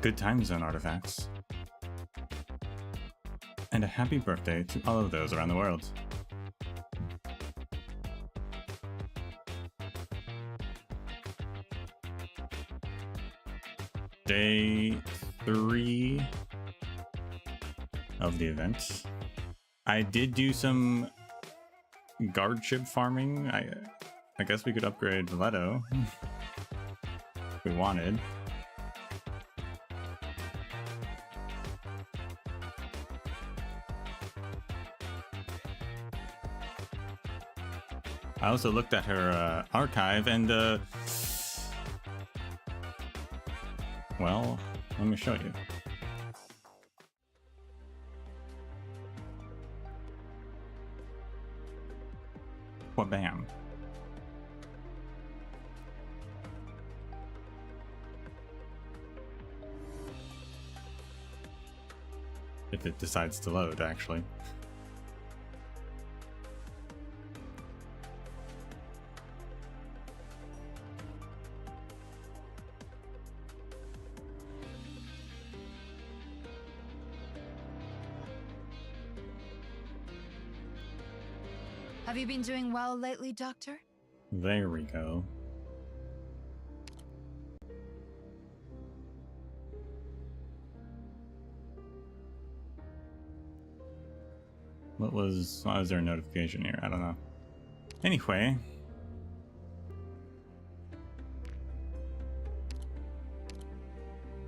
Good time zone artifacts. And a happy birthday to all of those around the world. Day 3 of the event. I did do some guardship farming. I guess we could upgrade Leto if we wanted. I also looked at her archive and well, let me show you. What bam. If it decides to load, actually. Have you been doing well lately, Doctor? There we go. Why was there a notification here? I don't know. Anyway.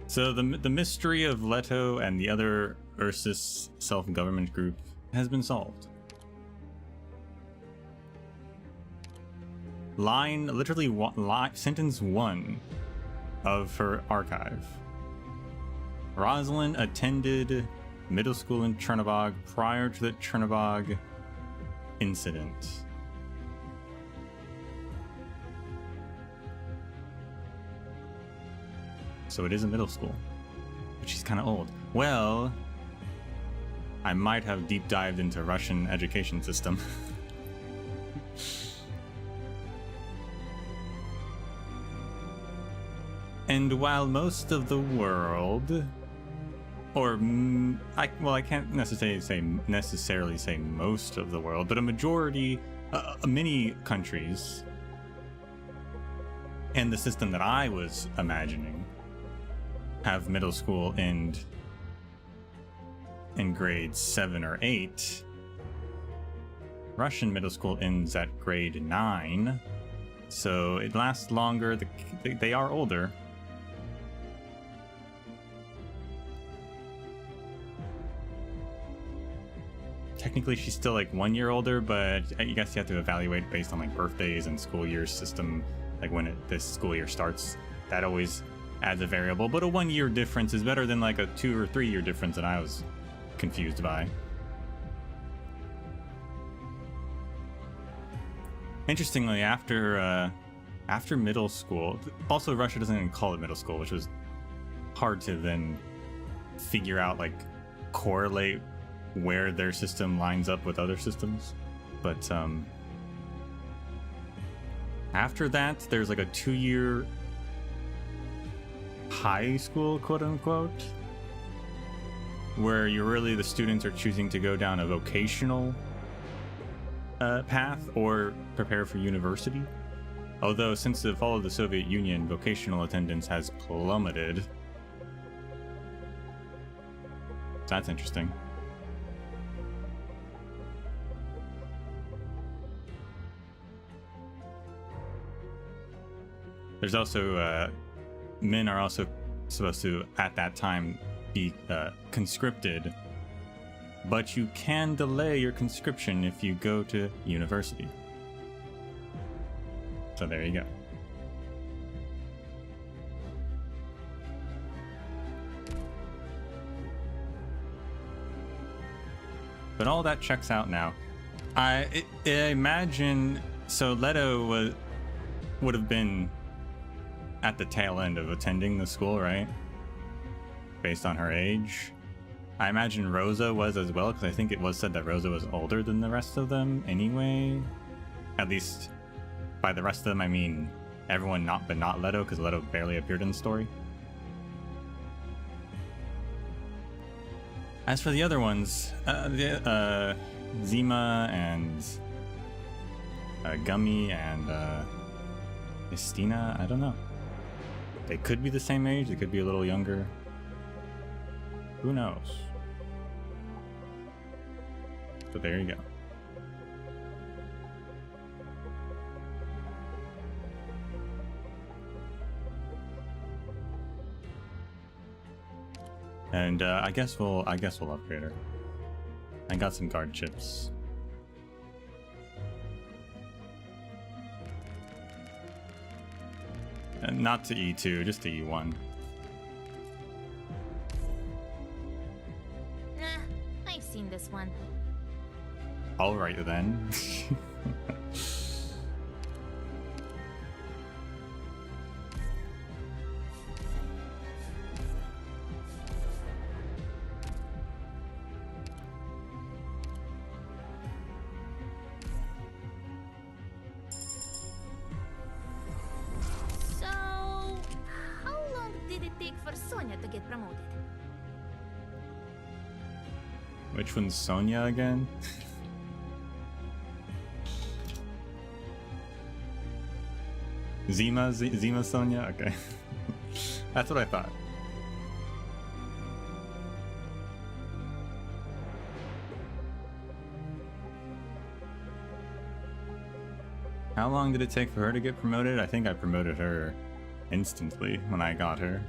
So the mystery of Leto and the other Ursus self-government group has been solved. Sentence 1 of her archive. Rosalind attended middle school in Chernobog prior to the Chernobog incident. So it is a middle school, but she's kind of old. Well, I might have deep dived into Russian education system. And while most of the world, or I can't necessarily say most of the world, but a majority, many countries, and the system that I was imagining, have middle school end in grade 7 or 8. Russian middle school ends at grade 9, so it lasts longer. They are older. Technically, she's still like 1 year older, but I guess you have to evaluate based on like birthdays and school year system, like when this school year starts. That always adds a variable, but a 1 year difference is better than like a 2 or 3 year difference that I was confused by. Interestingly, after middle school, also Russia doesn't even call it middle school, which was hard to then figure out, like correlate where their system lines up with other systems. But after that, there's like a 2 year high school, quote unquote, where the students are choosing to go down a vocational path or prepare for university. Although since the fall of the Soviet Union, vocational attendance has plummeted. That's interesting. There's also, men are also supposed to, at that time, be conscripted, but you can delay your conscription if you go to university. So there you go. But all that checks out now. I imagine, so Leto would have been at the tail end of attending the school, right? Based on her age. I imagine Rosa was as well, because I think it was said that Rosa was older than the rest of them anyway. At least by the rest of them, I mean everyone but not Leto, because Leto barely appeared in the story. As for the other ones, Zima and Gummy and Istina, I don't know. They could be the same age, they could be a little younger. Who knows? But there you go. And I guess we'll upgrade her. I got some guard chips. And not to E2, just to E1. I've seen this one. Alright then. So, how long did it take for Sonia to get promoted? Which one's Sonia again? Zima Sonia? Okay. That's what I thought. How long did it take for her to get promoted? I think I promoted her instantly when I got her.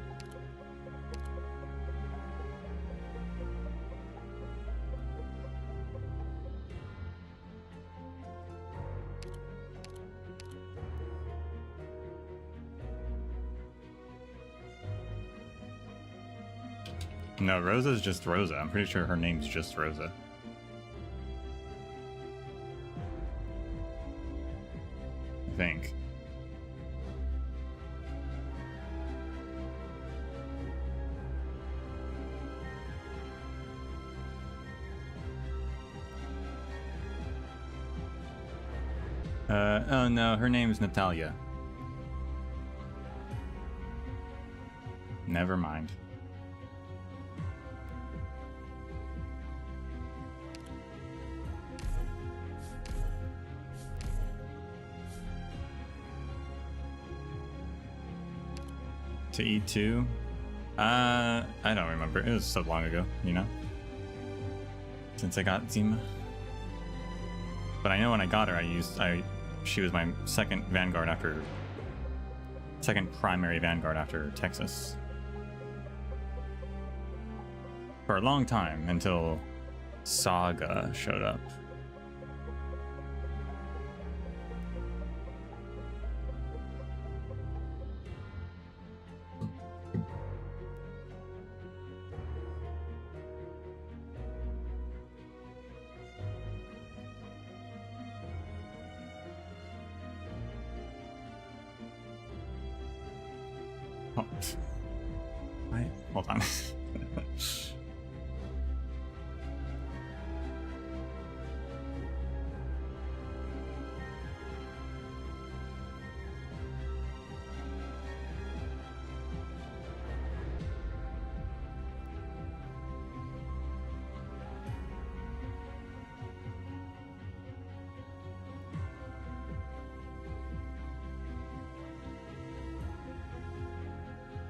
No, Rosa's just Rosa. I'm pretty sure her name's just Rosa. I think. Oh no, her name's Natalia. Never mind. To E2? I don't remember. It was so long ago, you know? Since I got Zima. But I know when I got her, she was my second primary Vanguard after Texas. For a long time, until Saga showed up. Hold on.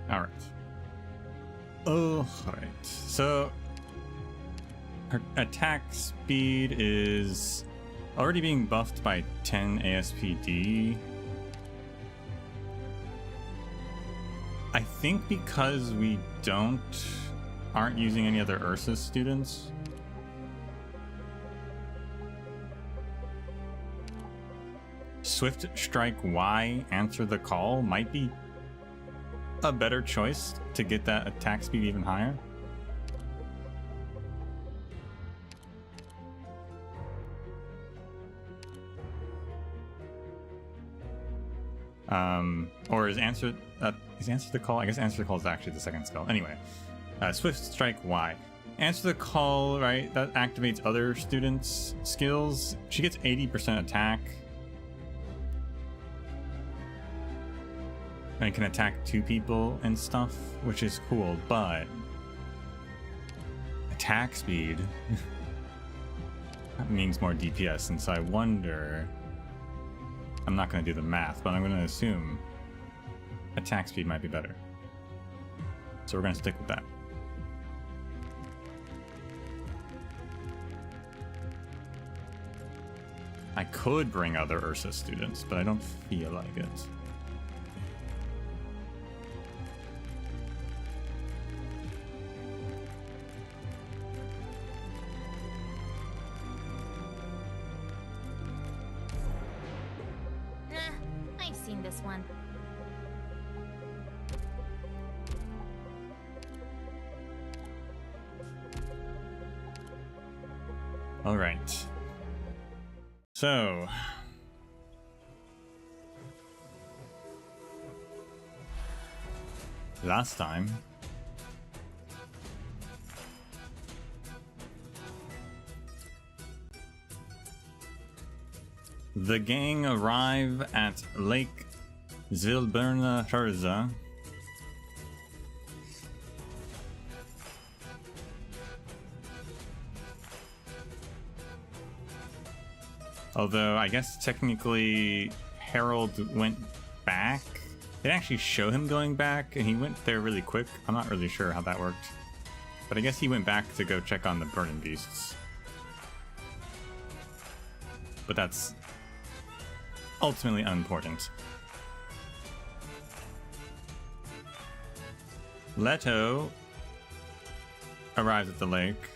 Alright. Oh, alright. So, her attack speed is already being buffed by 10 ASPD. I think because we aren't using any other Ursus students. Swift Strike Y, answer the call, might be a better choice to get that attack speed even higher. Or is answer the call? I guess answer the call is actually the second skill. Anyway, Swift Strike Y. Answer the call, right? That activates other students' skills. She gets 80% attack. And can attack 2 people and stuff, which is cool, but I Attack speed. That means more DPS, and so I wonder... I'm not going to do the math, but I'm going to assume attack speed might be better. So we're going to stick with that. I could bring other Ursa students, but I don't feel like it. I've seen this one. All right. So, last time, the gang arrive at Lake Silberneherze. Although, I guess technically Harold went back. They didn't actually show him going back, and he went there really quick. I'm not really sure how that worked. But I guess he went back to go check on the burning beasts. But that's ultimately unimportant. Leto arrives at the lake,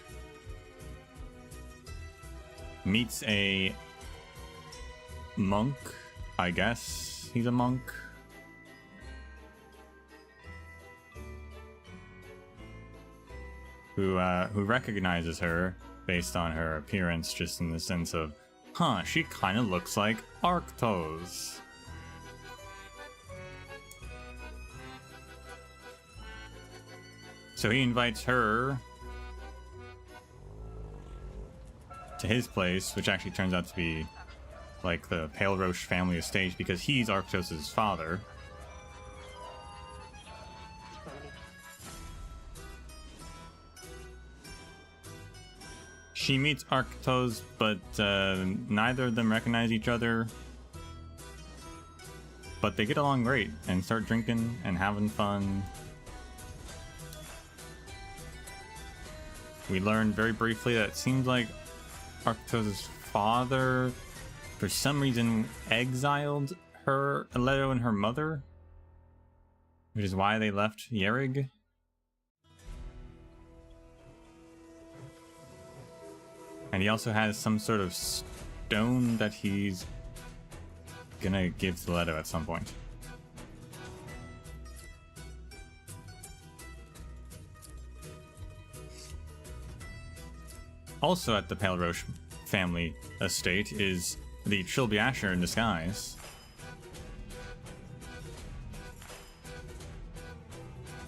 meets a monk, I guess he's a monk, who recognizes her based on her appearance, just in the sense of, huh, she kind of looks like Arknights. So he invites her to his place, which actually turns out to be like the Pale Roche family estate, because he's Arknights' father. She meets Arknights, but neither of them recognize each other. But they get along great and start drinking and having fun. We learn very briefly that it seems like Arknights' father, for some reason, exiled her, Leto, and her mother, which is why they left Yerig. And he also has some sort of stone that he's gonna give to Leto at some point. Also at the Pale Roche family estate is the Trilby Asher in disguise.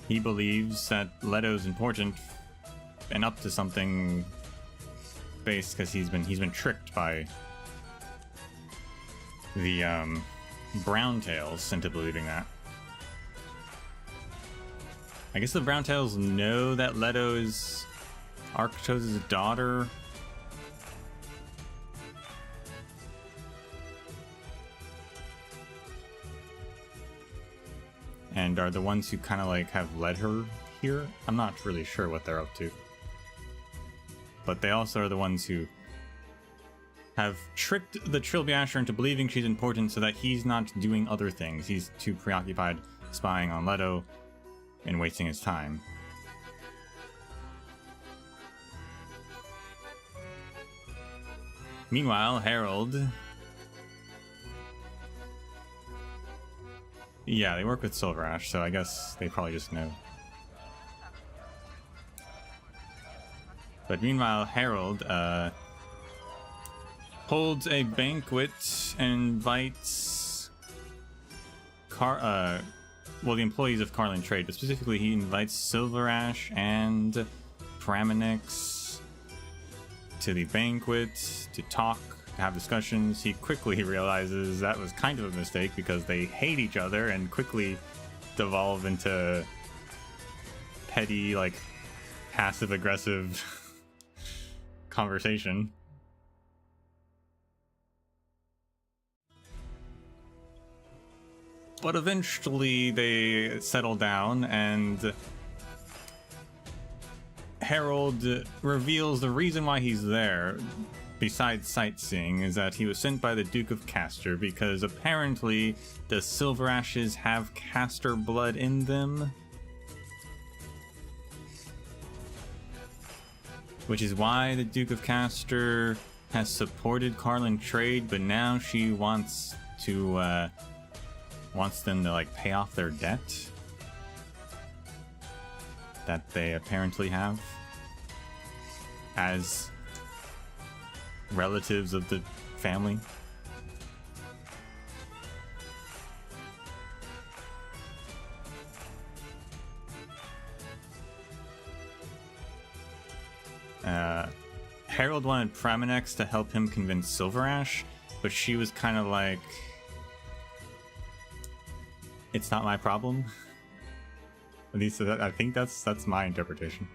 He believes that Leto's important and up to something based because he's been tricked by the Browntails into believing that. I guess the Browntails know that Leto is Arknights' daughter. And are the ones who kind of like have led her here. I'm not really sure what they're up to. But they also are the ones who have tricked the Trilby Asher into believing she's important so that he's not doing other things. He's too preoccupied spying on Leto and wasting his time. Meanwhile, Harold... Yeah, they work with Silver Ash, so I guess they probably just know. But meanwhile, Harold holds a banquet and invites the employees of Carlin Trade, but specifically he invites Silver Ash and Praminix to the banquet to talk, to have discussions. He quickly realizes that was kind of a mistake because they hate each other and quickly devolve into petty, like, passive-aggressive conversation. But eventually they settle down, and Harold reveals the reason why he's there, besides sightseeing, is that he was sent by the Duke of Castor because apparently the Silverashes have Castor blood in them. Which is why the Duke of Castor has supported Carlin trade, but now she wants them to like pay off their debt that they apparently have as relatives of the family. Harold wanted Pramanex to help him convince Silverash, but she was kind of like, it's not my problem. At least I think that's my interpretation.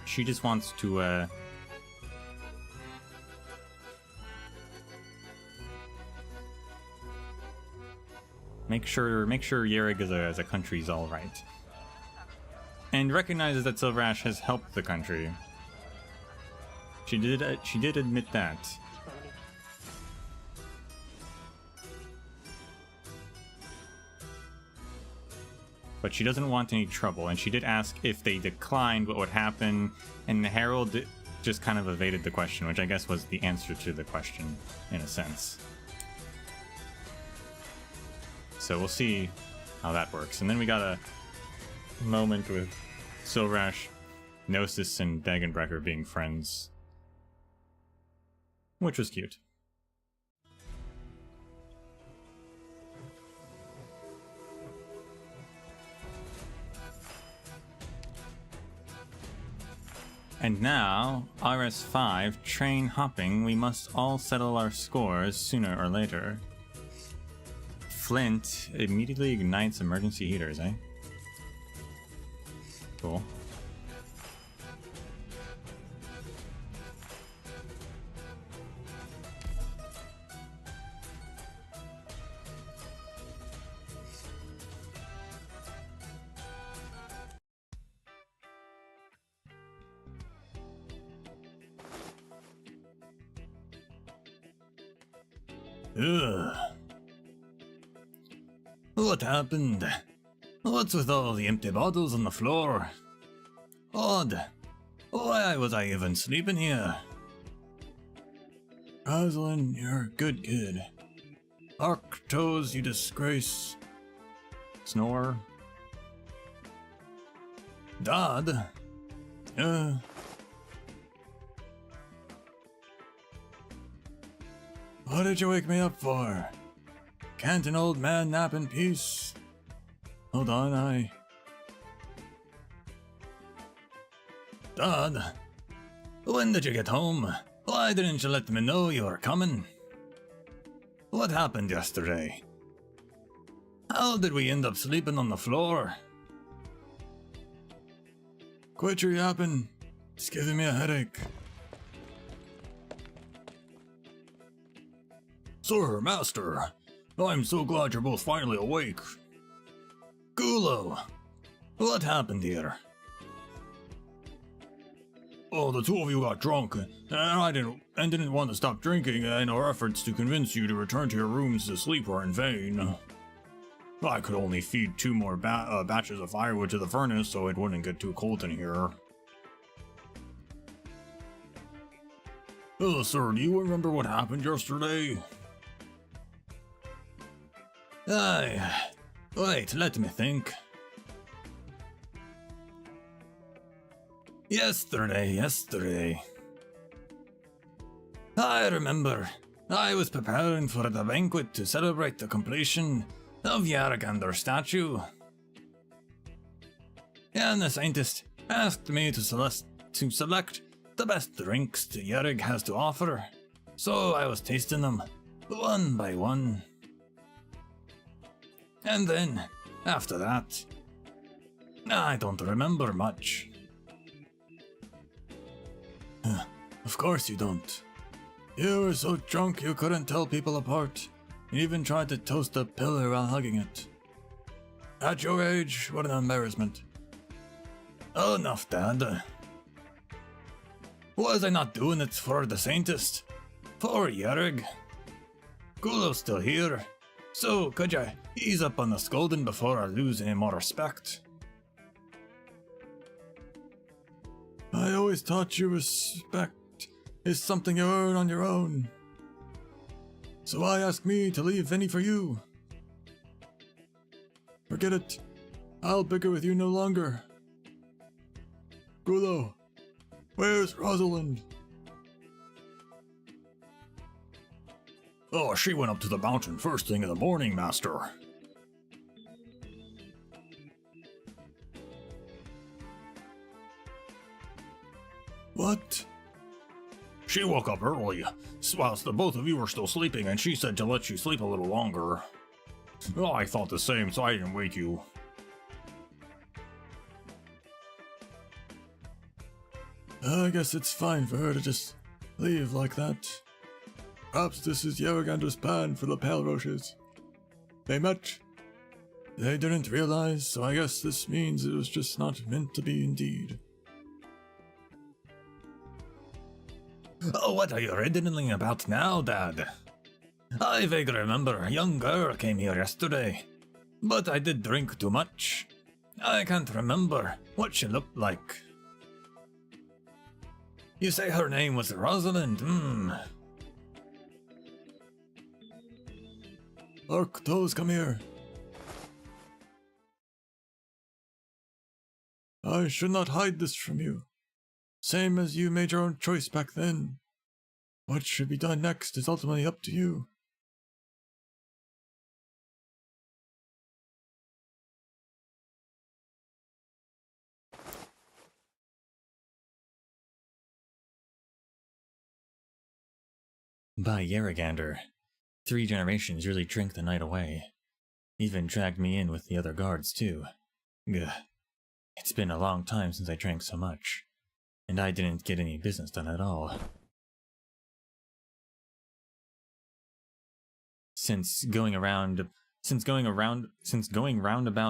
She just wants to make sure Yerrig as a country's all right, and recognizes that Silverash has helped the country. She did admit that. But she doesn't want any trouble, and she did ask if they declined what would happen, and Harold just kind of evaded the question, which I guess was the answer to the question, in a sense. So we'll see how that works. And then we got a moment with Silverash, Gnosis, and Dagenbrecker being friends, which was cute. And now, RS5, train hopping, we must all settle our scores sooner or later. Flint immediately ignites emergency heaters, eh? Cool. Ugh. What happened? What's with all the empty bottles on the floor? Odd. Why was I even sleeping here? Rosalind, you're a good kid. Arctos, you disgrace. Snore. Dad? What did you wake me up for? Can't an old man nap in peace? Hold on, Dad? When did you get home? Why didn't you let me know you were coming? What happened yesterday? How did we end up sleeping on the floor? Quit your yapping. It's giving me a headache. Sir, Master, I'm so glad you're both finally awake. Gulo, what happened here? Oh, the two of you got drunk, and I didn't want to stop drinking, and our efforts to convince you to return to your rooms to sleep were in vain. I could only feed 2 more batches of firewood to the furnace so it wouldn't get too cold in here. Sir, do you remember what happened yesterday? Wait, let me think. Yesterday. I remember. I was preparing for the banquet to celebrate the completion of Yargander's statue. And the scientist asked me to select the best drinks the Yarg has to offer. So I was tasting them, one by one. And then, after that, I don't remember much. Of course you don't. You were so drunk you couldn't tell people apart. You even tried to toast a pillar while hugging it. At your age, what an embarrassment. Oh, enough, Dad. Was I not doing it for the Saintist? For Yerrig? Gulo's still here, so could ya ease up on the scolding before I lose any more respect? I always thought you respect is something you earn on your own. So why ask me to leave any for you? Forget it. I'll bicker with you no longer. Gulo, where's Rosalind? Oh, she went up to the mountain first thing in the morning, Master. What? She woke up early, whilst the both of you were still sleeping, and she said to let you sleep a little longer. Oh, I thought the same, so I didn't wake you. I guess it's fine for her to just leave like that. Perhaps this is Yerrigander's plan for the Pale Roches. They met. They didn't realize, so I guess this means it was just not meant to be indeed. Oh, what are you riddling about now, Dad? I vaguely remember a young girl came here yesterday, but I did drink too much. I can't remember what she looked like. You say her name was Rosalind, Arknights, come here. I should not hide this from you. Same as you made your own choice back then. What should be done next is ultimately up to you. By Yerrigander, 3 generations really drank the night away. Even dragged me in with the other guards, too. Gah. It's been a long time since I drank so much, and I didn't get any business done at all. Since going roundabout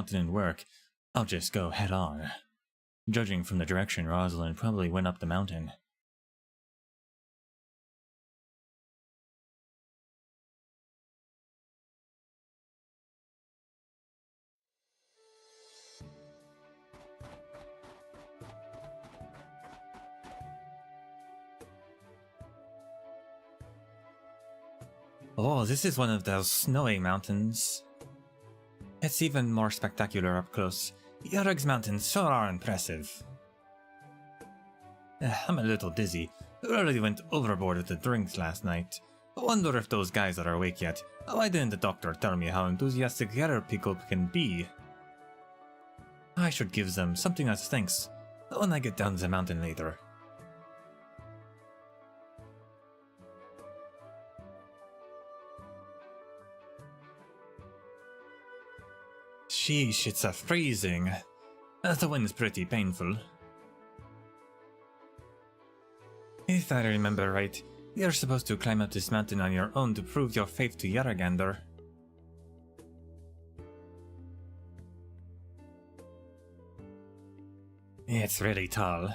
didn't work, I'll just go head on. Judging from the direction Rosalind probably went up the mountain. Oh, this is one of those snowy mountains. It's even more spectacular up close. Yerrig's mountains sure are impressive. I'm a little dizzy. Really went overboard with the drinks last night. Wonder if those guys are awake yet. Why didn't the doctor tell me how enthusiastic Yerrig people can be? I should give them something as thanks when I get down the mountain later. Sheesh, it's freezing. The wind's pretty painful. If I remember right, you're supposed to climb up this mountain on your own to prove your faith to Yerrigander. It's really tall.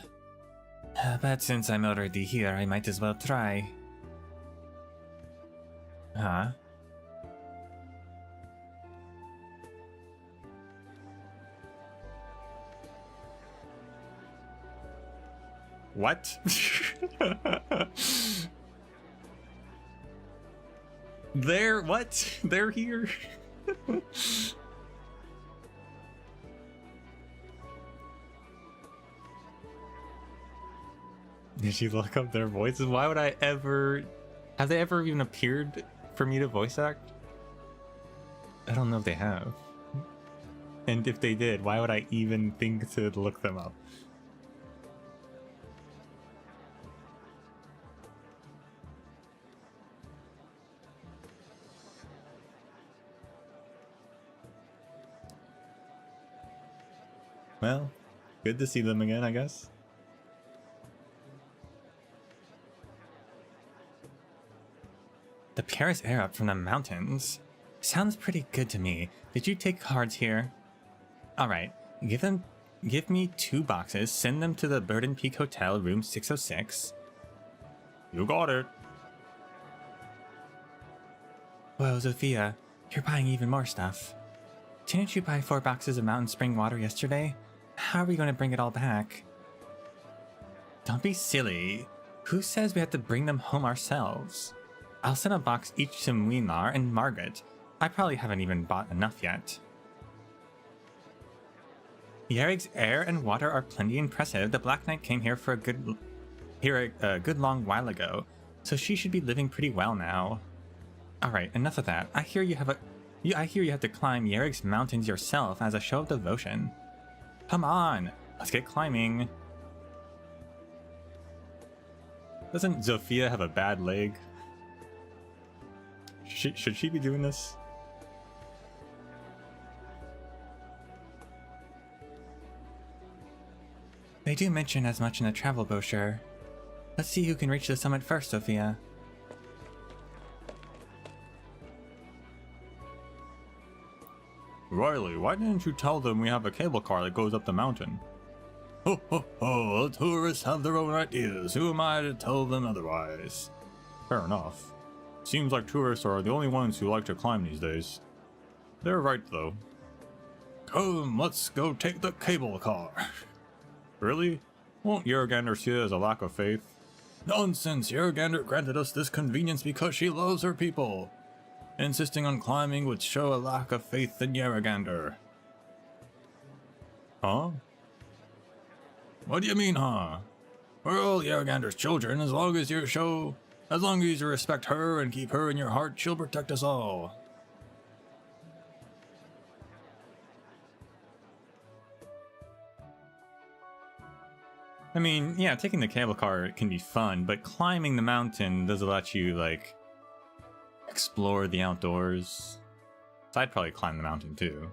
But since I'm already here, I might as well try. Huh? What? What? They're here? Did you look up their voices? Why would I ever... Have they ever even appeared for me to voice act? I don't know if they have. And if they did, why would I even think to look them up? Well, good to see them again, I guess. The Paris air up from the mountains. Sounds pretty good to me. Did you take cards here? Alright, give me 2 boxes, send them to the Burden Peak Hotel, room 606. You got it. Whoa, Sophia, you're buying even more stuff. Didn't you buy 4 boxes of Mountain Spring water yesterday? How are we going to bring it all back? Don't be silly. Who says we have to bring them home ourselves? I'll send a box each to Mwinar and Margaret. I probably haven't even bought enough yet. Yarrig's air and water are plenty impressive. The Black Knight came here for a good long while ago, so she should be living pretty well now. Alright, enough of that. I hear you have to climb Yarrig's mountains yourself as a show of devotion. Come on, let's get climbing. Doesn't Zofia have a bad leg? Should she be doing this? They do mention as much in the travel brochure. Let's see who can reach the summit first, Sophia. Riley, why didn't you tell them we have a cable car that goes up the mountain? Ho ho ho, tourists have their own ideas. Who am I to tell them otherwise? Fair enough. Seems like tourists are the only ones who like to climb these days. They're right, though. Come, let's go take the cable car. Really? Won't Yergander see it as a lack of faith? Nonsense! Yergander granted us this convenience because she loves her people. Insisting on climbing would show a lack of faith in Yergander. Huh? What do you mean, huh? We're all Yergander's children. As long as you respect her and keep her in your heart, she'll protect us all. I mean, yeah, taking the cable car can be fun, but climbing the mountain doesn't let you, like, explore the outdoors. So I'd probably climb the mountain too.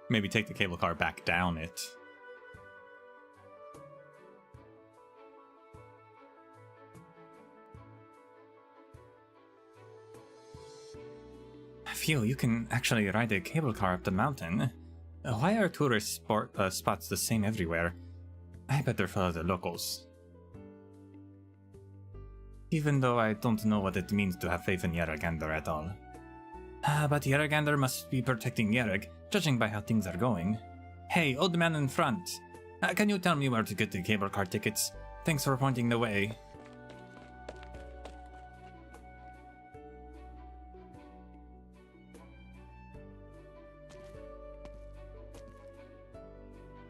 Maybe take the cable car back down it. Phew, you can actually ride a cable car up the mountain. Why are tourist spots the same everywhere? I better follow the locals. Even though I don't know what it means to have faith in Yergander at all. But Yergander must be protecting Yerg, judging by how things are going. Hey, old man in front! Can you tell me where to get the cable car tickets? Thanks for pointing the way.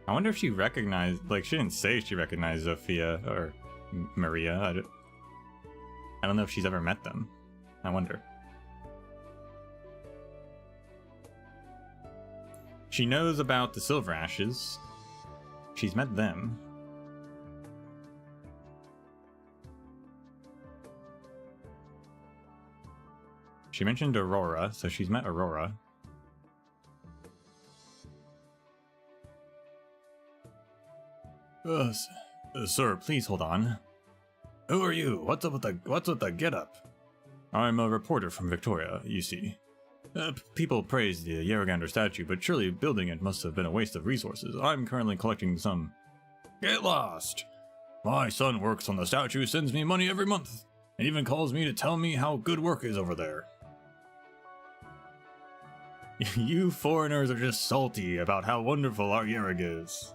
I wonder if she recognized, like, she didn't say she recognized Zofia or Maria. I don't know if she's ever met them. I wonder. She knows about the Silver Ashes. She's met them. She mentioned Aurora, so she's met Aurora. Sir, please hold on. Who are you? What's with the get-up? I'm a reporter from Victoria, you see. People praise the Yergander statue, but surely building it must have been a waste of resources. I'm currently collecting some... Get lost! My son works on the statue, sends me money every month, and even calls me to tell me how good work is over there. You foreigners are just salty about how wonderful our Yerg is.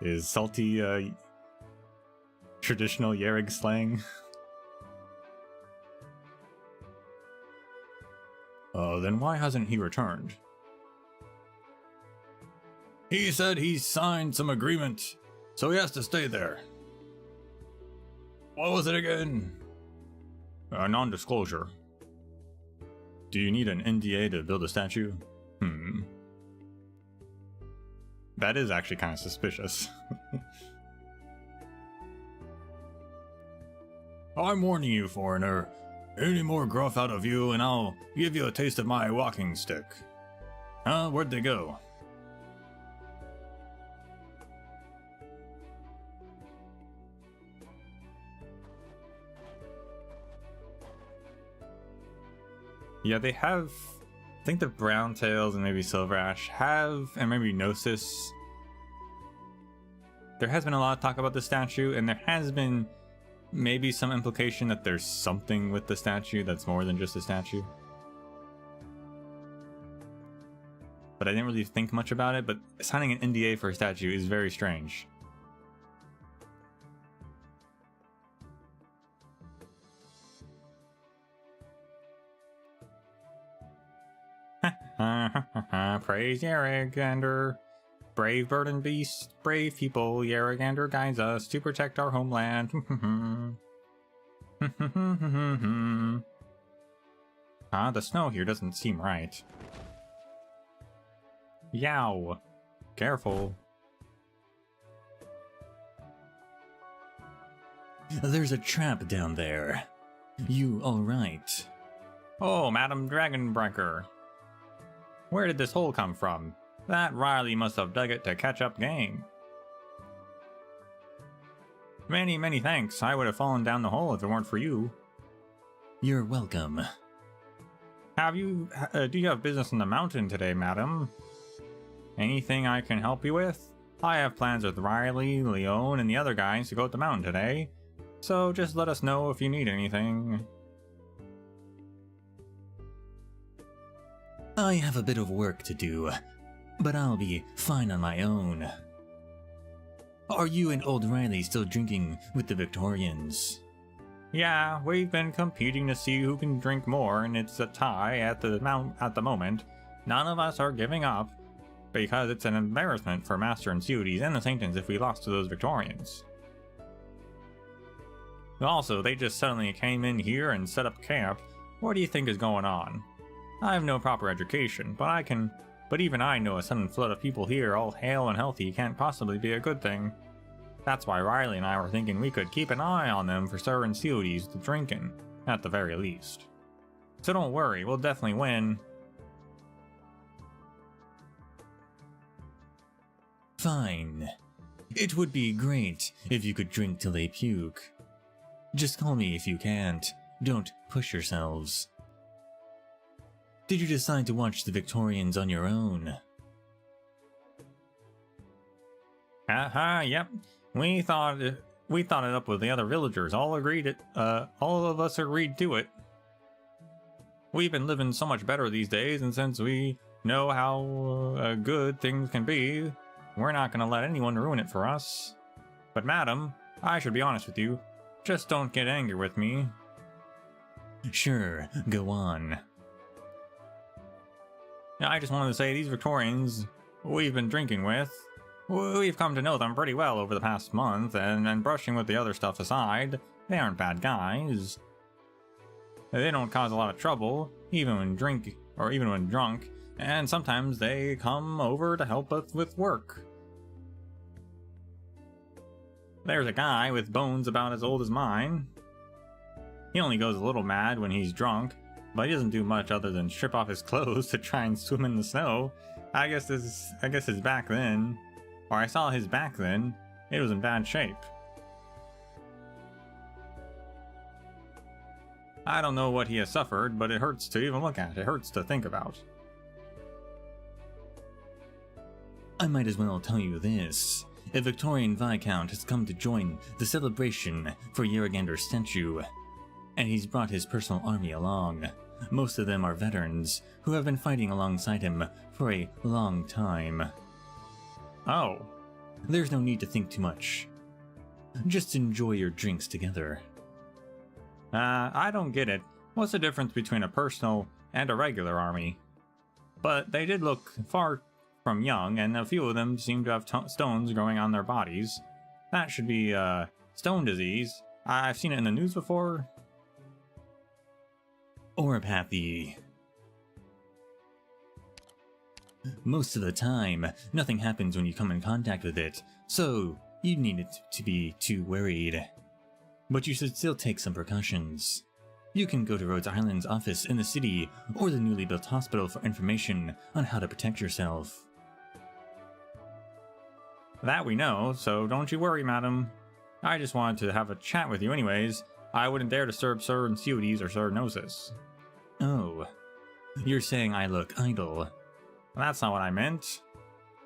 Is salty, traditional Yerrig slang? Then why hasn't he returned? He said he signed some agreement, so he has to stay there. What was it again? Non-disclosure. Do you need an NDA to build a statue? That is actually kind of suspicious. I'm warning you, foreigner. Any more gruff out of you and I'll give you a taste of my walking stick. Where'd they go? Yeah, they have... I think the Browntails and maybe Silverash have, and maybe Gnosis. There has been a lot of talk about the statue, and there has been maybe some implication that there's something with the statue that's more than just a statue. But I didn't really think much about it, but signing an NDA for a statue is very strange. Praise Yarrigander. Brave bird and beast, brave people, Yarrigander guides us to protect our homeland. The snow here doesn't seem right. Yow. Careful. There's a trap down there. You alright? Oh, Madam Dragonbreaker. Where did this hole come from? That Riley must have dug it to catch up game. Many, many thanks. I would have fallen down the hole if it weren't for you. You're welcome. Do you have business in the mountain today, madam? Anything I can help you with? I have plans with Riley, Leon, and the other guys to go up the mountain today. So just let us know if you need anything. I have a bit of work to do, but I'll be fine on my own. Are you and old Riley still drinking with the Victorians? Yeah, we've been competing to see who can drink more, and it's a tie at the moment. None of us are giving up, because it's an embarrassment for Master and Cuties and the Saintons if we lost to those Victorians. Also, they just suddenly came in here and set up camp. What do you think is going on? I have no proper education, but even I know a sudden flood of people here, all hale and healthy, can't possibly be a good thing. That's why Riley and I were thinking we could keep an eye on them for Sir and Cuties to drinking, at the very least. So don't worry, we'll definitely win. Fine. It would be great if you could drink till they puke. Just call me if you can't. Don't push yourselves. Did you decide to watch the Victorians on your own? Yep. We thought it up with the other villagers. All of us agreed to it. We've been living so much better these days, and since we know how good things can be, we're not gonna let anyone ruin it for us. But madam, I should be honest with you. Just don't get angry with me. Sure, go on. I just wanted to say these Victorians we've been drinking with, we've come to know them pretty well over the past month, and brushing with the other stuff aside, they aren't bad guys. They don't cause a lot of trouble, even when drunk, and sometimes they come over to help us with work. There's a guy with bones about as old as mine. He only goes a little mad when he's drunk, but he doesn't do much other than strip off his clothes to try and swim in the snow. I guess his back then, or I saw his back then, it was in bad shape. I don't know what he has suffered, but it hurts to even look at. It hurts to think about. I might as well tell you this. A Victorian Viscount has come to join the celebration for Yarrigander's statue, and he's brought his personal army along. Most of them are veterans who have been fighting alongside him for a long time. Oh. There's no need to think too much. Just enjoy your drinks together. I don't get it. What's the difference between a personal and a regular army? But they did look far from young, and a few of them seem to have stones growing on their bodies. That should be, stone disease. I've seen it in the news before. Oropathy. Most of the time, nothing happens when you come in contact with it, so you needn't to be too worried. But you should still take some precautions. You can go to Rhodes Island's office in the city or the newly built hospital for information on how to protect yourself. That we know, so don't you worry, madam. I just wanted to have a chat with you anyways. I wouldn't dare disturb Sir Insuities or Sir Gnosis. Oh, you're saying I look idle. That's not what I meant.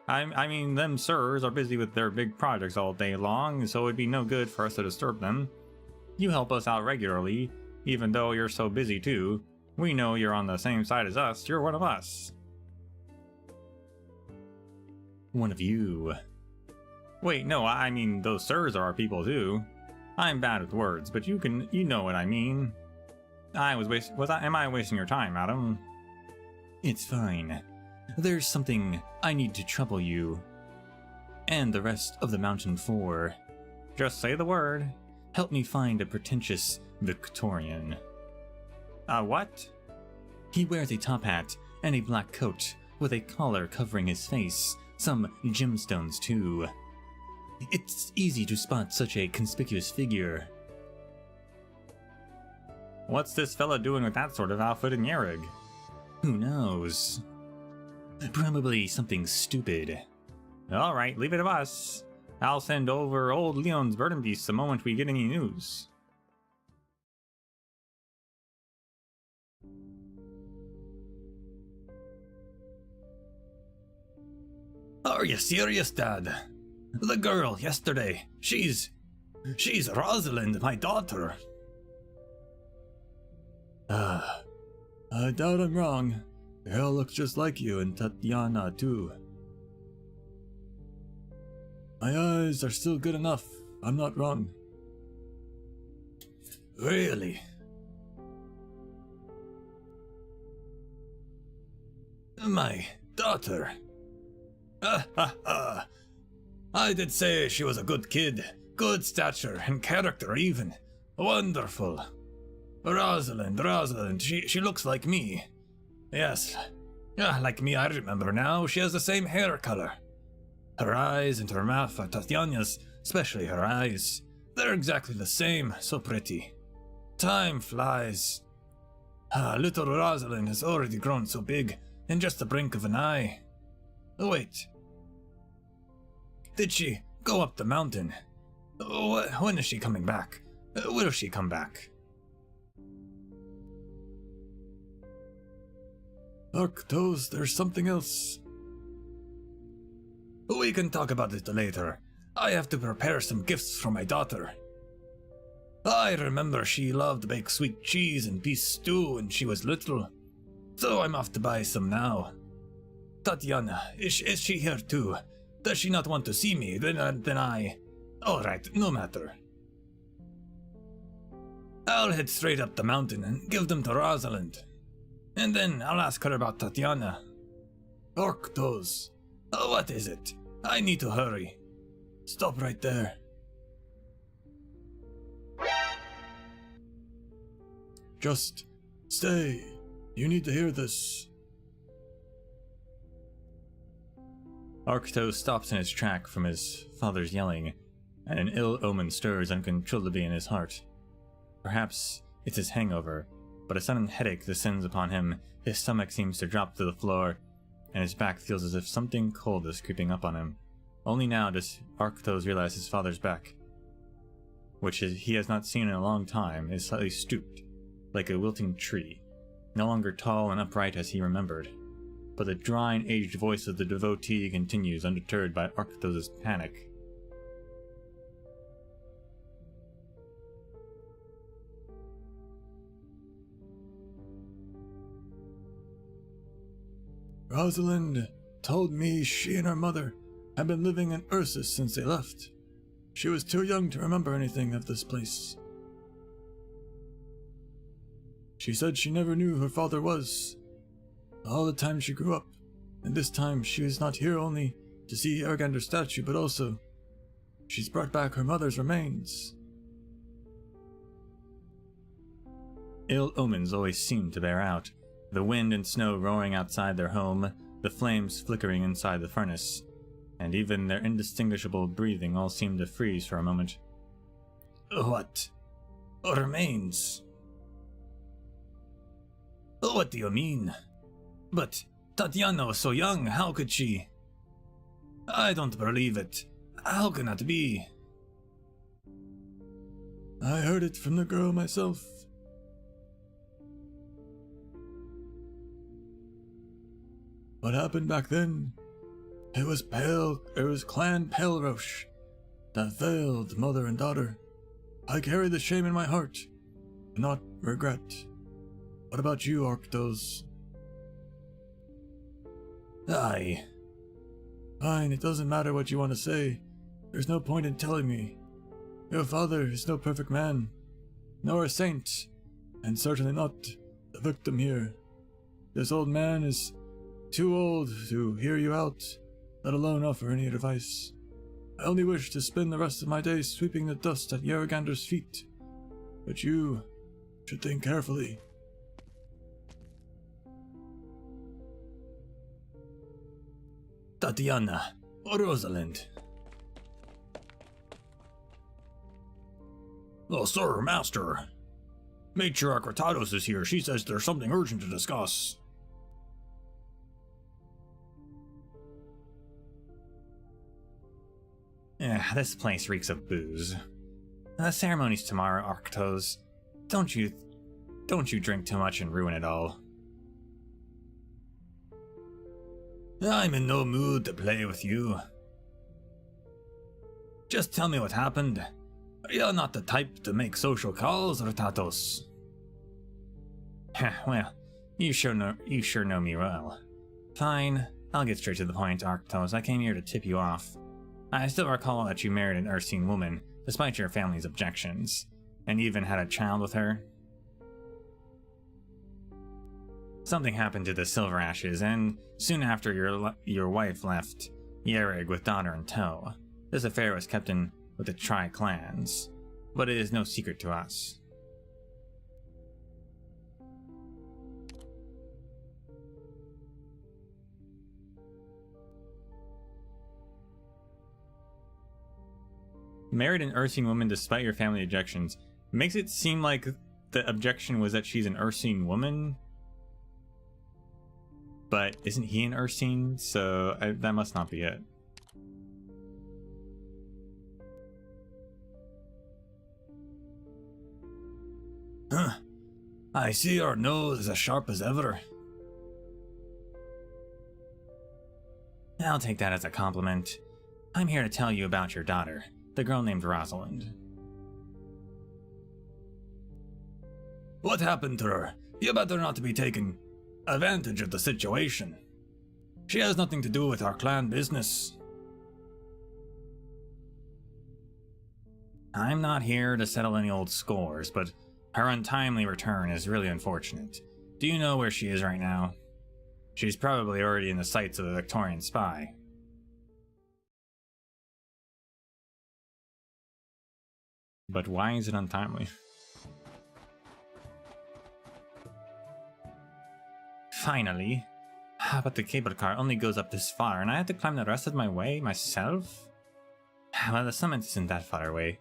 I mean, them sirs are busy with their big projects all day long, so it'd be no good for us to disturb them. You help us out regularly, even though you're so busy too. We know you're on the same side as us, you're one of us. One of you. Wait, no, I mean, those sirs are our people too. I'm bad with words, but you know what I mean. Am I wasting your time, madam? It's fine. There's something I need to trouble you. And the rest of the mountain for. Just say the word. Help me find a pretentious Victorian. What? He wears a top hat and a black coat with a collar covering his face, some gemstones too. It's easy to spot such a conspicuous figure. What's this fella doing with that sort of outfit in Yerrig? Who knows? Probably something stupid. Alright, leave it to us. I'll send over old Leon's burden beast the moment we get any news. Are you serious, Dad? The girl yesterday, she's Rosalind, my daughter. I doubt I'm wrong. The girl looks just like you, and Tatiana too. My eyes are still good enough. I'm not wrong. Really? My daughter. I did say she was a good kid. Good stature and character even. Wonderful. Rosalind, she looks like me. Yes. Like me, I remember now. She has the same hair color. Her eyes and her mouth are Tatiana's, especially her eyes. They're exactly the same, so pretty. Time flies. Little Rosalind has already grown so big, in just the brink of an eye. Oh, wait. Did she go up the mountain? When is she coming back? Will she come back? Arctos, there's something else. We can talk about it later. I have to prepare some gifts for my daughter. I remember she loved to bake sweet cheese and beef stew when she was little, so I'm off to buy some now. Tatiana, is she here too? Does she not want to see me? Then I... Alright, no matter. I'll head straight up the mountain and give them to Rosalind. And then I'll ask her about Tatiana. Arctos. What is it? I need to hurry. Stop right there. Just stay. You need to hear this. Arctos stops in his track from his father's yelling, and an ill omen stirs uncontrollably in his heart. Perhaps it's his hangover, but a sudden headache descends upon him, his stomach seems to drop to the floor, and his back feels as if something cold is creeping up on him. Only now does Arctos realize his father's back, which he has not seen in a long time, is slightly stooped, like a wilting tree, no longer tall and upright as he remembered. But the dry and aged voice of the devotee continues undeterred by Arctos' panic. Rosalind told me she and her mother had been living in Ursus since they left. She was too young to remember anything of this place. She said she never knew who her father was. All the time she grew up, and this time she was not here only to see Ergander's statue, but also she's brought back her mother's remains. Ill omens always seem to bear out. The wind and snow roaring outside their home, the flames flickering inside the furnace, and even their indistinguishable breathing all seem to freeze for a moment. What? Remains? What do you mean? But Tatiana was so young, how could she? I don't believe it. How can that be? I heard it from the girl myself. What happened back then? It was Clan Palerosh that failed mother and daughter. I carry the shame in my heart, not regret. What about you, Arktos? Aye. Fine, it doesn't matter what you want to say. There's no point in telling me. Your father is no perfect man, nor a saint, and certainly not the victim here. This old man is too old to hear you out, let alone offer any advice. I only wish to spend the rest of my days sweeping the dust at Yerrigander's feet. But you should think carefully. Tatiana, Rosalind. Oh, sir, master. Matriarch Ratados is here. She says there's something urgent to discuss. This place reeks of booze. The ceremony's tomorrow, Arktos. Don't you drink too much and ruin it all. I'm in no mood to play with you. Just tell me what happened. You're not the type to make social calls, Ratatos. Well, you sure know me well. Fine, I'll get straight to the point, Arktos. I came here to tip you off. I still recall that you married an Ursine woman, despite your family's objections, and even had a child with her. Something happened to the Silver Ashes, and soon after your wife left Yerrig with daughter in tow. This affair was kept in with the Tri-Clans, but it is no secret to us. Married an Ursine woman despite your family objections makes it seem like the objection was that she's an Ursine woman. But isn't he an Ursine? So that must not be it. Huh. I see your nose is as sharp as ever. I'll take that as a compliment. I'm here to tell you about your daughter, the girl named Rosalind. What happened to her? You better not be taking advantage of the situation. She has nothing to do with our clan business. I'm not here to settle any old scores, but her untimely return is really unfortunate. Do you know where she is right now? She's probably already in the sights of a Victorian spy. But why is it untimely? Finally. But the cable car only goes up this far, and I have to climb the rest of my way myself? Well, the summit isn't that far away.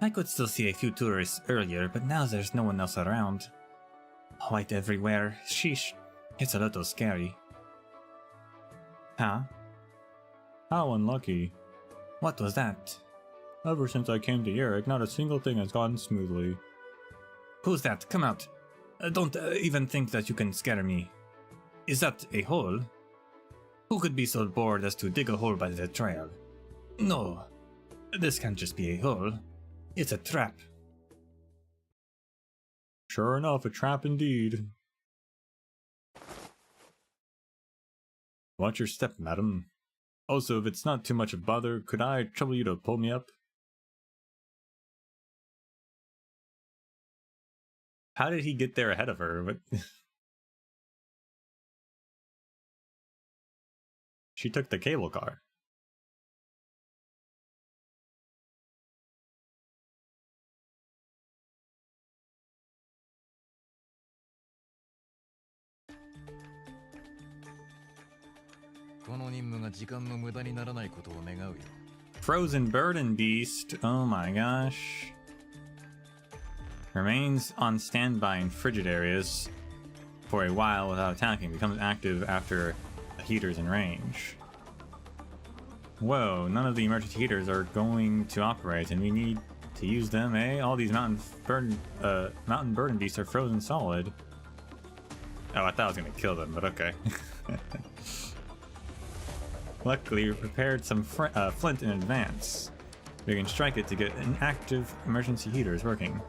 I could still see a few tourists earlier, but now there's no one else around. White everywhere. Sheesh. It's a little scary. Huh? How unlucky. What was that? Ever since I came to Yerrick, not a single thing has gone smoothly. Who's that? Come out. Don't even think that you can scare me. Is that a hole? Who could be so bored as to dig a hole by the trail? No. This can't just be a hole. It's a trap. Sure enough, a trap indeed. Watch your step, madam. Also, if it's not too much of bother, could I trouble you to pull me up? How did he get there ahead of her? What? She took the cable car. 任務が時間の無駄にならないことを願うよ。 Frozen Burden Beast. Oh my gosh. Remains on standby in frigid areas for a while without attacking. Becomes active after a heater's in range. Whoa, none of the emergency heaters are going to operate, and we need to use them, eh? All these mountain burden beasts are frozen solid. Oh, I thought I was gonna kill them, but okay. Luckily, we prepared some flint in advance. We can strike it to get an active emergency heaters working.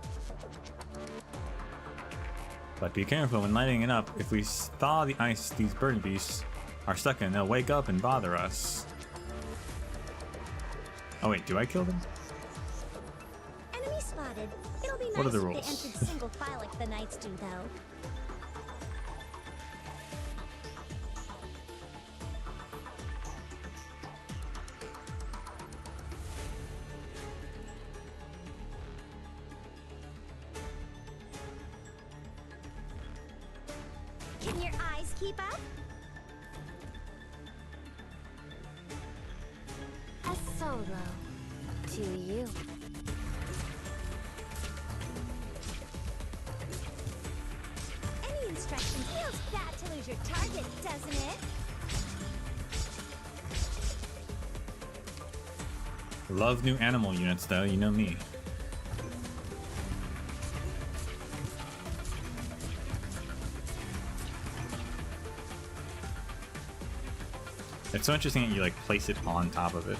But be careful when lighting it up. If we thaw the ice these burden beasts are stuck in, they'll wake up and bother us. Oh wait, do I kill them? Enemy spotted. It'll be What are nice the if they rules? entered single file like the Knights do, though. Can your eyes keep up? A solo to you. Any instruction feels bad to lose your target, doesn't it? Love new animal units though, you know me. It's so interesting that you like place it on top of it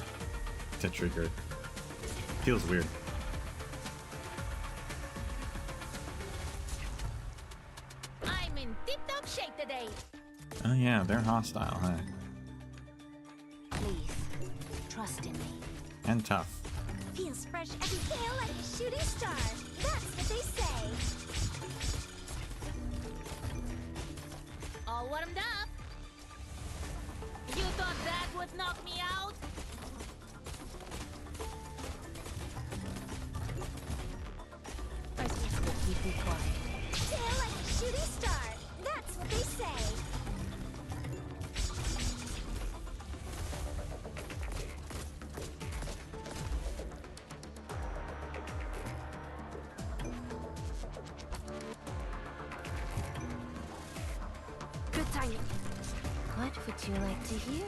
to trigger it. Feels weird. I'm in tip-top shape today. Oh yeah, they're hostile, huh? Please, trust in me. And tough. Feels fresh every tail like a shooting star. That's what they say. All warmed up. You thought that would knock me out? I supposed to keep you quiet. Tail like a shooting star. That's what they say. Good timing. What would you like to hear?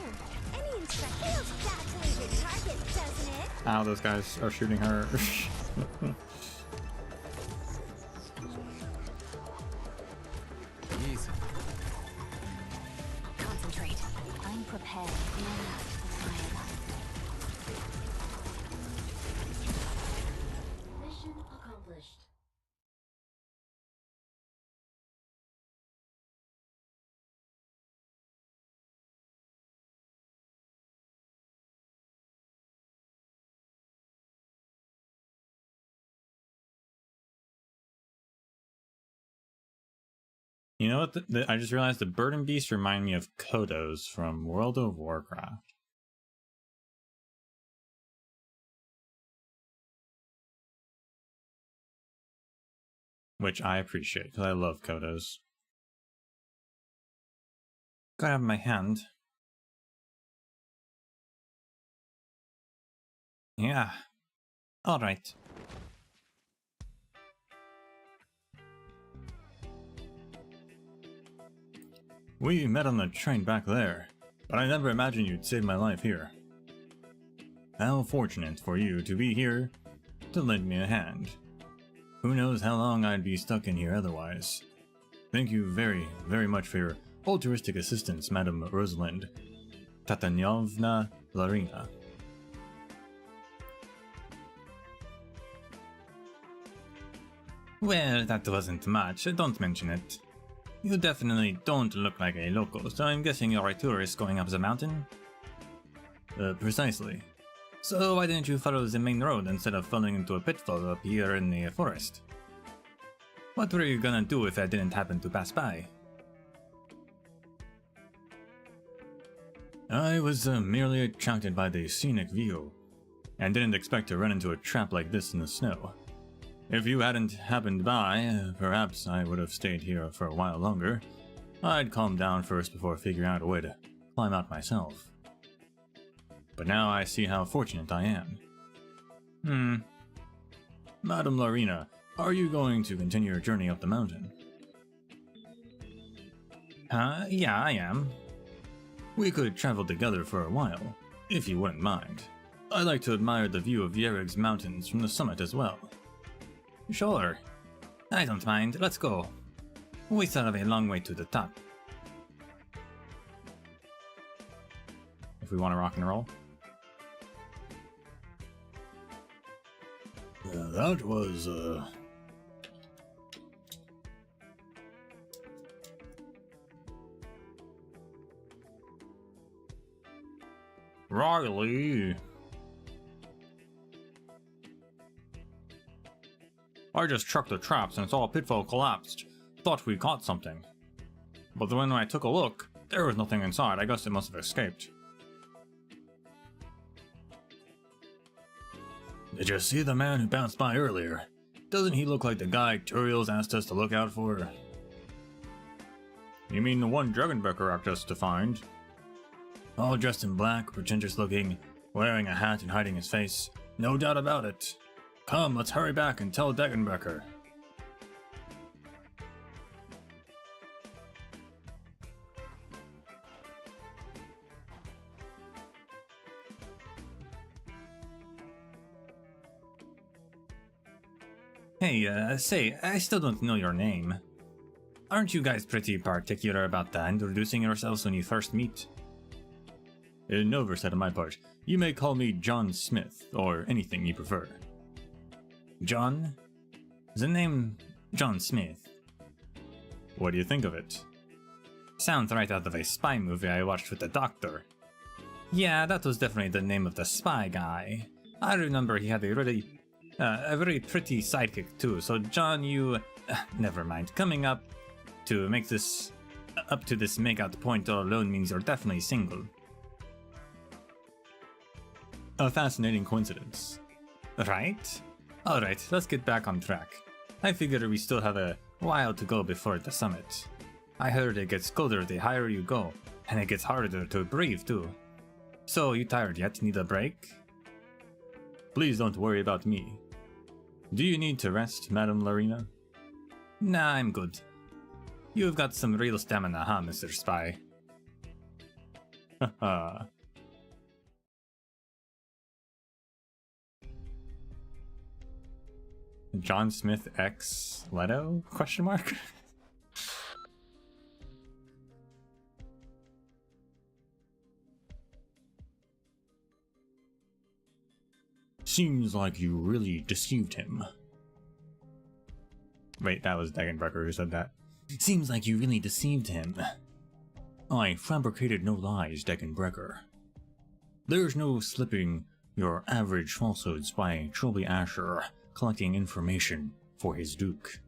Any instruction feels bad to lose your target, doesn't it? Ow, those guys are shooting her. Easy. Concentrate. I'm prepared enough for my life. Mission accomplished. You know what? I just realized the burden beasts remind me of Kodos from World of Warcraft. Which I appreciate, because I love Kodos. Grab my hand. Yeah. Alright. We met on the train back there, but I never imagined you'd save my life here. How fortunate for you to be here to lend me a hand. Who knows how long I'd be stuck in here otherwise. Thank you very, very much for your altruistic assistance, Madam Rosalind Tatanyovna Larina. Well, that wasn't much. Don't mention it. You definitely don't look like a local, so I'm guessing you're a tourist going up the mountain? Precisely. So why didn't you follow the main road instead of falling into a pitfall up here in the forest? What were you gonna do if I didn't happen to pass by? I was merely attracted by the scenic view, and didn't expect to run into a trap like this in the snow. If you hadn't happened by, perhaps I would have stayed here for a while longer. I'd calm down first before figuring out a way to climb out myself. but now I see how fortunate I am. Madam Larina, are you going to continue your journey up the mountain? Yeah, I am. We could travel together for a while, if you wouldn't mind. I'd like to admire the view of Yerig's mountains from the summit as well. Sure. I don't mind, let's go. We still have a long way to the top. If we want to rock and roll. That was, Riley! I just trucked the traps and saw a pitfall collapsed. Thought we caught something. But when I took a look, there was nothing inside. I guess it must have escaped. Did you see the man who bounced by earlier? Doesn't he look like the guy Turiel's asked us to look out for? You mean the one Dragonbecker asked us to find? All dressed in black, pretentious looking, wearing a hat and hiding his face. No doubt about it. Come, let's hurry back and tell Dragonbecker. Hey, say, I still don't know your name. Aren't you guys pretty particular about introducing yourselves when you first meet? In no oversight on my part, you may call me John Smith, or anything you prefer. John? The name John Smith. What do you think of it? Sounds right out of a spy movie I watched with the doctor. Yeah, that was definitely the name of the spy guy. I remember he had a very pretty sidekick too, so John, you... never mind. Coming up to this makeout point all alone means you're definitely single. A fascinating coincidence. Right? Alright, let's get back on track. I figure we still have a while to go before the summit. I heard it gets colder the higher you go, and it gets harder to breathe too. So, you tired yet? Need a break? Please don't worry about me. Do you need to rest, Madam Larina? Nah, I'm good. You've got some real stamina, huh, Mr. Spy? Haha. John Smith X Leto? Question mark? Seems like you really deceived him. Wait, that was Dagenbrecker who said that. Seems like you really deceived him. I fabricated no lies, Dagenbrecker. There's no slipping your average falsehoods by Trilby Asher collecting information for his Duke.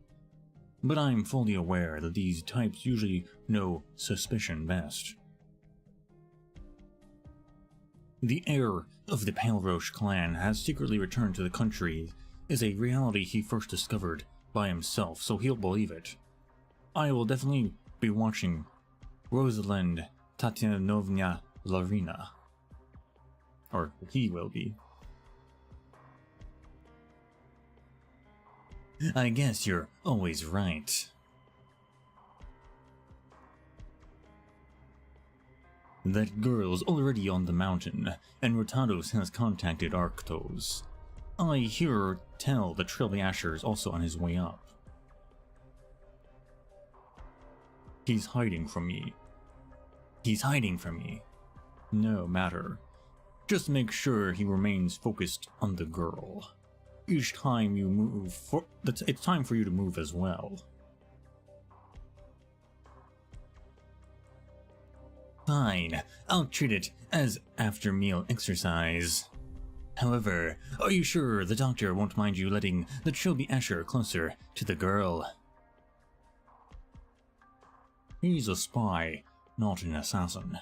But I'm fully aware that these types usually know suspicion best. The heir of the Pale Roche clan has secretly returned to the country is a reality he first discovered by himself, so he'll believe it. I will definitely be watching Rosalind Tatianovna Larina. Or he will be. I guess you're always right. That girl's already on the mountain, and Rotados has contacted Arctos. I hear her tell that Trilby Asher's also on his way up. He's hiding from me. He's hiding from me. No matter. Just make sure he remains focused on the girl. Each time you move, it's time for you to move as well. Fine, I'll treat it as after-meal exercise. However, are you sure the doctor won't mind you letting the Trilby Asher closer to the girl? He's a spy, not an assassin.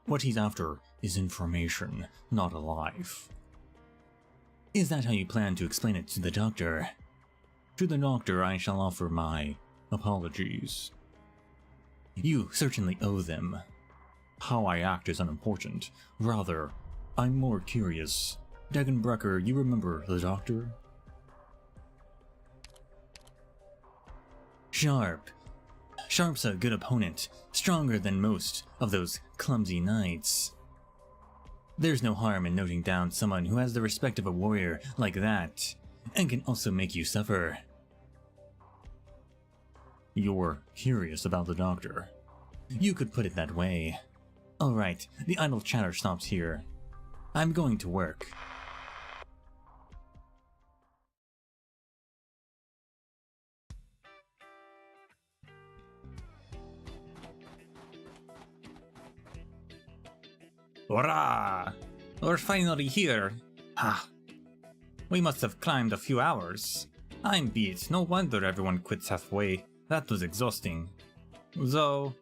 What he's after is information, not a life. Is that how you plan to explain it to the doctor? To the doctor I shall offer my apologies. You certainly owe them. How I act is unimportant. Rather, I'm more curious. Degenbrecher, you remember the doctor? Sharp. Sharp's a good opponent, stronger than most of those clumsy knights. There's no harm in noting down someone who has the respect of a warrior like that, and can also make you suffer. You're curious about the doctor. You could put it that way. Alright, the idle chatter stops here. I'm going to work. Hurrah! We're finally here. Ah, we must have climbed a few hours. I'm beat. No wonder everyone quits halfway. That was exhausting. Though,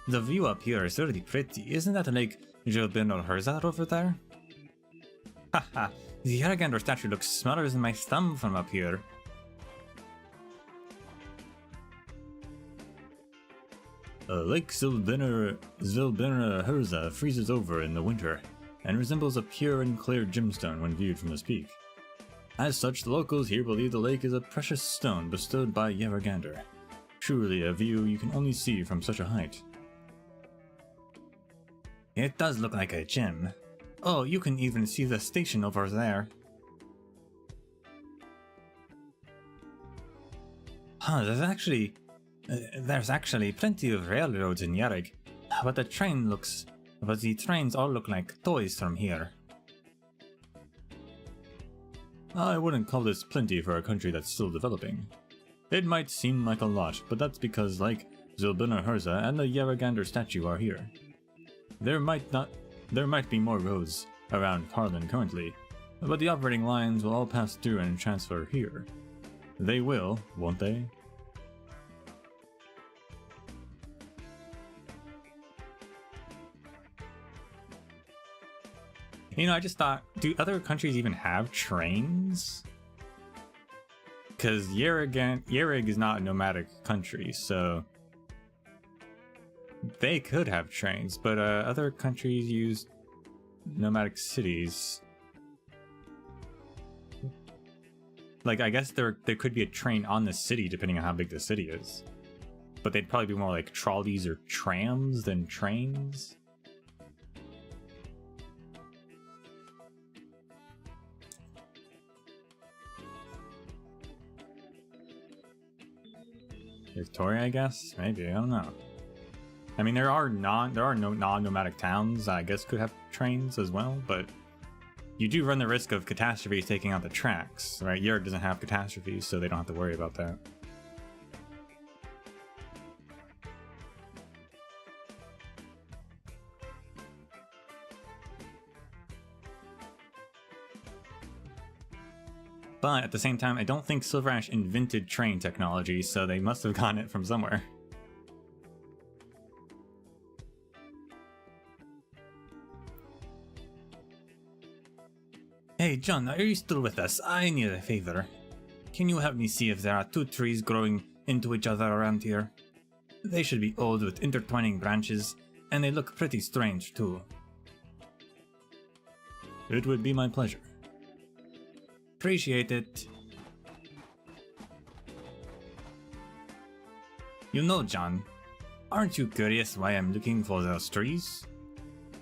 the view up here is really pretty. Isn't that Lake Silberneherze over there? Haha, the Argander statue looks smaller than my thumb from up here. Lake Silberneherze freezes over in the winter, and resembles a pure and clear gemstone when viewed from this peak. As such, the locals here believe the lake is a precious stone bestowed by Argander. Truly a view you can only see from such a height. It does look like a gem. Oh, you can even see the station over there. Huh, there's actually plenty of railroads in Yarrig, but the trains all look like toys from here. I wouldn't call this plenty for a country that's still developing. It might seem like a lot, but that's because Lake Silberneherze and the Argander statue are here. There might be more roads around Carlin currently, but the operating lines will all pass through and transfer here. They will, won't they? You know, I just thought, do other countries even have trains? Because Yarrig is not a nomadic country, so they could have trains, but other countries use nomadic cities. Like, I guess there could be a train on the city depending on how big the city is. But they'd probably be more like trolleys or trams than trains. Victoria, I guess? Maybe, I don't know. I mean, there are no non-nomadic towns I guess could have trains as well, but you do run the risk of catastrophes taking out the tracks, right? Yarrig doesn't have catastrophes, so they don't have to worry about that. But at the same time, I don't think Silverash invented train technology, so they must have gotten it from somewhere. Hey John, are you still with us? I need a favor. Can you help me see if there are two trees growing into each other around here? They should be old with intertwining branches, and they look pretty strange too. It would be my pleasure. Appreciate it. You know, John, aren't you curious why I'm looking for those trees?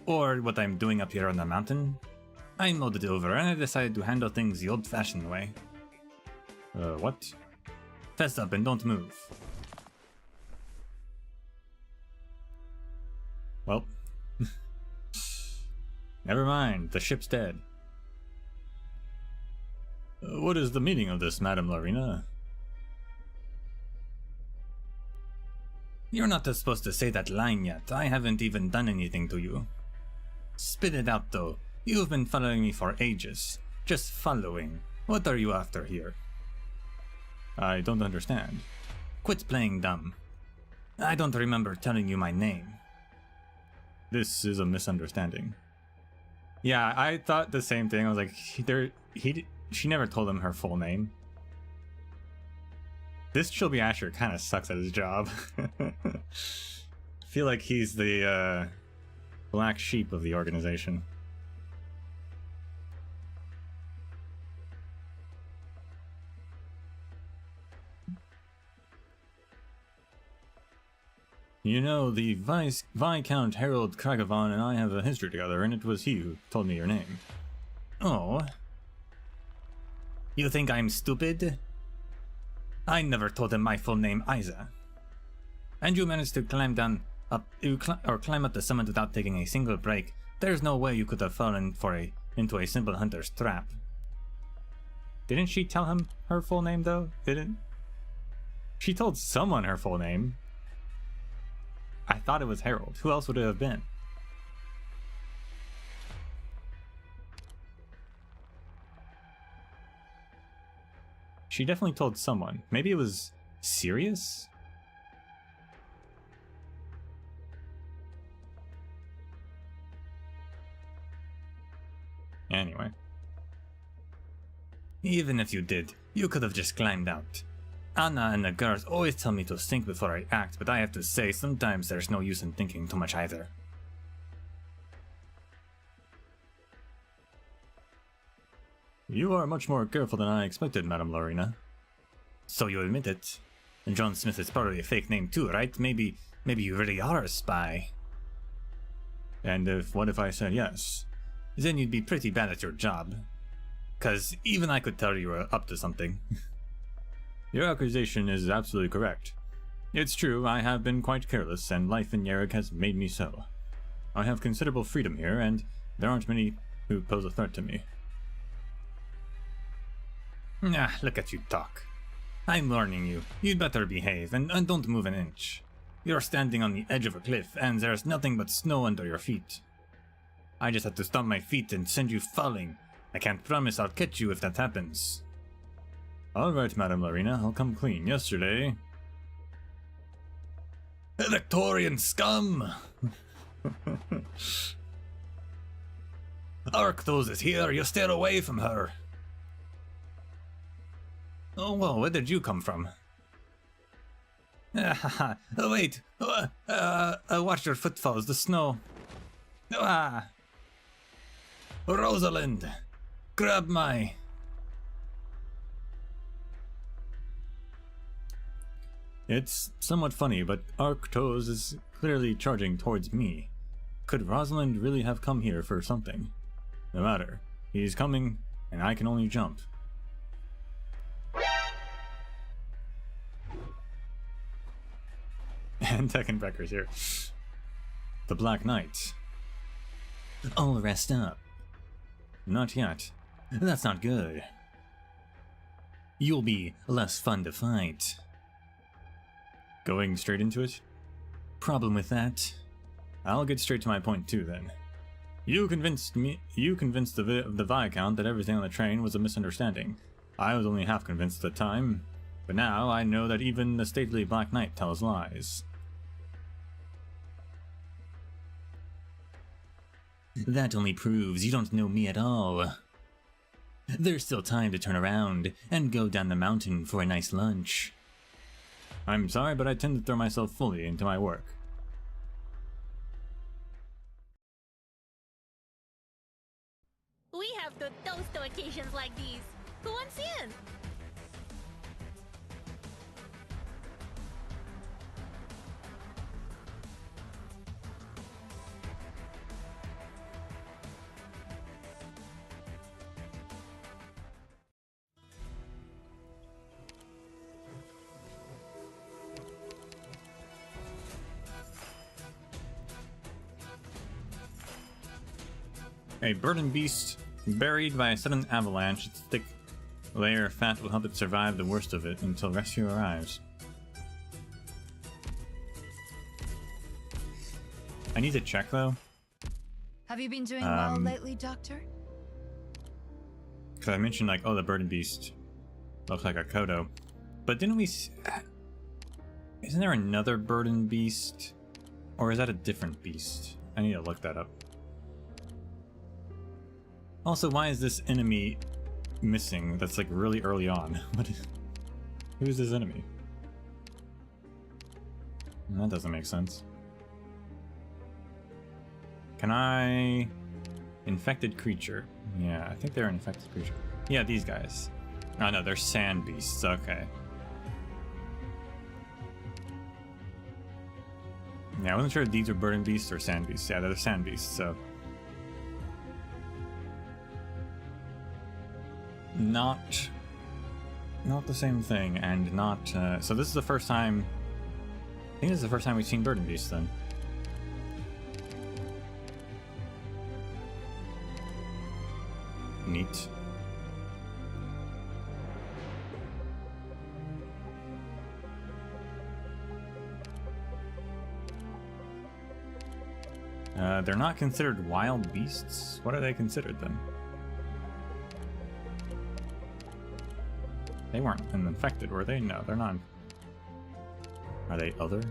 Or what I'm doing up here on the mountain? I mulled it over and I decided to handle things the old-fashioned way. What? Fess up and don't move. Well, never mind, the ship's dead. What is the meaning of this, Madame Larina? You're not supposed to say that line yet. I haven't even done anything to you. Spit it out, though. You've been following me for ages. Just following. What are you after here? I don't understand. Quit playing dumb. I don't remember telling you my name. This is a misunderstanding. Yeah, I thought the same thing. I was like, she never told him her full name. This Trilby Asher kind of sucks at his job. I feel like he's the black sheep of the organization. You know, the Viscount Harold Kragavon and I have a history together, and it was he who told me your name. Oh. You think I'm stupid? I never told him my full name either. And you managed to climb climb up the summit without taking a single break. There's no way you could have fallen into a simple hunter's trap. Didn't she tell him her full name, though? Didn't? She told someone her full name. I thought it was Harold. Who else would it have been? She definitely told someone. Maybe it was Sirius? Anyway. Even if you did, you could have just climbed out. Anna and the girls always tell me to think before I act, but I have to say, sometimes there's no use in thinking too much either. You are much more careful than I expected, Madame Lorena. So you admit it. And John Smith is probably a fake name too, right? Maybe you really are a spy. And what if I said yes? Then you'd be pretty bad at your job. 'Cause even I could tell you were up to something. Your accusation is absolutely correct. It's true, I have been quite careless, and life in Yerrick has made me so. I have considerable freedom here, and there aren't many who pose a threat to me. Ah, look at you talk. I'm warning you. You'd better behave, and don't move an inch. You're standing on the edge of a cliff, and there's nothing but snow under your feet. I just have to stomp my feet and send you falling. I can't promise I'll catch you if that happens. Alright, Madame Lorena, I'll come clean. Yesterday... Victorian scum! Arknights is here, you stay away from her. Oh, well, where did you come from? Wait, Watch your footfalls, the snow. Ah! Rosalind, grab my... It's somewhat funny, but Arknights is clearly charging towards me. Could Rosalind really have come here for something? No matter. He's coming, and I can only jump. And Tekkenbecker's here. The Black Knight. I'll rest up. Not yet. That's not good. You'll be less fun to fight. Going straight into it? Problem with that? I'll get straight to my point too then. You convinced the Viscount that everything on the train was a misunderstanding. I was only half convinced at the time, but now I know that even the stately Black Knight tells lies. That only proves you don't know me at all. There's still time to turn around and go down the mountain for a nice lunch. I'm sorry, but I tend to throw myself fully into my work. We have to toast to occasions like these. Who wants in? A burdened beast buried by a sudden avalanche. Its thick layer of fat will help it survive the worst of it until rescue arrives. I need to check though. Have you been doing well lately, Doctor? Because I mentioned like, oh, the burdened beast looks like a Kodo. But didn't we... Isn't there another burdened beast? Or is that a different beast? I need to look that up. Also, why is this enemy missing? That's like really early on. Who is this enemy? That doesn't make sense. Can I... Infected creature. Yeah, I think they're an infected creature. Yeah, these guys. Oh no, they're sand beasts. Okay. Yeah, I wasn't sure if these are burning beasts or sand beasts. Yeah, they're the sand beasts, so... Not the same thing, and not... so this is the first time... I think this is the first time we've seen burning beasts, then. Neat. They're not considered wild beasts? What are they considered then? They weren't infected, were they? No, they're not. Are they other?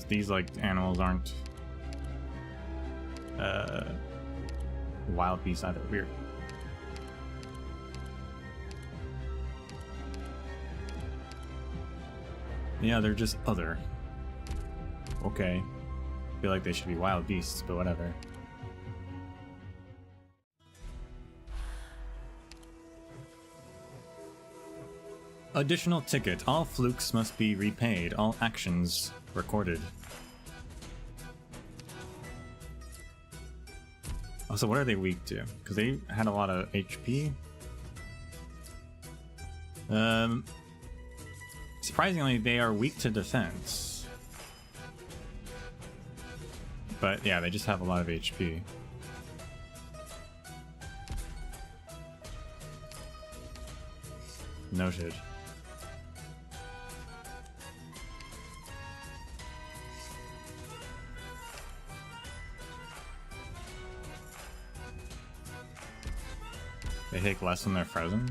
These like animals aren't wild beasts either. Weird. Yeah, they're just other. Okay. I feel like they should be wild beasts, but whatever. Additional ticket. All flukes must be repaid. All actions recorded. Also, what are they weak to? Because they had a lot of HP. Surprisingly, they are weak to defense. But yeah, they just have a lot of HP. Noted. They take less when they're frozen?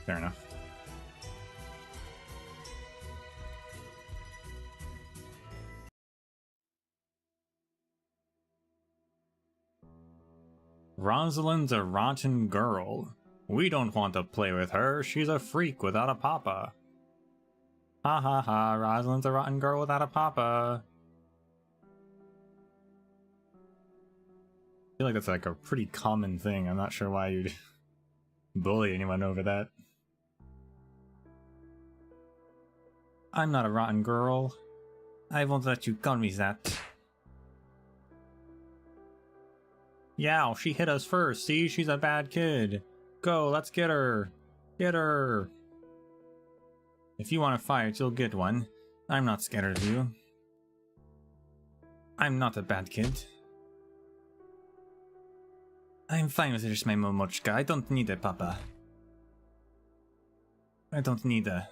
Fair enough. Rosalind's a rotten girl. We don't want to play with her. She's a freak without a papa. Ha ha ha, Rosalind's a rotten girl without a papa. I feel like that's like a pretty common thing. I'm not sure why you'd bully anyone over that. I'm not a rotten girl. I won't let you call me that. Yeah, she hit us first. See, she's a bad kid. Go, let's get her. Get her. If you want a fight, you'll get one. I'm not scared of you. I'm not a bad kid. I'm fine with just my Momochka. I don't need a papa. I don't need a...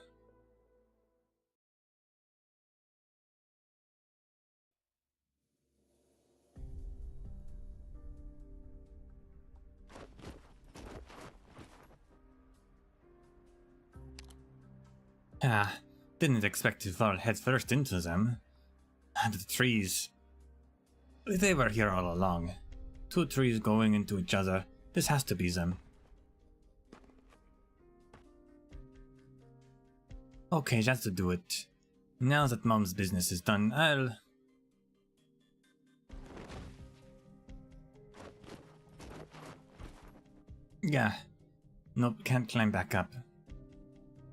Ah, didn't expect to fall headfirst into them. And the trees. They were here all along. Two trees going into each other. This has to be them. Okay, just to do it. Now that Mom's business is done, I'll... Yeah. Nope, can't climb back up.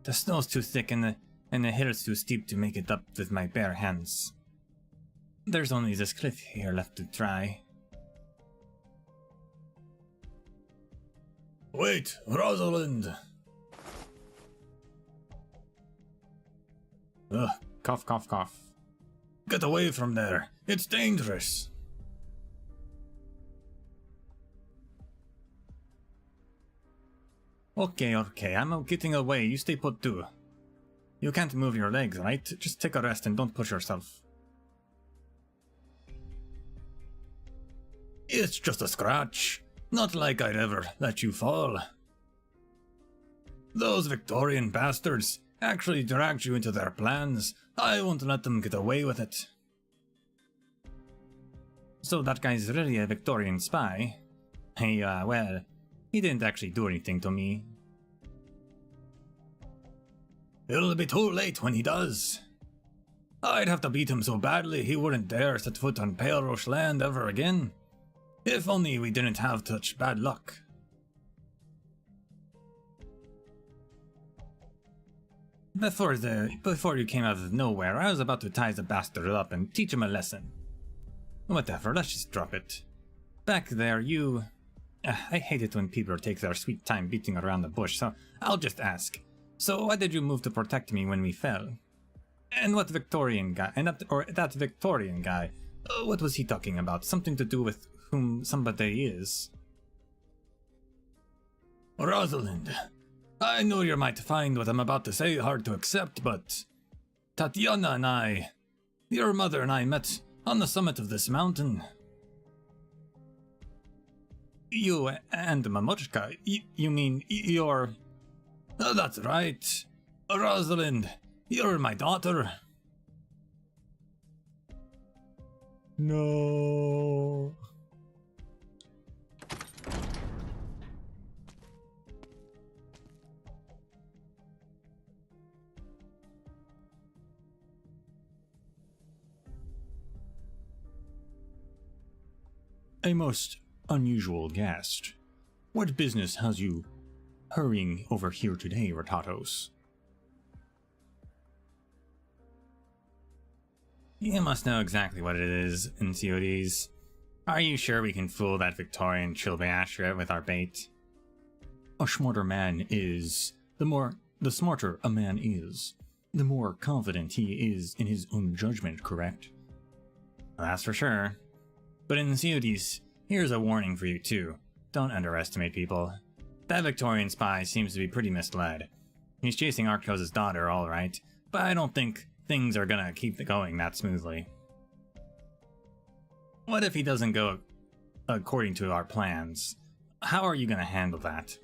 The snow's too thick and the hill's too steep to make it up with my bare hands. There's only this cliff here left to try. Wait, Rosalind! Ugh, cough, cough, cough. Get away from there. It's dangerous. Okay, I'm getting away. You stay put too. You can't move your legs, right? Just take a rest and don't push yourself. It's just a scratch. Not like I'd ever let you fall. Those Victorian bastards actually dragged you into their plans. I won't let them get away with it. So that guy's really a Victorian spy? Hey, well, he didn't actually do anything to me. It'll be too late when he does. I'd have to beat him so badly he wouldn't dare set foot on Pale Roche land ever again. If only we didn't have such bad luck. Before you came out of nowhere, I was about to tie the bastard up and teach him a lesson. Whatever, let's just drop it. Back there, you... I hate it when people take their sweet time beating around the bush, so I'll just ask. So why did you move to protect me when we fell? And what Victorian guy, that Victorian guy, what was he talking about? Something to do with whom somebody is? Rosalind, I know you might find what I'm about to say hard to accept, but Tatiana and I, your mother and I met on the summit of this mountain. You and Mamushka, you mean you're... That's right. Rosalind, you're my daughter. No. A most unusual guest. What business has you hurrying over here today, Ratatos? You must know exactly what it is, Ensiodes. Are you sure we can fool that Victorian Chilbeashra with our bait? A smarter man is... The smarter a man is, the more confident he is in his own judgment, correct? That's for sure. But Ensiodes, here's a warning for you too. Don't underestimate people. That Victorian spy seems to be pretty misled. He's chasing Arktos' daughter, alright, but I don't think things are gonna keep going that smoothly. What if he doesn't go according to our plans? How are you gonna handle that?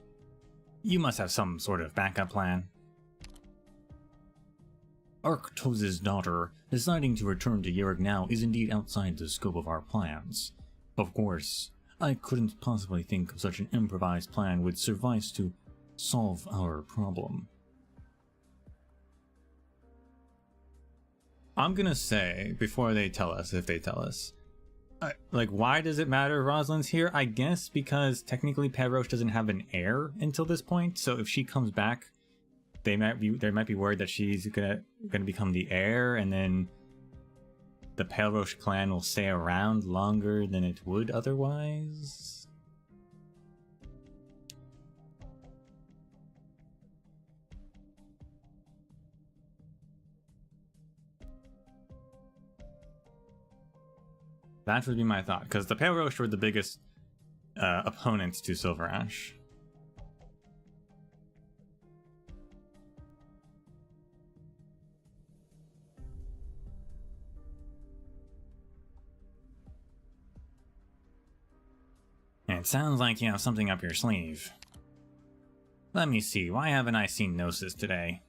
You must have some sort of backup plan. Arktos' daughter deciding to return to Yerg now is indeed outside the scope of our plans. Of course, I couldn't possibly think of such an improvised plan would suffice to solve our problem. I'm gonna say, before they tell us, if they tell us, like, why does it matter Rosalind's here? I guess because technically Pedroche doesn't have an heir until this point, so if she comes back, they might be worried that she's gonna become the heir, and then the Pale Roche clan will stay around longer than it would otherwise. That would be my thought, because the Pale Roche were the biggest opponents to Silver Ash. It sounds like you have something up your sleeve. Let me see, why haven't I seen Gnosis today?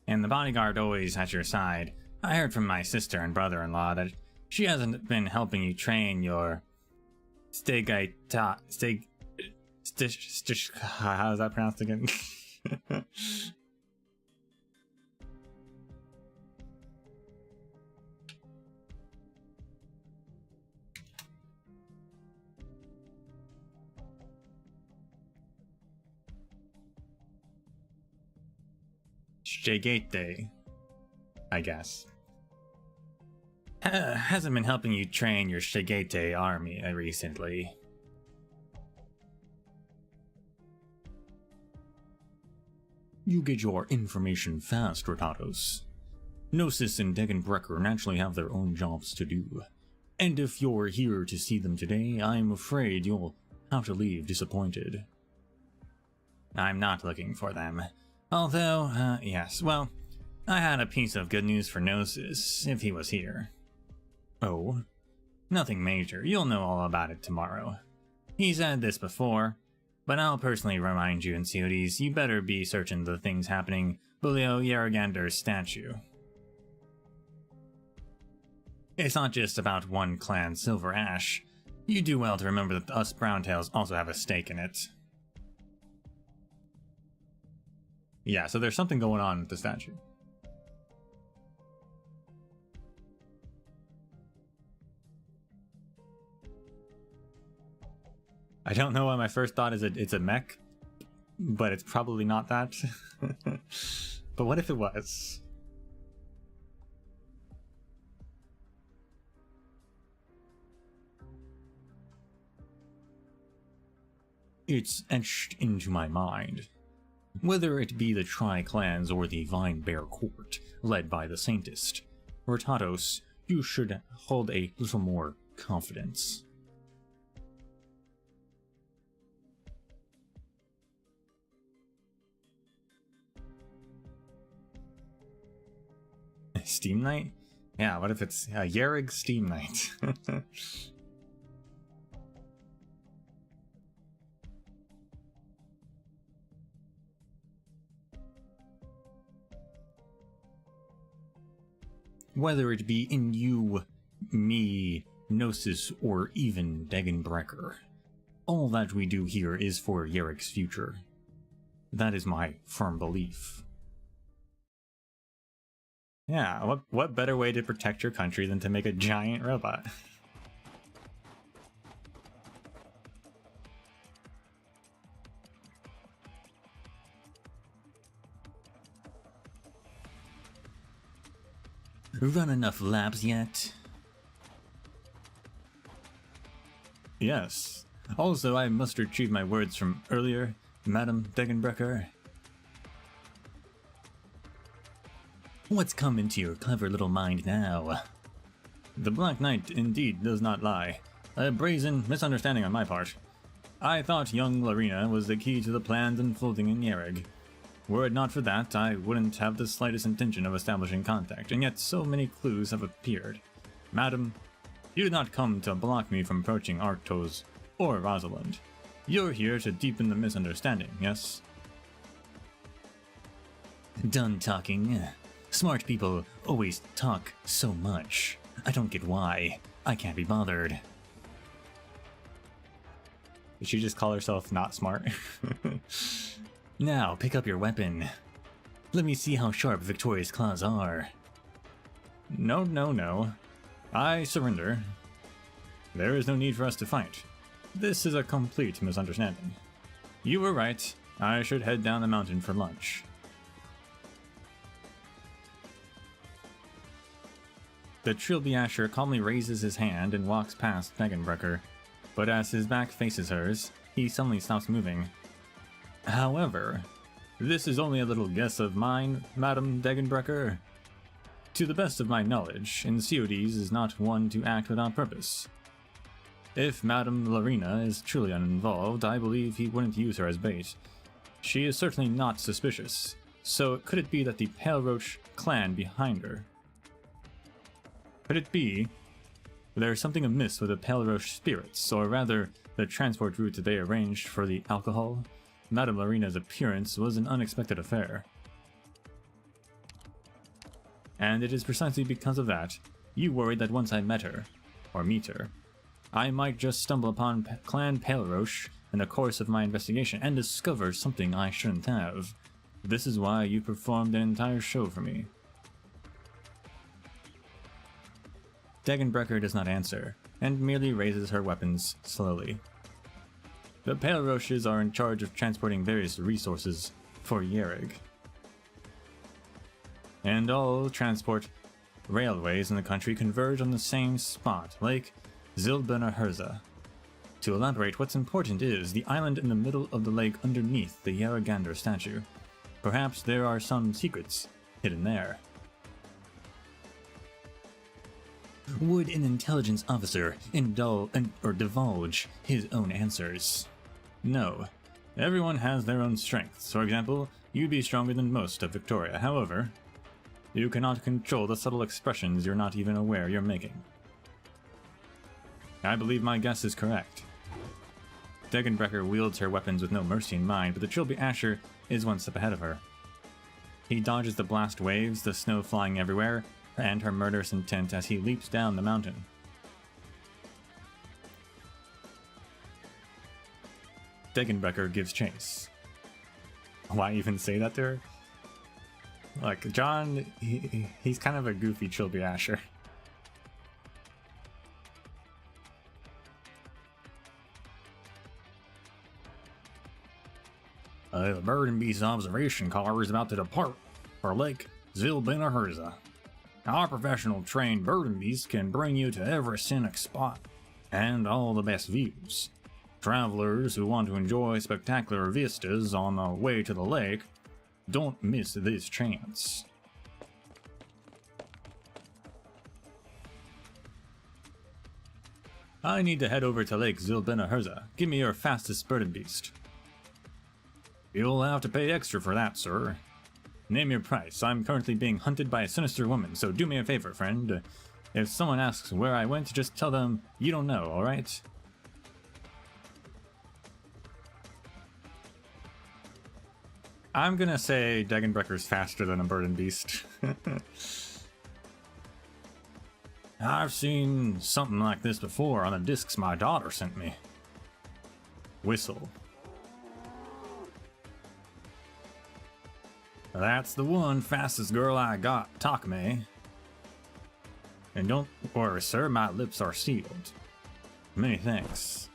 And the bodyguard always at your side. I heard from my sister and brother-in-law that she hasn't been helping you train your... how's that pronounced again? Shigete, I guess. Hasn't been helping you train your Shigete army recently. You get your information fast, Ratatos. Gnosis and Degenbrecker naturally have their own jobs to do. And if you're here to see them today, I'm afraid you'll have to leave disappointed. I'm not looking for them. Although, yes, well, I had a piece of good news for Gnosis, if he was here. Oh? Nothing major, you'll know all about it tomorrow. He said this before. But I'll personally remind you in CODs, you better be searching the things happening below Yarrigander's statue. It's not just about one clan, Silver Ash. You do well to remember that us Browntails also have a stake in it. Yeah, so there's something going on with the statue. I don't know why my first thought is it's a mech, but it's probably not that. But what if it was? It's etched into my mind. Whether it be the Tri-Clans or the Vine Bear Court, led by the Saintist, Ratatos, you should hold a little more confidence. Steam Knight? Yeah, what if it's a Yerrig Steam Knight? Whether it be in you, me, Gnosis, or even Degenbrecker, all that we do here is for Yerrik's future. That is my firm belief. Yeah, what better way to protect your country than to make a giant robot? Run enough laps yet? Yes. Also, I must retrieve my words from earlier, Madam Degenbrecker. What's come into your clever little mind now? The Black Knight indeed does not lie. A brazen misunderstanding on my part. I thought young Larina was the key to the plans unfolding in Yerrig. Were it not for that, I wouldn't have the slightest intention of establishing contact, and yet so many clues have appeared. Madam, you did not come to block me from approaching Arctos or Rosalind. You're here to deepen the misunderstanding, yes? Done talking. Smart people always talk so much. I don't get why. I can't be bothered. Did she just call herself not smart? Now, pick up your weapon. Let me see how sharp Victoria's claws are. No, no, no. I surrender. There is no need for us to fight. This is a complete misunderstanding. You were right. I should head down the mountain for lunch. The Trilby Asher calmly raises his hand and walks past Degenbrecker, but as his back faces hers, he suddenly stops moving. However, this is only a little guess of mine, Madam Degenbrecker. To the best of my knowledge, in CODs is not one to act without purpose. If Madam Larina is truly uninvolved, I believe he wouldn't use her as bait. She is certainly not suspicious, so could it be that the Pale Roach clan behind her? Could it be there's something amiss with the Pale Roach spirits, or rather, the transport route that they arranged for the alcohol? Madame Larina's appearance was an unexpected affair. And it is precisely because of that, you worried that once I met her, or meet her, I might just stumble upon Clan Pale Roach in the course of my investigation and discover something I shouldn't have. This is why you performed an entire show for me. Degenbrecker does not answer, and merely raises her weapons slowly. The Pale Roaches are in charge of transporting various resources for Yerrig. And all transport railways in the country converge on the same spot, Lake Silberneherze. To elaborate, what's important is the island in the middle of the lake underneath the Yarrigander statue. Perhaps there are some secrets hidden there. Would an intelligence officer divulge his own answers? No. Everyone has their own strengths. For example, you'd be stronger than most of Victoria. However, you cannot control the subtle expressions you're not even aware you're making. I believe my guess is correct. Degenbrecher wields her weapons with no mercy in mind, but the Trilby Asher is one step ahead of her. He dodges the blast waves, the snow flying everywhere, and her murderous intent as he leaps down the mountain. Degenbrecher gives chase. Why even say that to her? Like, John, he's kind of a goofy Trilby Asher. The bird and beast observation car is about to depart for Lake Silberneherze. Our professional trained bird and beast can bring you to every scenic spot and all the best views. Travelers who want to enjoy spectacular vistas on the way to the lake, don't miss this chance. I need to head over to Lake Silberneherze. Give me your fastest bird and beast. You'll have to pay extra for that, sir. Name your price. I'm currently being hunted by a sinister woman, so do me a favor, friend. If someone asks where I went, just tell them you don't know, alright? I'm gonna say Degenbrecher's faster than a bird and beast. I've seen something like this before on the discs my daughter sent me. Whistle. That's the one, fastest girl I got, Takame. And don't worry, sir, my lips are sealed. Many thanks.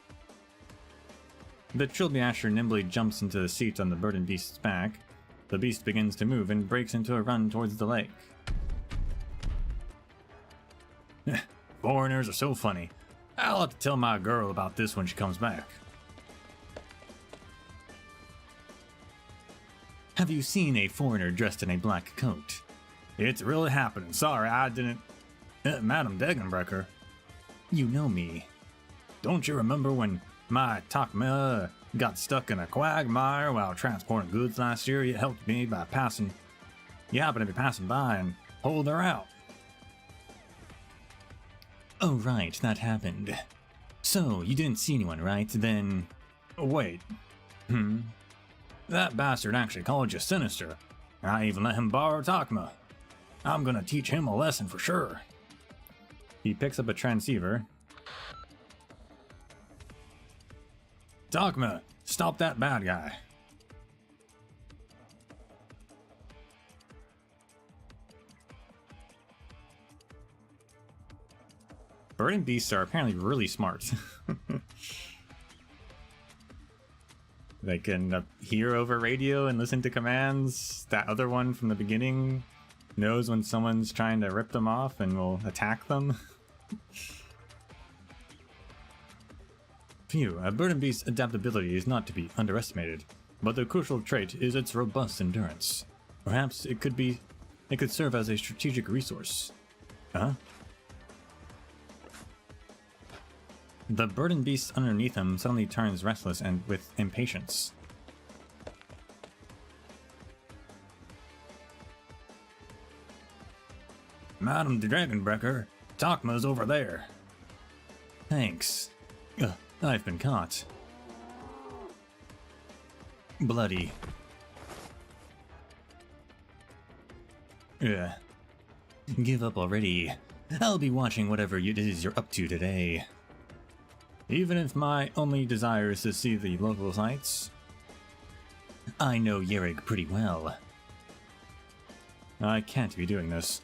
The Trilby Asher nimbly jumps into the seat on the bird and beast's back. The beast begins to move and breaks into a run towards the lake. Foreigners are so funny. I'll have to tell my girl about this when she comes back. Have you seen a foreigner dressed in a black coat? It's really happening. Sorry, I didn't... Madam Degenbrecher. You know me. Don't you remember when my Takme got stuck in a quagmire while transporting goods last year? You helped me by passing... You happened to be passing by and pulled her out. Oh right, that happened. So, you didn't see anyone, right? Then... Wait. That bastard actually called you sinister. I even let him borrow Takma. I'm gonna teach him a lesson for sure. He picks up a transceiver. Takma, stop that bad guy. Bird and beasts are apparently really smart. They can hear over radio and listen to commands. That other one from the beginning knows when someone's trying to rip them off and will attack them. Phew, a bird and beast's adaptability is not to be underestimated, but the crucial trait is its robust endurance. Perhaps it could serve as a strategic resource. Huh? The bird and beast underneath him suddenly turns restless and with impatience. Madam Degenbrecher, Takma's over there. Thanks. I've been caught. Bloody. Give up already. I'll be watching whatever it is you're up to today. Even if my only desire is to see the local sights. I know Yerig pretty well. I can't be doing this.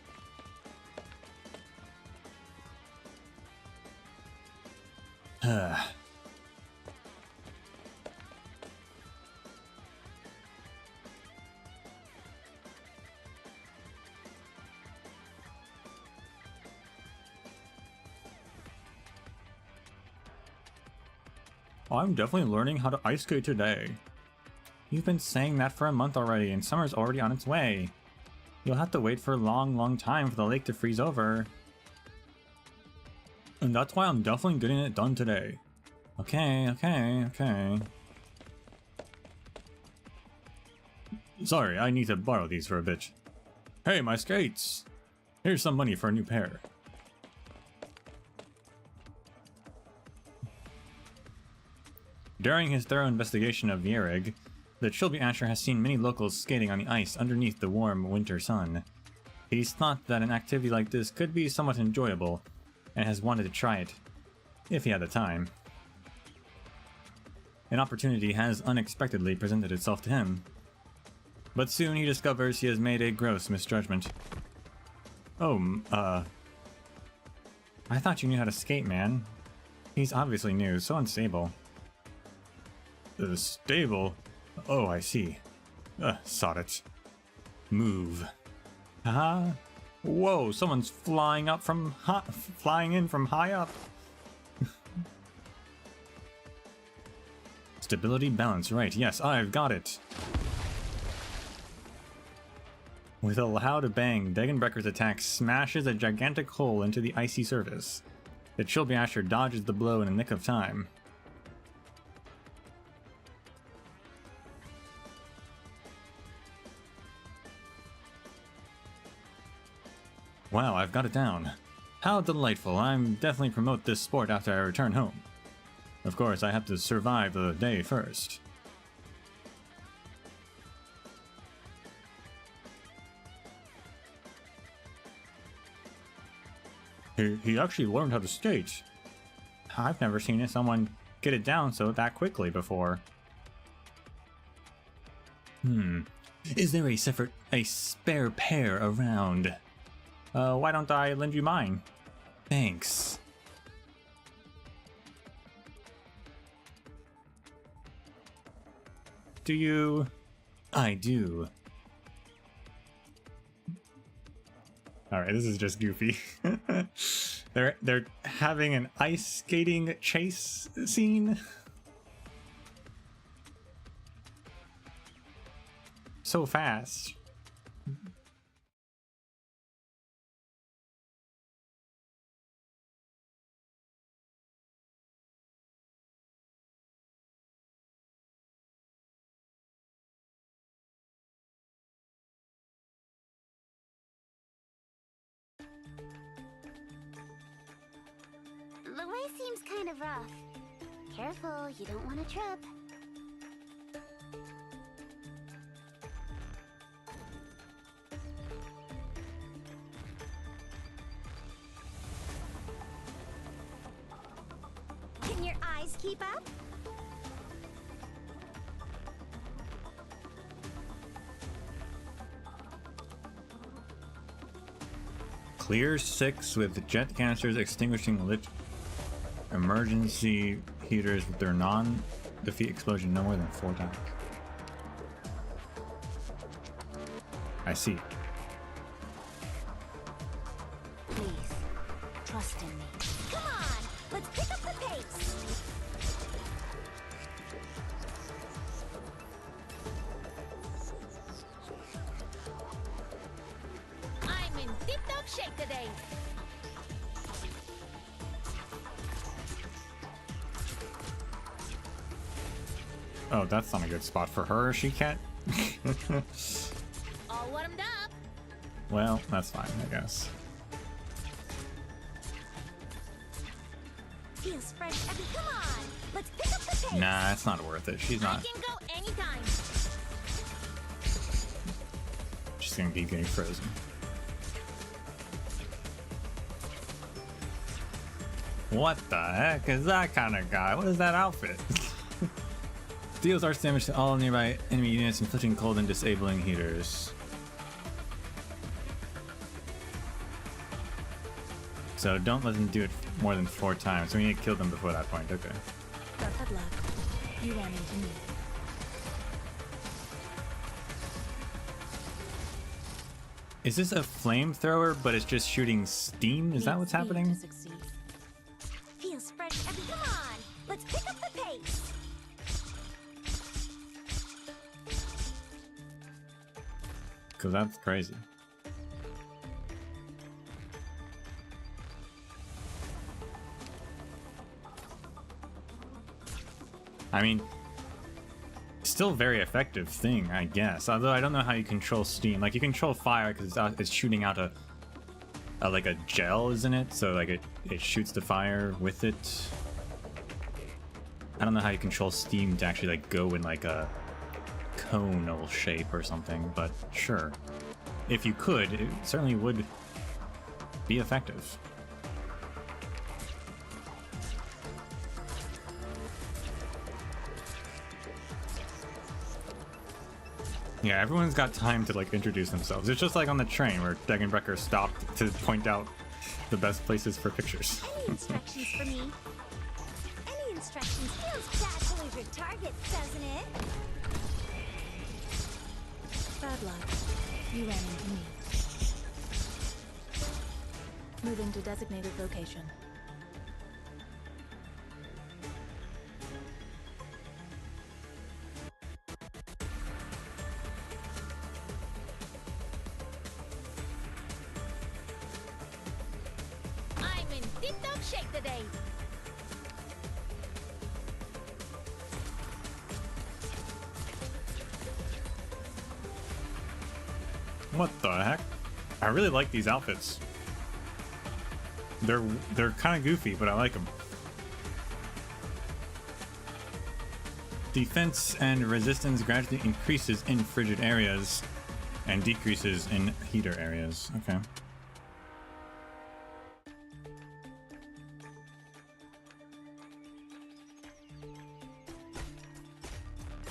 I'm definitely learning how to ice skate today. You've been saying that for a month already, and summer's already on its way. You'll have to wait for a long time for the lake to freeze over. And that's why I'm definitely getting it done today. Okay. Sorry, I need to borrow these for a bit. Hey, my skates! Here's some money for a new pair. During his thorough investigation of Yerig, the Chilby Asher has seen many locals skating on the ice underneath the warm winter sun. He's thought that an activity like this could be somewhat enjoyable, and has wanted to try it, if he had the time. An opportunity has unexpectedly presented itself to him, but soon he discovers he has made a gross misjudgment. Oh, I thought you knew how to skate, man. He's obviously new, so unstable. The stable? Oh, I see. Sod it. Move. Haha. Whoa, someone's flying in from high up. Stability, balance, right. Yes, I've got it. With a loud bang, Degenbrecker's attack smashes a gigantic hole into the icy surface. The Chilby Asher dodges the blow in a nick of time. Wow, I've got it down. How delightful. I'm definitely promote this sport after I return home. Of course, I have to survive the day first. He actually learned how to skate. I've never seen someone get it down that quickly before. Is there a spare pair around? Why don't I lend you mine? Thanks. Do you? I do. Alright, this is just goofy. They're having an ice skating chase scene. So fast. The way seems kind of rough. Careful, you don't want to trip. Can your eyes keep up? Clear 6 with jet canisters extinguishing lit emergency heaters with their non-defeat explosion no more than 4 times. I see. Please, trust in me. Come on, let's pick up the pace. I'm in tip-top shape today. Oh, that's not a good spot for her. She can't. All warmed up. Well, that's fine, I guess. Feels fresh. Come on, let's pick up the pace. Nah, it's not worth it. She's I not. can go anytime. She's gonna keep getting frozen. What the heck is that kind of guy? What is that outfit? Deals arch damage to all nearby enemy units, inflicting cold and disabling heaters. So don't let them do it more than 4 times. So we need to kill them before that point. Okay. Good luck. You ran into me. Is this a flamethrower, but it's just shooting steam? Is that what's happening? Feels fresh. Come on, let's pick up the pace. Because that's crazy. I mean, still a very effective thing, I guess. Although I don't know how you control steam. Like, you control fire because it's shooting out a like a gel, isn't it? So like it shoots the fire with it. I don't know how you control steam to actually like go in like a conal shape or something, but sure. If you could, it certainly would be effective. Yeah, everyone's got time to like introduce themselves. It's just like on the train where Degenbrecher stopped to point out the best places for pictures. Any instructions for me? Any instructions feels bad to lose your target, doesn't it? Bad luck. You ran into me. Moving to designated location. I'm in deep dog shape today. What the heck? I really like these outfits. They're kind of goofy, but I like them. Defense and resistance gradually increases in frigid areas and decreases in heater areas. Okay.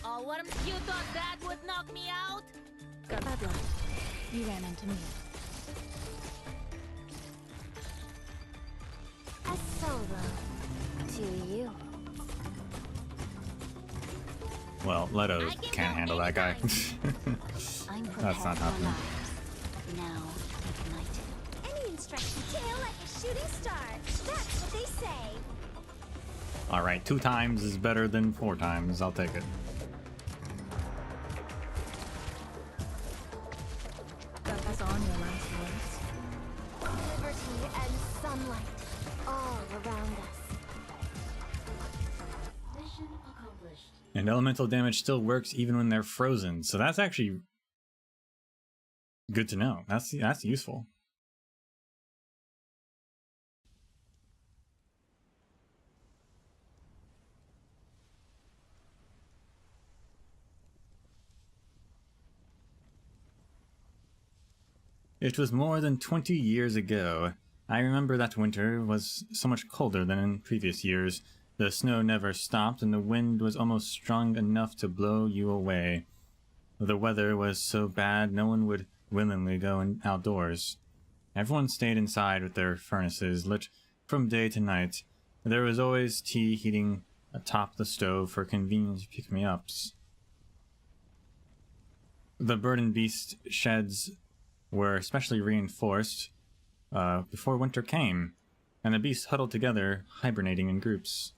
Oh, what you thought that would knock me out? Got bad luck. You ran into me. A solo to you. Well, Leto can't handle that guy. I'm That's not happening. Now, ignite. Any instruction tail like a shooting star. That's what they say. Alright, 2 times is better than 4 times. I'll take it. Got us on your last words. Liberty and sunlight all around us. And elemental damage still works even when they're frozen. So that's actually good to know. That's useful. It was more than 20 years ago. I remember that winter was so much colder than in previous years. The snow never stopped and the wind was almost strong enough to blow you away. The weather was so bad no one would willingly go outdoors. Everyone stayed inside with their furnaces lit from day to night. There was always tea heating atop the stove for convenient pick-me-ups. The bird and beast sheds were especially reinforced before winter came, and the beasts huddled together, hibernating in groups.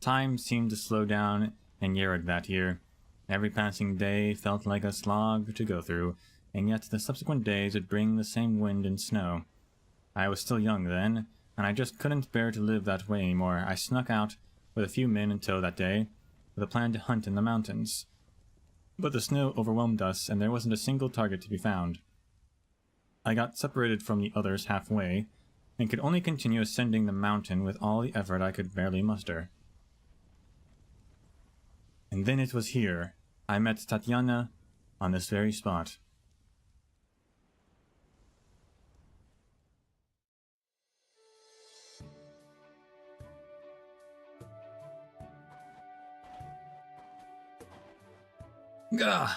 Time seemed to slow down in Yerod that year. Every passing day felt like a slog to go through, and yet the subsequent days would bring the same wind and snow. I was still young then, and I just couldn't bear to live that way anymore. I snuck out with a few men in tow that day, with a plan to hunt in the mountains. But the snow overwhelmed us, and there wasn't a single target to be found. I got separated from the others halfway, and could only continue ascending the mountain with all the effort I could barely muster. And then it was here. I met Tatiana on this very spot. Gah,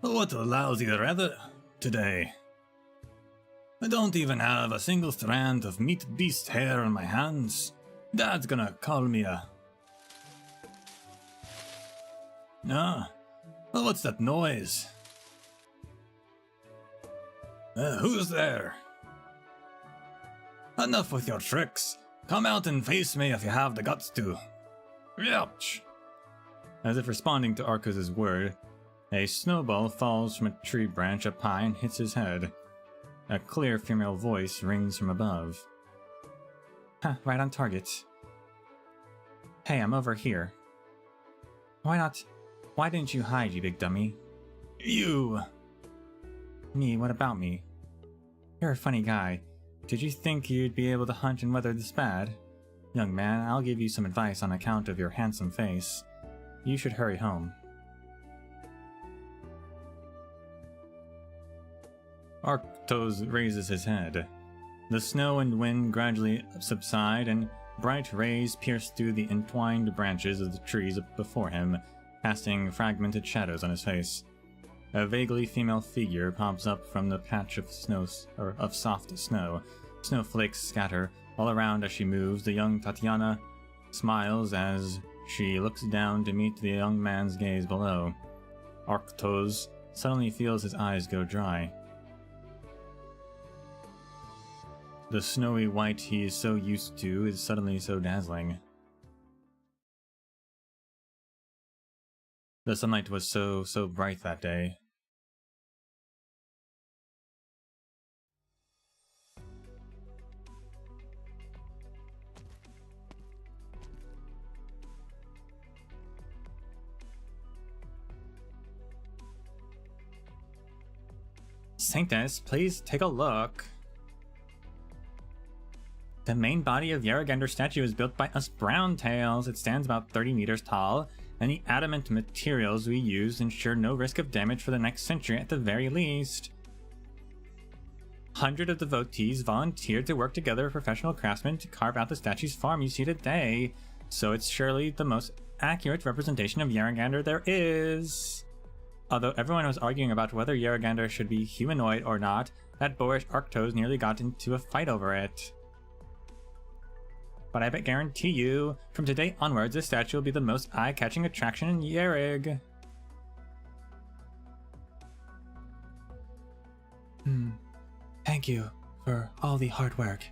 what a lousy weather today. I don't even have a single strand of meat beast hair on my hands. Dad's gonna call me a... Ah, well, what's that noise? Who's there? Enough with your tricks. Come out and face me if you have the guts to. Ouch. As if responding to Arcos' word, a snowball falls from a tree branch up high and hits his head. A clear female voice rings from above. Huh, right on target. Hey, I'm over here. Why didn't you hide, you big dummy? You... Me, what about me? You're a funny guy. Did you think you'd be able to hunt and weather this bad? Young man, I'll give you some advice on account of your handsome face. You should hurry home. Arktos raises his head. The snow and wind gradually subside, and bright rays pierce through the entwined branches of the trees before him, casting fragmented shadows on his face. A vaguely female figure pops up from the patch of soft snow. Snowflakes scatter all around as she moves. The young Tatiana smiles as she looks down to meet the young man's gaze below. Arktos suddenly feels his eyes go dry. The snowy white he is so used to is suddenly so dazzling. The sunlight was so bright that day. Saintess, please take a look. The main body of Yaragander statue is built by us Browntails. It stands about 30 meters tall, and the adamant materials we use ensure no risk of damage for the next century at the very least. 100 of devotees volunteered to work together with professional craftsmen to carve out the statue's form you see today, so it's surely the most accurate representation of Yaragander there is. Although everyone was arguing about whether Yaragander should be humanoid or not, that boorish Arktos nearly got into a fight over it. But I bet guarantee you, from today onwards, this statue will be the most eye-catching attraction in Yerig. Thank you for all the hard work.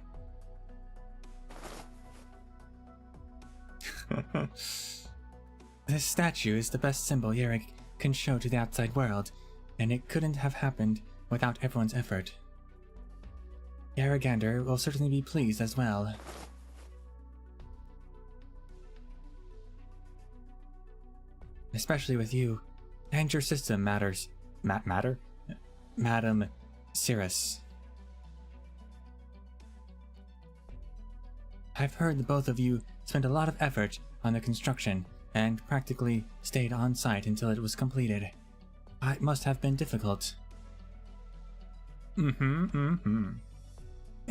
This statue is the best symbol Yerig can show to the outside world, and it couldn't have happened without everyone's effort. Yaragander will certainly be pleased as well. Especially with you, and your system matters. Madam Cirrus. I've heard the both of you spent a lot of effort on the construction, and practically stayed on site until it was completed. It must have been difficult. It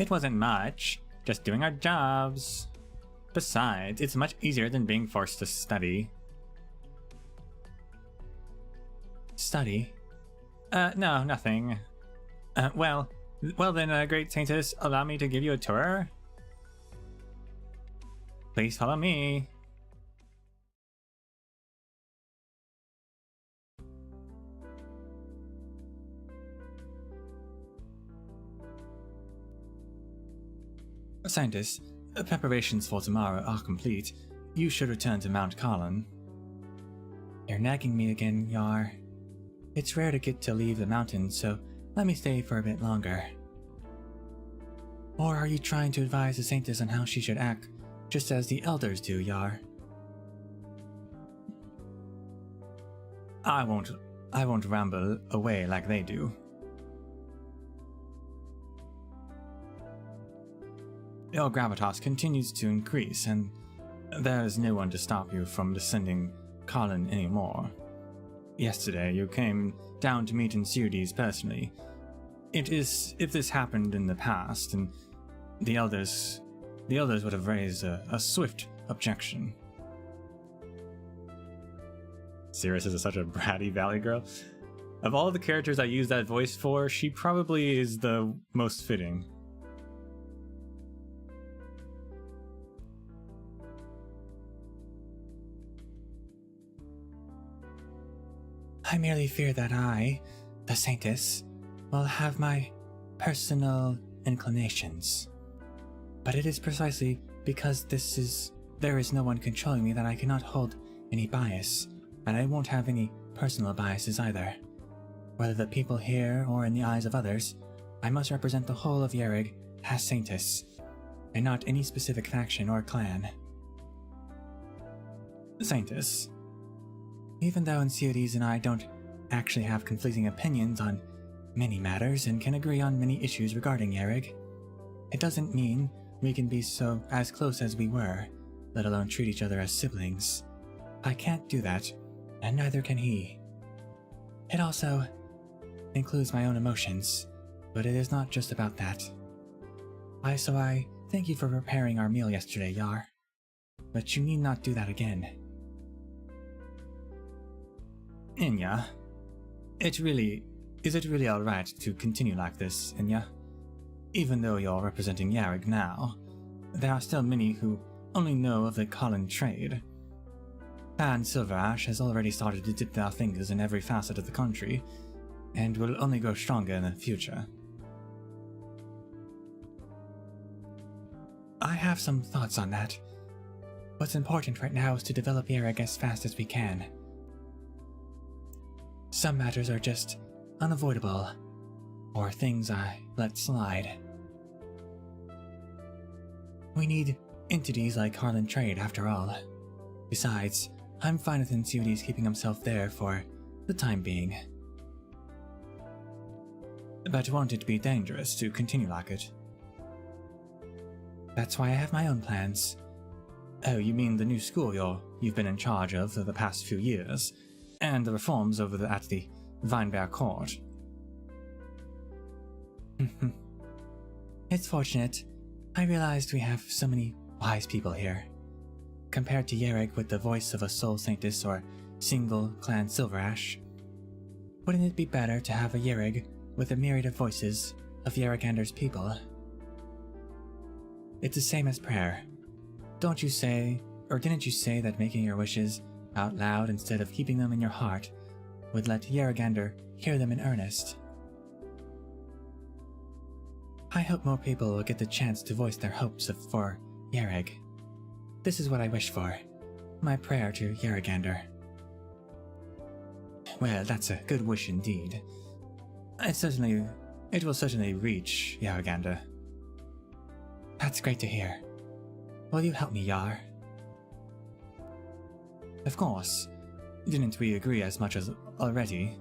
wasn't much, just doing our jobs. Besides, it's much easier than being forced to study. Study? No, nothing. Well then, great Saintess, allow me to give you a tour? Please follow me. Scientists, preparations for tomorrow are complete. You should return to Mount Carlin. You're nagging me again, Yar. It's rare to get to leave the mountains, so let me stay for a bit longer. Or are you trying to advise the Saintess on how she should act, just as the elders do, Yar? I won't ramble away like they do. Your gravitas continues to increase, and there is no one to stop you from descending Carlin anymore. Yesterday, you came down to meet Insudes personally. If this happened in the past, and the elders would have raised a swift objection. Cirrus is such a bratty valley girl. Of all the characters I use that voice for, she probably is the most fitting. I merely fear that I, the Saintess, will have my personal inclinations. But it is precisely because there is no one controlling me that I cannot hold any bias, and I won't have any personal biases either. Whether the people here or in the eyes of others, I must represent the whole of Yerig as Saintess, and not any specific faction or clan. Saintess. Even though Insudes and I don't actually have conflicting opinions on many matters and can agree on many issues regarding Yerig, it doesn't mean we can be so as close as we were, let alone treat each other as siblings. I can't do that, and neither can he. It also includes my own emotions, but it is not just about that. I thank you for preparing our meal yesterday, Yar. But you need not do that again. Inya, is it really alright to continue like this, Inya? Even though you're representing Yarrig now, there are still many who only know of the Colin trade. Clan Silverash has already started to dip their fingers in every facet of the country, and will only grow stronger in the future. I have some thoughts on that. What's important right now is to develop Yarrig as fast as we can. Some matters are just unavoidable, or things I let slide. We need entities like Harlan Trade, after all. Besides, I'm fine with Insuities keeping himself there for the time being. But won't it be dangerous to continue like it? That's why I have my own plans. Oh, you mean the new school you've been in charge of for the past few years, and the reforms over at the Vinebear Court. It's fortunate. I realized we have so many wise people here. Compared to Yarrig with the voice of a Soul Saintess or single Clan Silverash, wouldn't it be better to have a Yarrig with a myriad of voices of Yarrigander's people? It's the same as prayer. Didn't you say that making your wishes out loud instead of keeping them in your heart would let Yarrigander hear them in earnest? I hope more people will get the chance to voice their hopes for Yarrig. This is what I wish for. My prayer to Yarrigander. Well, that's a good wish indeed. It will certainly reach Yarrigander. That's great to hear. Will you help me, Yar? Of course. Didn't we agree as much as already?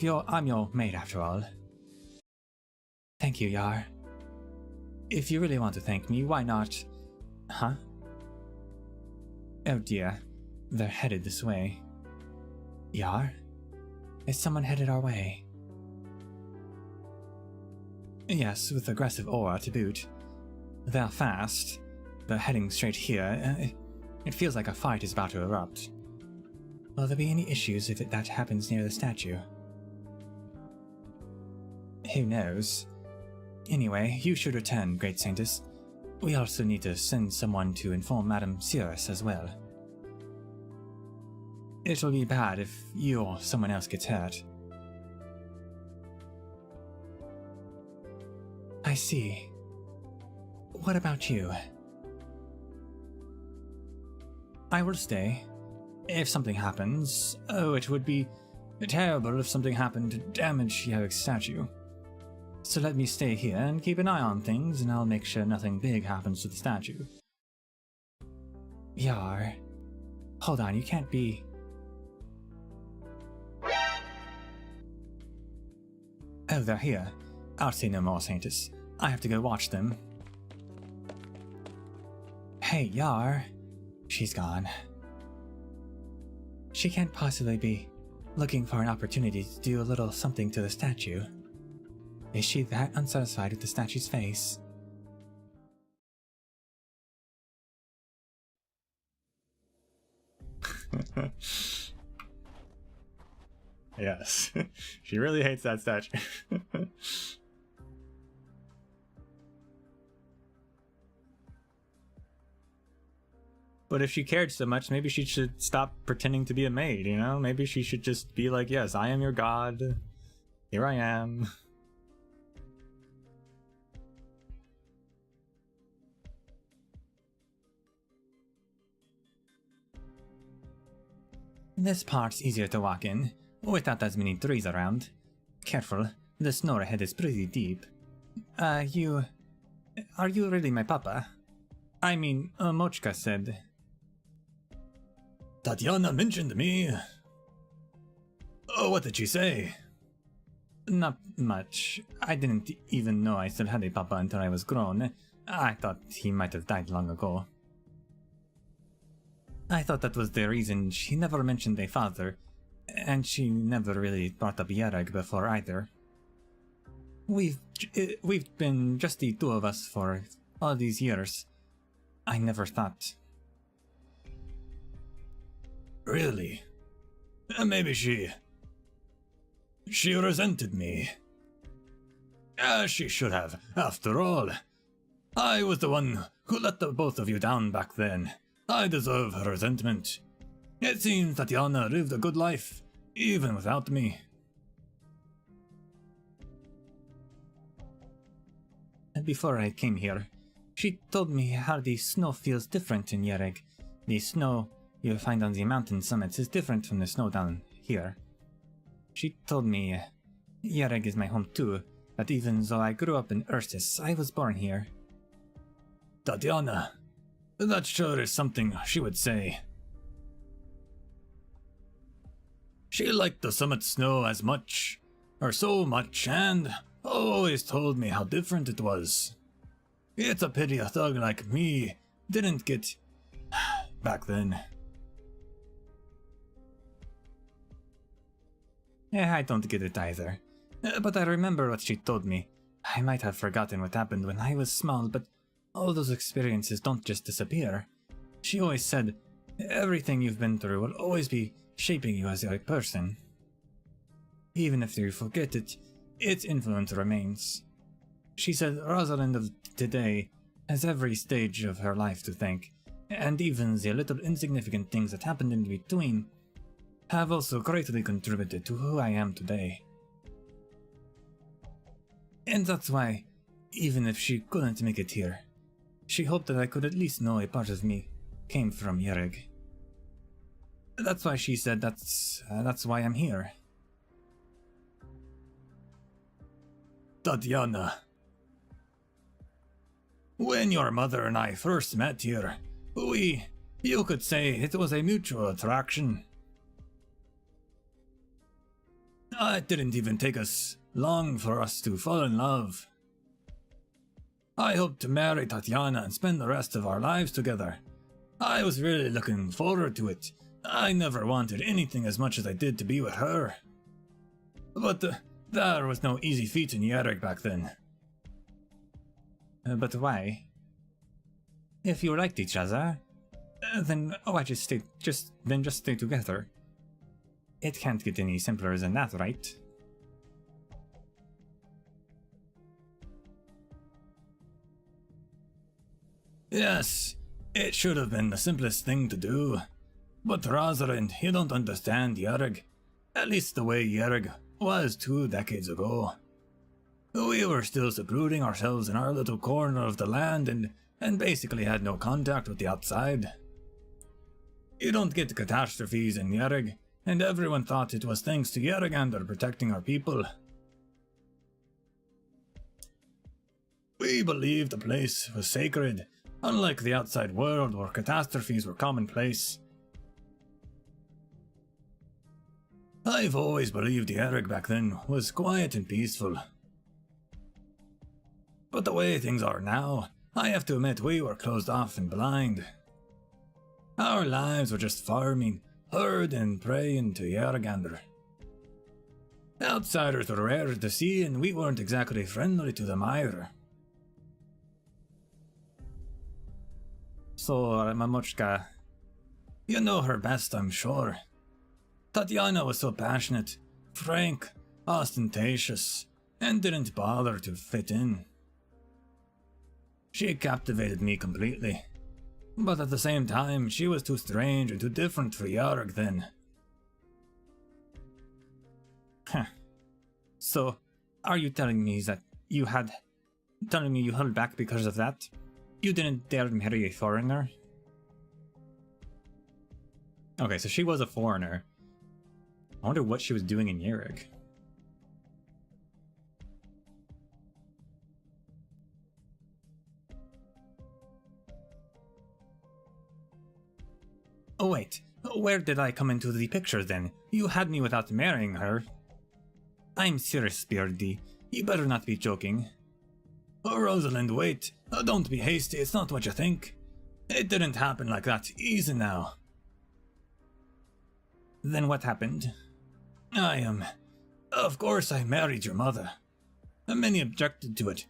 I'm your mate after all. Thank you, Yar. If you really want to thank me, why not? Huh? Oh dear, they're headed this way. Yar? Is someone headed our way? Yes, with aggressive aura to boot. They're fast. They're heading straight here. It feels like a fight is about to erupt. Will there be any issues if that happens near the statue? Who knows? Anyway, you should return, Great Saintess. We also need to send someone to inform Madame Cirrus as well. It'll be bad if you or someone else gets hurt. I see. What about you? I will stay. If something happens, it would be terrible if something happened to damage Yarrig's statue. So let me stay here and keep an eye on things, and I'll make sure nothing big happens to the statue. Yar. Hold on, you can't be... Oh, they're here. I'll say no more, Saintess. I have to go watch them. Hey, Yar. She's gone. She can't possibly be looking for an opportunity to do a little something to the statue. Is she that unsatisfied with the statue's face? Yes, she really hates that statue. But if she cared so much, maybe she should stop pretending to be a maid, you know? Maybe she should just be like, yes, I am your god. Here I am. This part's easier to walk in, without as many trees around. Careful, the snow ahead is pretty deep. Are you really my papa? I mean, Mochka said... Tatiana mentioned me. Oh, what did she say? Not much. I didn't even know I still had a papa until I was grown. I thought he might have died long ago. I thought that was the reason she never mentioned a father, and she never really brought up Yereg before either. We've been just the two of us for all these years. I never thought. Really? Maybe she resented me. As she should have, after all. I was the one who let the both of you down back then. I deserve her resentment. It seems Tatiana lived a good life, even without me. Before I came here, she told me how the snow feels different in Yereg. The snow you find on the mountain summits is different from the snow down here. She told me Yereg is my home too, that even though I grew up in Ursus, I was born here. Tatiana, that sure is something she would say. She liked the summit snow as much, or so much, and always told me how different it was. It's a pity a thug like me didn't get back then. I don't get it either. But I remember what she told me. I might have forgotten what happened when I was small, but all those experiences don't just disappear. She always said, everything you've been through will always be shaping you as a person. Even if you forget it, its influence remains. She said Rosalind of today has every stage of her life to thank, and even the little insignificant things that happened in between have also greatly contributed to who I am today. And that's why, even if she couldn't make it here, she hoped that I could at least know a part of me came from Yereg. That's why she said that's why I'm here. Tatiana, when your mother and I first met here, you could say it was a mutual attraction. It didn't even take us long for us to fall in love. I hoped to marry Tatiana and spend the rest of our lives together. I was really looking forward to it. I never wanted anything as much as I did to be with her. But there was no easy feat in Yereg back then. But why? If you liked each other, then why just stay together? It can't get any simpler than that, right? Yes, it should have been the simplest thing to do. But Rosalind, you don't understand Yereg. At least the way Yereg was 2 decades ago. We were still secluding ourselves in our little corner of the land and basically had no contact with the outside. You don't get catastrophes in Yereg, and everyone thought it was thanks to Yeragander protecting our people. We believed the place was sacred, unlike the outside world where catastrophes were commonplace. I've always believed Yereg back then was quiet and peaceful. But the way things are now, I have to admit we were closed off and blind. Our lives were just farming, herd and preying to Yeragander. Outsiders were rare to see, and we weren't exactly friendly to them either. So, Mamochka, You know her best, I'm sure. Tatiana was so passionate, frank, ostentatious, and didn't bother to fit in. She captivated me completely, but at the same time, she was too strange and too different for Yarg then. So, are you telling me that you held back because of that? You didn't dare marry a foreigner? Okay, so she was a foreigner. I wonder what she was doing in Yereg. Oh wait, where did I come into the picture then? You had me without marrying her. I'm serious, Beardy. You better not be joking. Oh, Rosalind, wait. Oh, don't be hasty, it's not what you think. It didn't happen like that. Easy now. Then what happened? Of course I married your mother. Many objected to it,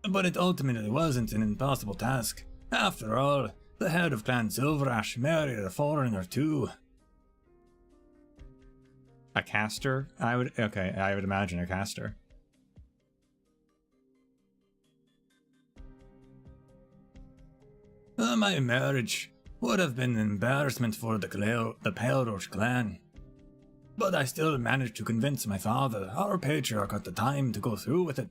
but it ultimately wasn't an impossible task. After all, the head of Clan Silverash married a foreigner too. A caster? I would imagine a caster. My marriage would have been an embarrassment for the Pale Roach clan. But I still managed to convince my father, our patriarch at the time, to go through with it.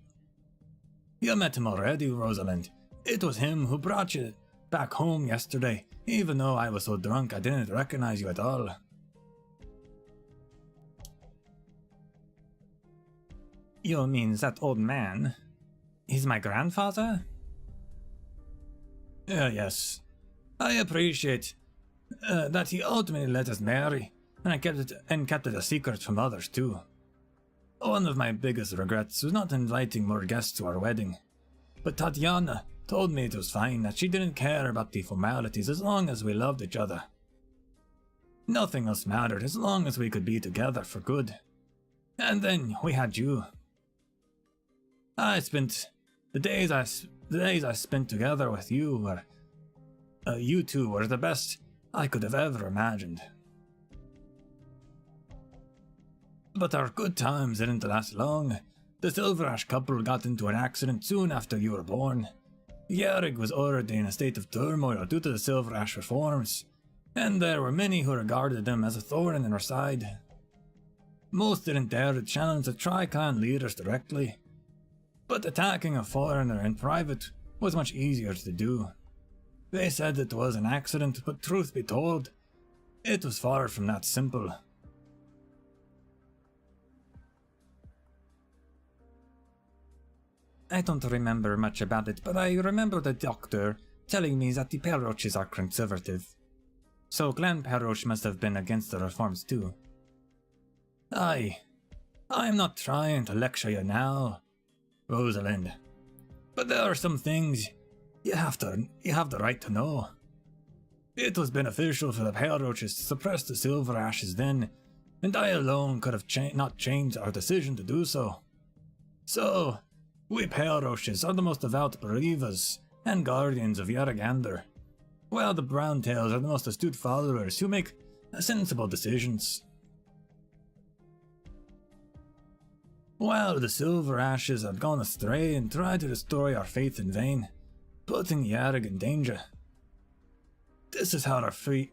You met him already, Rosalind. It was him who brought you back home yesterday, even though I was so drunk I didn't recognize you at all. You mean that old man? He's my grandfather? Yes. I appreciate that he ultimately let us marry, and kept it a secret from others too. One of my biggest regrets was not inviting more guests to our wedding, but Tatiana told me it was fine, that she didn't care about the formalities as long as we loved each other. Nothing else mattered as long as we could be together for good. And then we had you. The days I spent together with you you two were the best I could have ever imagined. But our good times didn't last long. The Silverash couple got into an accident soon after you were born. Yarig was already in a state of turmoil due to the Silverash reforms, and there were many who regarded them as a thorn in their side. Most didn't dare to challenge the Tri-Clan leaders directly, but attacking a foreigner in private was much easier to do. They said it was an accident, but truth be told, it was far from that simple. I don't remember much about it, but I remember the doctor telling me that the Pale Roaches are conservative. So Clan Pale Roach must have been against the reforms too. I'm not trying to lecture you now, Rosalind, but there are some things you have the right to know. It was beneficial for the Pale Roaches to suppress the Silverashes then, and I alone could have not changed our decision to do so. So, we Pale Roaches are the most devout believers and guardians of Yaragander, while the Browntails are the most astute followers who make sensible decisions. While the Silverashes had gone astray and tried to destroy our faith in vain, putting Yarag in danger. This is how our three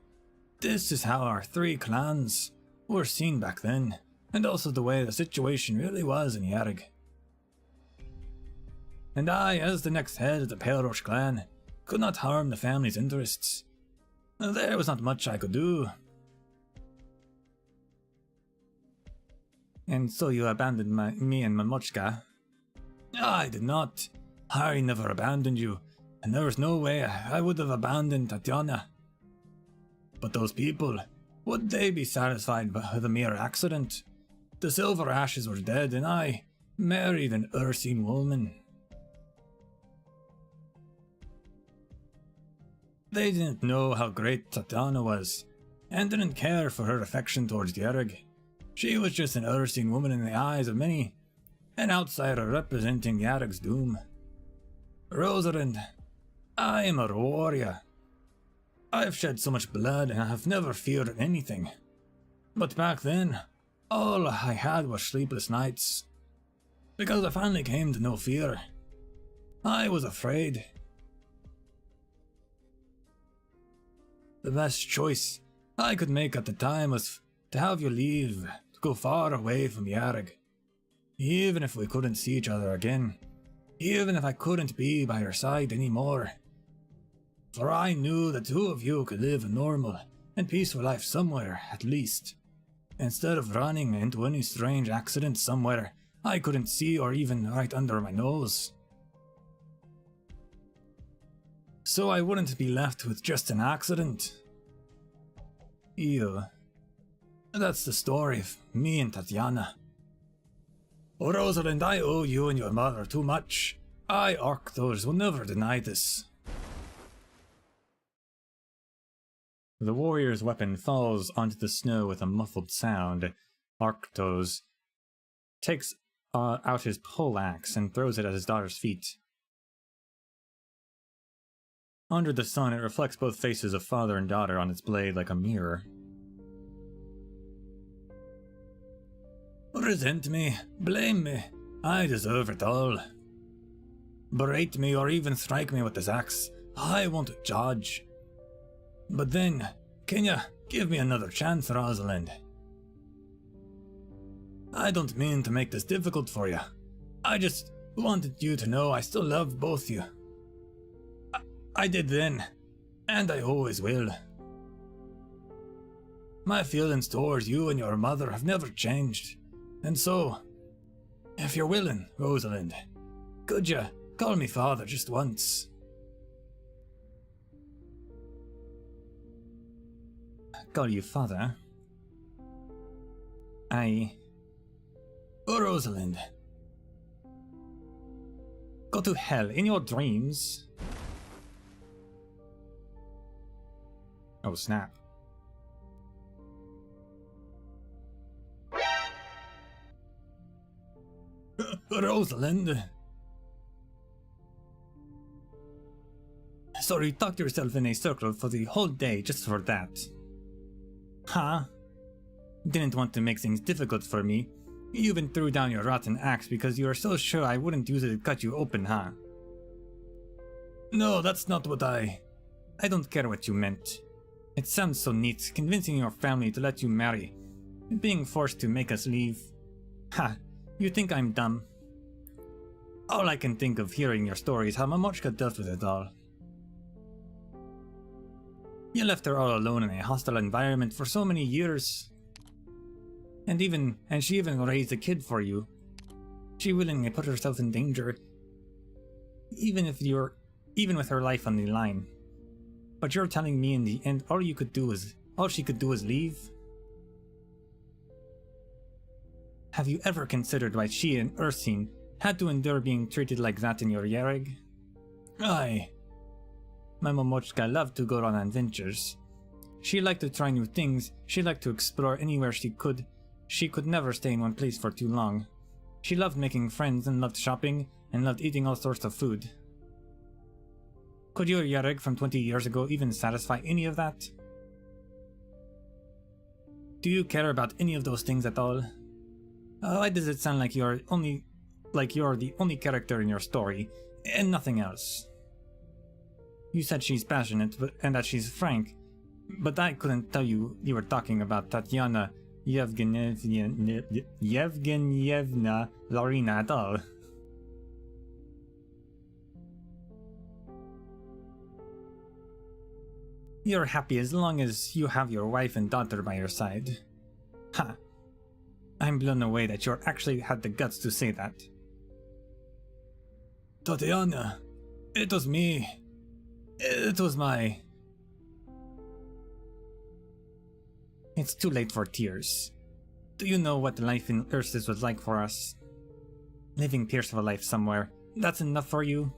clans were seen back then, and also the way the situation really was in Yarag. And I, as the next head of the Pale Roach clan, could not harm the family's interests. There was not much I could do. And so you abandoned me and Mamochka? I did not. I never abandoned you, and there was no way I would have abandoned Tatiana. But those people, would they be satisfied with a mere accident? The Silverashes were dead, and I married an Ursine woman. They didn't know how great Tatiana was, and didn't care for her affection towards Yarag. She was just an Ursine woman in the eyes of many, an outsider representing Yarag's doom. Rosalind, I am a warrior. I have shed so much blood and I have never feared anything. But back then, all I had was sleepless nights. Because I finally came to know fear. I was afraid. The best choice I could make at the time was to have you leave, to go far away from Yarag. Even if we couldn't see each other again. Even if I couldn't be by your side anymore. For I knew the two of you could live a normal and peaceful life somewhere, at least. Instead of running into any strange accident somewhere I couldn't see or even right under my nose. So I wouldn't be left with just an accident. You. That's the story of me and Tatiana. Oh, Rosalind, I owe you and your mother too much. I, Arknights, will never deny this. The warrior's weapon falls onto the snow with a muffled sound. Arknights takes out his poleaxe and throws it at his daughter's feet. Under the sun, it reflects both faces of father and daughter on its blade like a mirror. Resent me, blame me, I deserve it all. Berate me or even strike me with this axe, I won't judge. But then, can you give me another chance, Rosalind? I don't mean to make this difficult for you. I just wanted you to know I still love both you. I did then, and I always will. My feelings towards you and your mother have never changed. And so, if you're willing, Rosalind, could you call me father just once? Call you father? I... Oh, Rosalind. Go to hell in your dreams. Oh, snap. Rosalind. So you talked yourself in a circle for the whole day just for that. Huh? Didn't want to make things difficult for me. You even threw down your rotten axe because you were so sure I wouldn't use it to cut you open, huh? No, that's not what I don't care what you meant. It sounds so neat, convincing your family to let you marry. Being forced to make us leave. Ha, you think I'm dumb? All I can think of hearing your story is how Mamochka dealt with it all. You left her all alone in a hostile environment for so many years. And she even raised a kid for you. She willingly put herself in danger. Even with her life on the line. But you're telling me in the end all she could do was leave? Have you ever considered why she and Ursine had to endure being treated like that in your Yereg? Aye. My Momochka loved to go on adventures. She liked to try new things, she liked to explore anywhere she could. She could never stay in one place for too long. She loved making friends and loved shopping and loved eating all sorts of food. Could your Yereg from 20 years ago even satisfy any of that? Do you care about any of those things at all? Why does it sound like you're the only character in your story, and nothing else? You said she's passionate and that she's frank, but I couldn't tell you were talking about Tatiana Yevgenyevna Larina at all. You're happy as long as you have your wife and daughter by your side. Ha! I'm blown away that you actually had the guts to say that. Tatiana, it was me. It was my... It's too late for tears. Do you know what life in Ursus was like for us? Living pierced of a life somewhere, that's enough for you?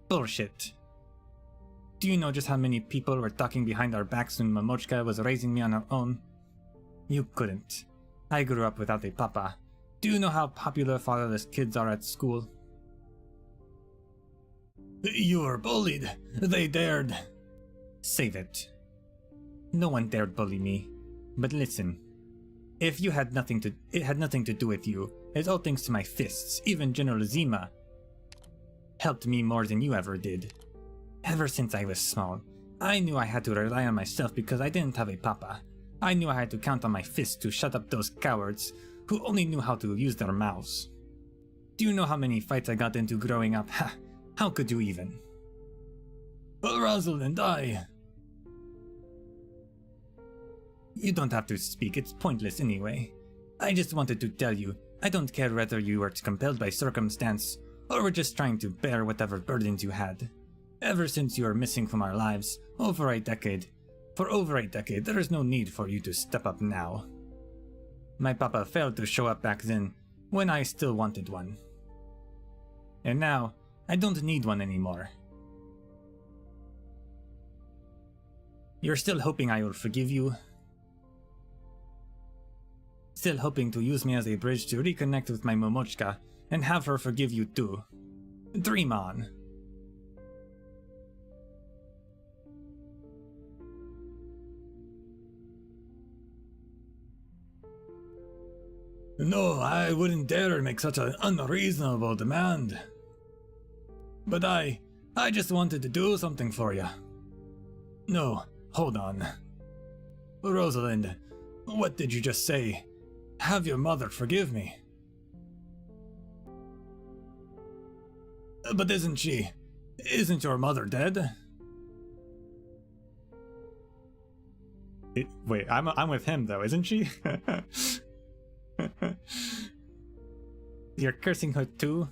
Bullshit. Do you know just how many people were talking behind our backs when Mamochka was raising me on her own? You couldn't. I grew up without a papa. Do you know how popular fatherless kids are at school? You were bullied. They dared. Save it. No one dared bully me. But listen. If it had nothing to do with you. It's all thanks to my fists. Even General Zima helped me more than you ever did. Ever since I was small, I knew I had to rely on myself because I didn't have a papa. I knew I had to count on my fists to shut up those cowards who only knew how to use their mouths. Do you know how many fights I got into growing up? Ha! How could you even? Well, Rosalind, You don't have to speak, it's pointless anyway. I just wanted to tell you, I don't care whether you were compelled by circumstance, or were just trying to bear whatever burdens you had. Ever since you were missing from our lives, for over a decade, there is no need for you to step up now. My papa failed to show up back then, when I still wanted one. And now, I don't need one anymore. You're still hoping I will forgive you? Still hoping to use me as a bridge to reconnect with my Momochka and have her forgive you too. Dream on. No, I wouldn't dare make such an unreasonable demand. But I just wanted to do something for you. No, hold on. Rosalind, what did you just say? Have your mother forgive me. But isn't your mother dead? Wait, I'm with him though, isn't she? You're cursing her too?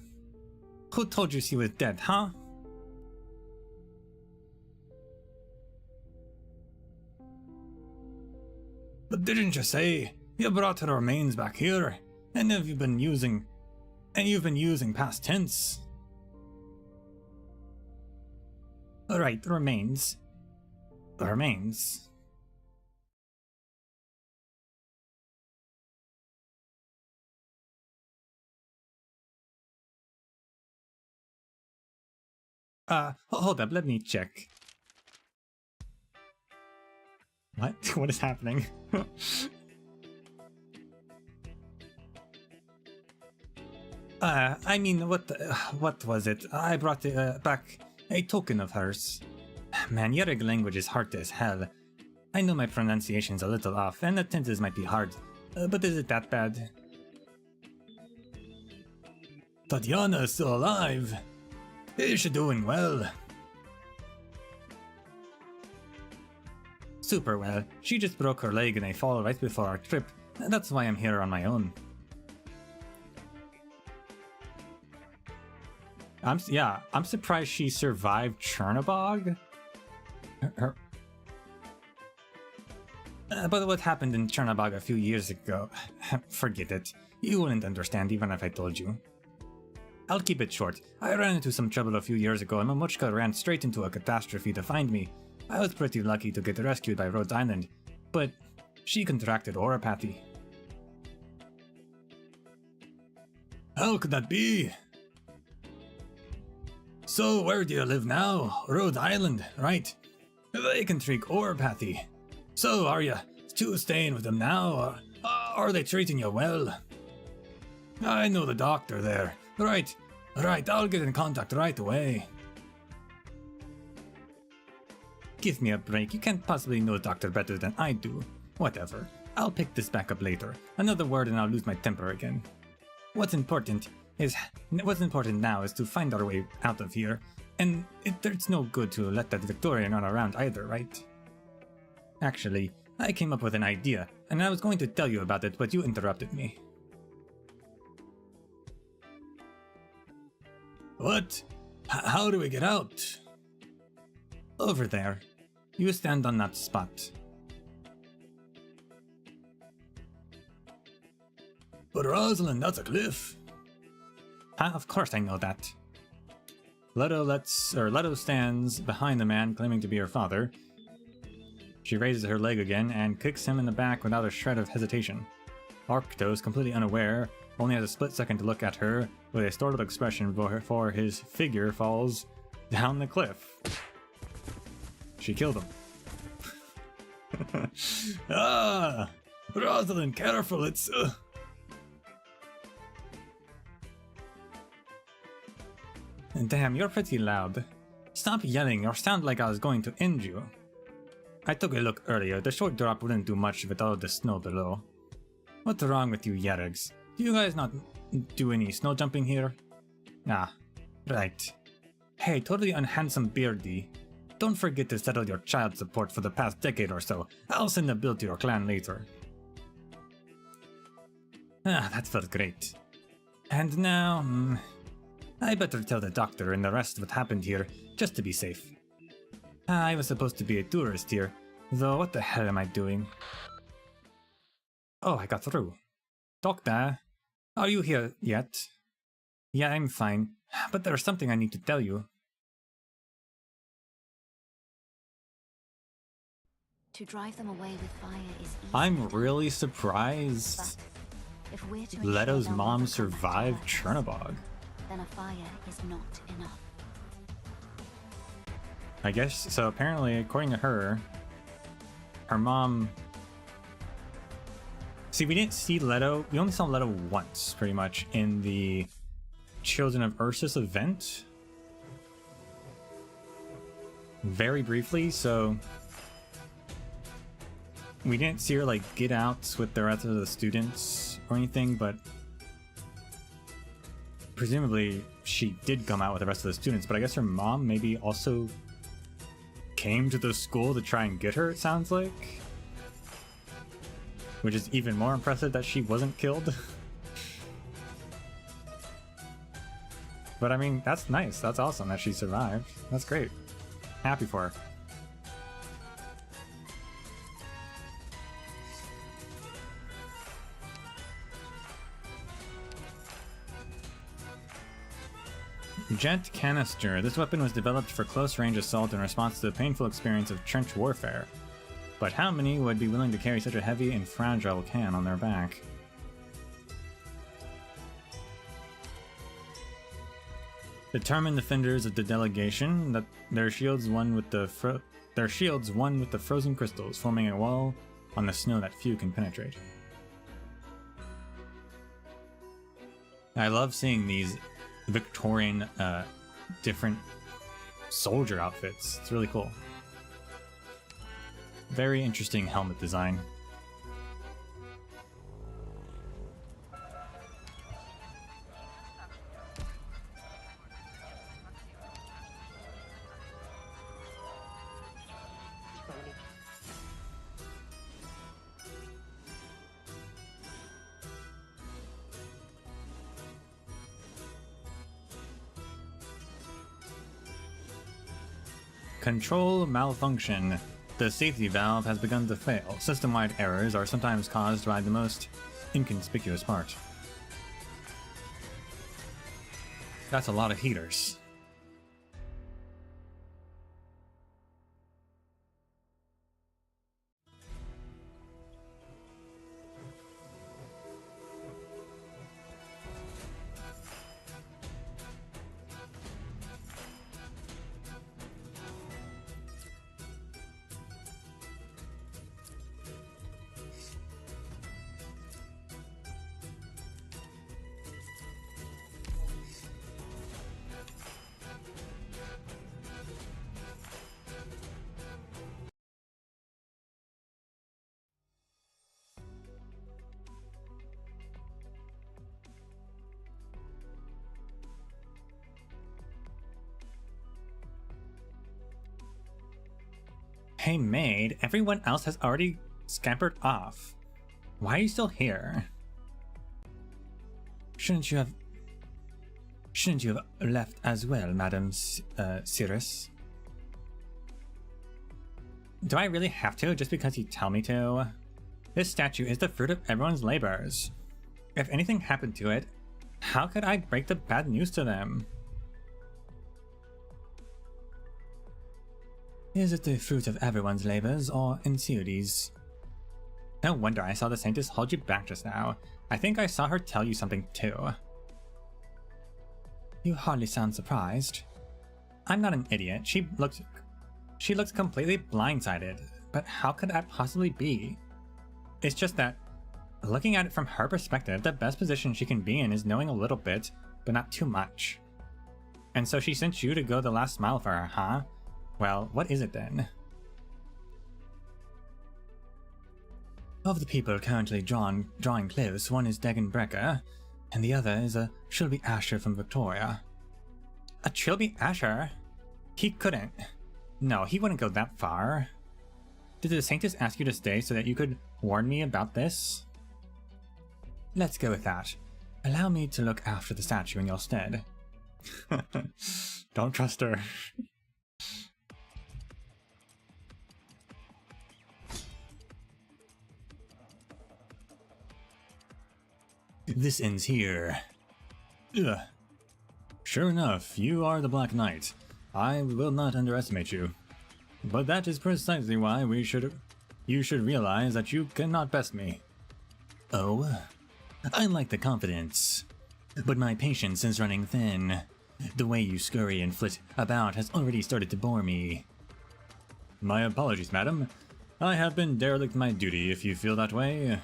Who told you she was dead, huh? But didn't you say you brought her remains back here, and you've been using past tense? Right, remains. Remains. Hold up, let me check. What? What is happening? I mean, what was it? I brought back a token of hers. Man, Yereg language is hard as hell. I know my pronunciation's a little off, and the tenses might be hard, but is it that bad? Tatiana is still alive. Is she doing well? Super well. She just broke her leg in a fall right before our trip. That's why I'm here on my own. I'm surprised she survived Chernobog. But what happened in Chernobog a few years ago? Forget it. You wouldn't understand even if I told you. I'll keep it short. I ran into some trouble a few years ago and Momochka ran straight into a catastrophe to find me. I was pretty lucky to get rescued by Rhodes Island, but she contracted oropathy. How could that be? So where do you live now? Rhode Island, right? They can treat oropathy. So are you two staying with them now, or are they treating you well? I know the doctor there. Right, I'll get in contact right away. Give me a break, you can't possibly know Doctor better than I do. Whatever, I'll pick this back up later. Another word and I'll lose my temper again. What's important now is to find our way out of here, and it's no good to let that Victorian run around either, right? Actually, I came up with an idea, and I was going to tell you about it, but you interrupted me. What? How do we get out? Over there. You stand on that spot. But Rosalind, that's a cliff. Of course I know that. Leto stands behind the man claiming to be her father. She raises her leg again and kicks him in the back without a shred of hesitation. Arctos, completely unaware, only has a split second to look at her with a startled expression before his figure falls down the cliff. She killed him. Ah! Rosalind, careful, it's... Damn, you're pretty loud. Stop yelling or sound like I was going to end you. I took a look earlier, the short drop wouldn't do much with all the snow below. What's wrong with you Yeregs? Do you guys not do any snow jumping here? Ah, right. Hey, totally unhandsome beardy. Don't forget to settle your child support for the past decade or so. I'll send a bill to your clan later. Ah, that felt great. And now, I better tell the doctor and the rest what happened here, just to be safe. I was supposed to be a tourist here, though what the hell am I doing? Oh, I got through. Doctor, are you here yet? Yeah, I'm fine. But there's something I need to tell you. To drive them away with fire is easy. I'm really surprised But if we're to ensure Leto's they'll mom never come back to survived us, Chernobog. then a fire is not enough. I guess so. Apparently, according to her, her mom. See, we didn't see Leto. We only saw Leto once, pretty much, in the Children of Ursus event. Very briefly, so we didn't see her like get out with the rest of the students or anything, but presumably she did come out with the rest of the students. But I guess her mom maybe also came to the school to try and get her, it sounds like. Which is even more impressive that she wasn't killed. But I mean, that's nice. That's awesome that she survived. That's great. Happy for her. Jet Canister. This weapon was developed for close-range assault in response to the painful experience of trench warfare. But how many would be willing to carry such a heavy and fragile can on their back? Determined defenders of the delegation that their shields won with the frozen crystals, forming a wall on the snow that few can penetrate. I love seeing these Victorian different soldier outfits. It's really cool. Very interesting helmet design. Control malfunction. The safety valve has begun to fail. System-wide errors are sometimes caused by the most inconspicuous part. That's a lot of heaters. Hey maid, everyone else has already scampered off. Why are you still here? Shouldn't you have left as well, Madam Cirrus? Do I really have to just because you tell me to? This statue is the fruit of everyone's labors. If anything happened to it, how could I break the bad news to them? Is it the fruit of everyone's labors, or Enceodes? No wonder I saw the Saintess hold you back just now. I think I saw her tell you something too. You hardly sound surprised. I'm not an idiot. She looked completely blindsided, but how could that possibly be? It's just that, looking at it from her perspective, the best position she can be in is knowing a little bit, but not too much. And so she sent you to go the last mile for her, huh? Well, what is it then? Of the people currently drawing close, one is Dagon Brecker, and the other is a Trilby Asher from Victoria. A Trilby Asher? He couldn't. No, he wouldn't go that far. Did the Saintess ask you to stay so that you could warn me about this? Let's go with that. Allow me to look after the statue in your stead. Don't trust her. This ends here. Ugh. Sure enough, you are the Black Knight. I will not underestimate you. But that is precisely why you should realize that you cannot best me. Oh, I like the confidence. But my patience is running thin. The way you scurry and flit about has already started to bore me. My apologies, madam. I have been derelict in my duty if you feel that way.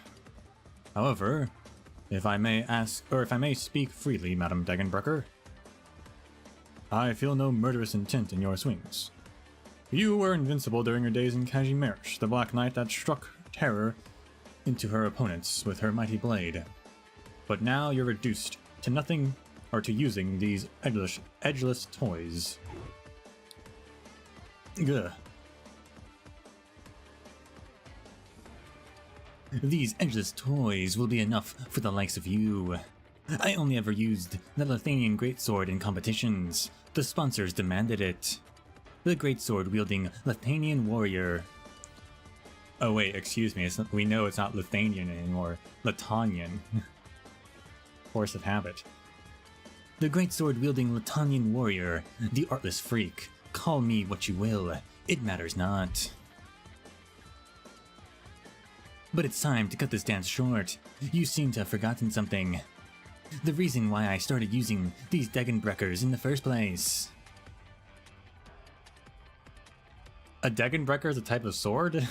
However, if I may speak freely, Madam Dagenbrecker, I feel no murderous intent in your swings. You were invincible during your days in Kazimierz, the Black Knight that struck terror into her opponents with her mighty blade. But now you're reduced to nothing, or to using these edgeless toys. Gah. These edgeless toys will be enough for the likes of you. I only ever used the Lithuanian greatsword in competitions. The sponsors demanded it. The greatsword-wielding Lithuanian warrior. Oh wait, excuse me, we know it's not Lithuanian anymore. Lithuanian. Force of habit. The greatsword-wielding Lithuanian warrior, the artless freak. Call me what you will, it matters not. But it's time to cut this dance short. You seem to have forgotten something. The reason why I started using these Dagenbreckers in the first place. A Dagenbrecker is a type of sword?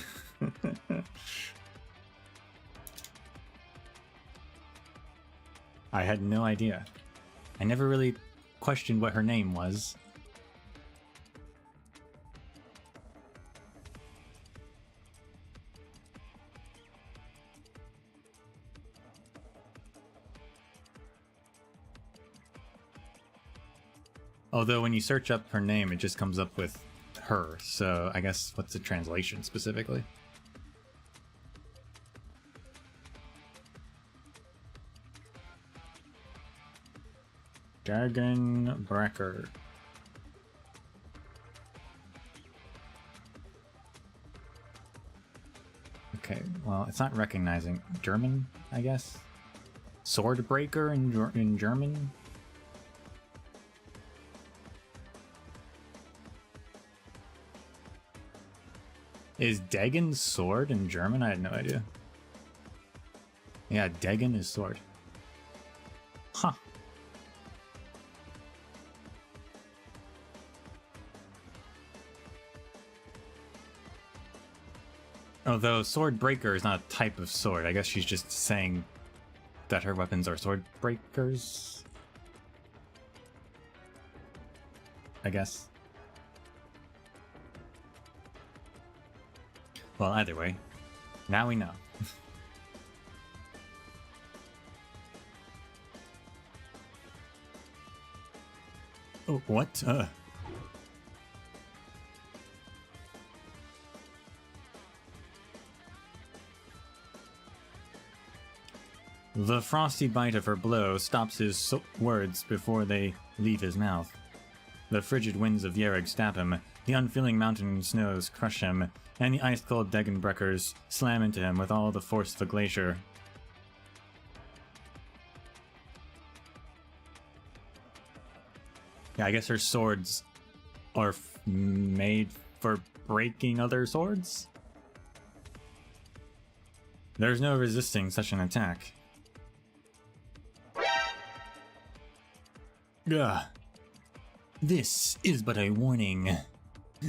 I had no idea. I never really questioned what her name was. Although when you search up her name, it just comes up with her, so I guess what's the translation specifically? Dagenbrecker. Okay, well, it's not recognizing. German, I guess? Swordbreaker in German? Is Degen sword in German? I had no idea. Yeah, Degen is sword. Huh. Although sword breaker is not a type of sword, I guess she's just saying that her weapons are sword breakers. I guess. Well, either way, now we know. Oh, what? The frosty bite of her blow stops his words before they leave his mouth. The frigid winds of Yereg stab him, the unfeeling mountain snows crush him, and the ice-cold Dagenbreckers slam into him with all the force of a glacier. Yeah, I guess her swords are made for breaking other swords? There's no resisting such an attack. Ugh. This is but a warning.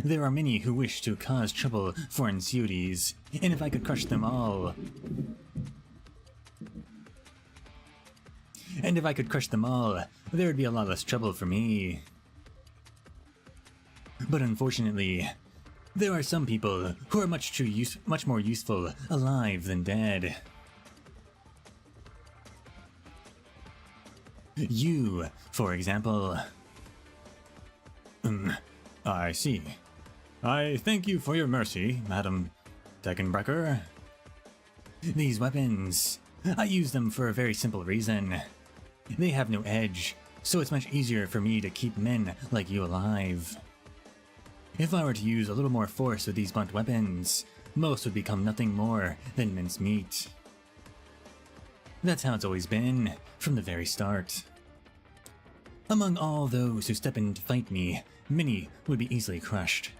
There are many who wish to cause trouble for Ensuities, and if I could crush them all... there would be a lot less trouble for me. But unfortunately, there are some people who are much more useful alive than dead. You, for example. I see. I thank you for your mercy, Madam Dagenbrecker. These weapons, I use them for a very simple reason. They have no edge, so it's much easier for me to keep men like you alive. If I were to use a little more force with these blunt weapons, most would become nothing more than mincemeat. That's how it's always been, from the very start. Among all those who step in to fight me, many would be easily crushed.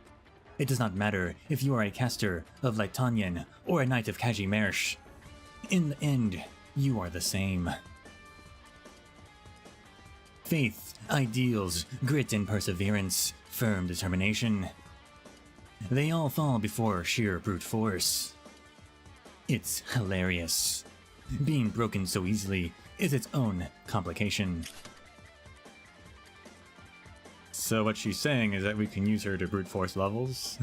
It does not matter if you are a caster of Lytonian or a knight of Kajimersh. In the end, you are the same. Faith, ideals, grit and perseverance, firm determination. They all fall before sheer brute force. It's hilarious. Being broken so easily is its own complication. So what she's saying is that we can use her to brute force levels.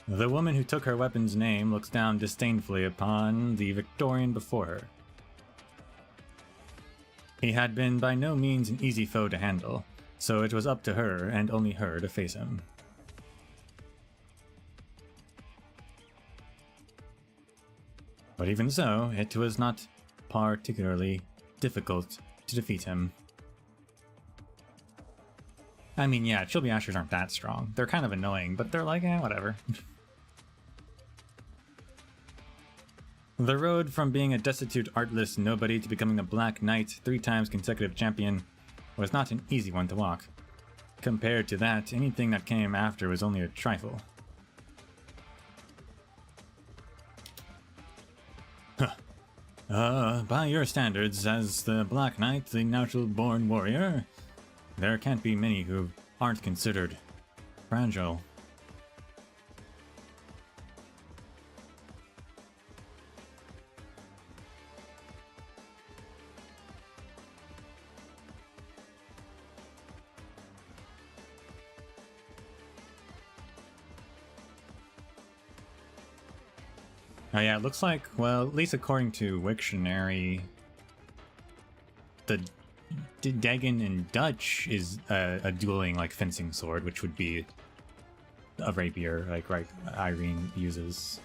The woman who took her weapon's name looks down disdainfully upon the Victorian before her. He had been by no means an easy foe to handle, so it was up to her and only her to face him. But even so, it was not particularly difficult to defeat him. I mean, yeah, Chilby Ashers aren't that strong. They're kind of annoying, but they're like, whatever. The road from being a destitute, artless nobody to becoming a Black Knight, 3 times consecutive champion, was not an easy one to walk. Compared to that, anything that came after was only a trifle. By your standards, as the Black Knight, the natural-born warrior, there can't be many who aren't considered fragile. Oh yeah, it looks like, well, at least according to Wiktionary, the Dagon in Dutch is a dueling, like, fencing sword, which would be a rapier, like, right, Irene uses.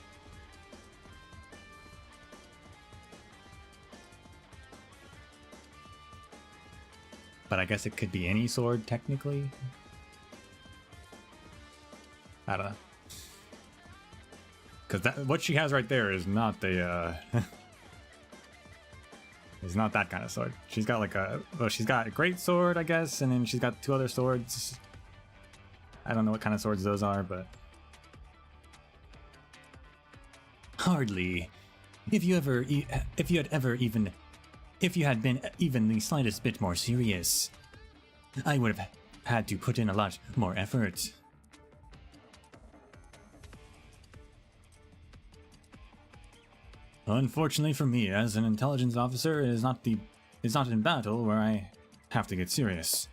But I guess it could be any sword, technically? I don't know. Because what she has right there is not the, is not that kind of sword. She's got like well, she's got a great sword, I guess, and then she's got 2 other swords. I don't know what kind of swords those are, but... Hardly. If you had been even the slightest bit more serious, I would have had to put in a lot more effort. Unfortunately for me, as an intelligence officer, it is not in battle where I have to get serious.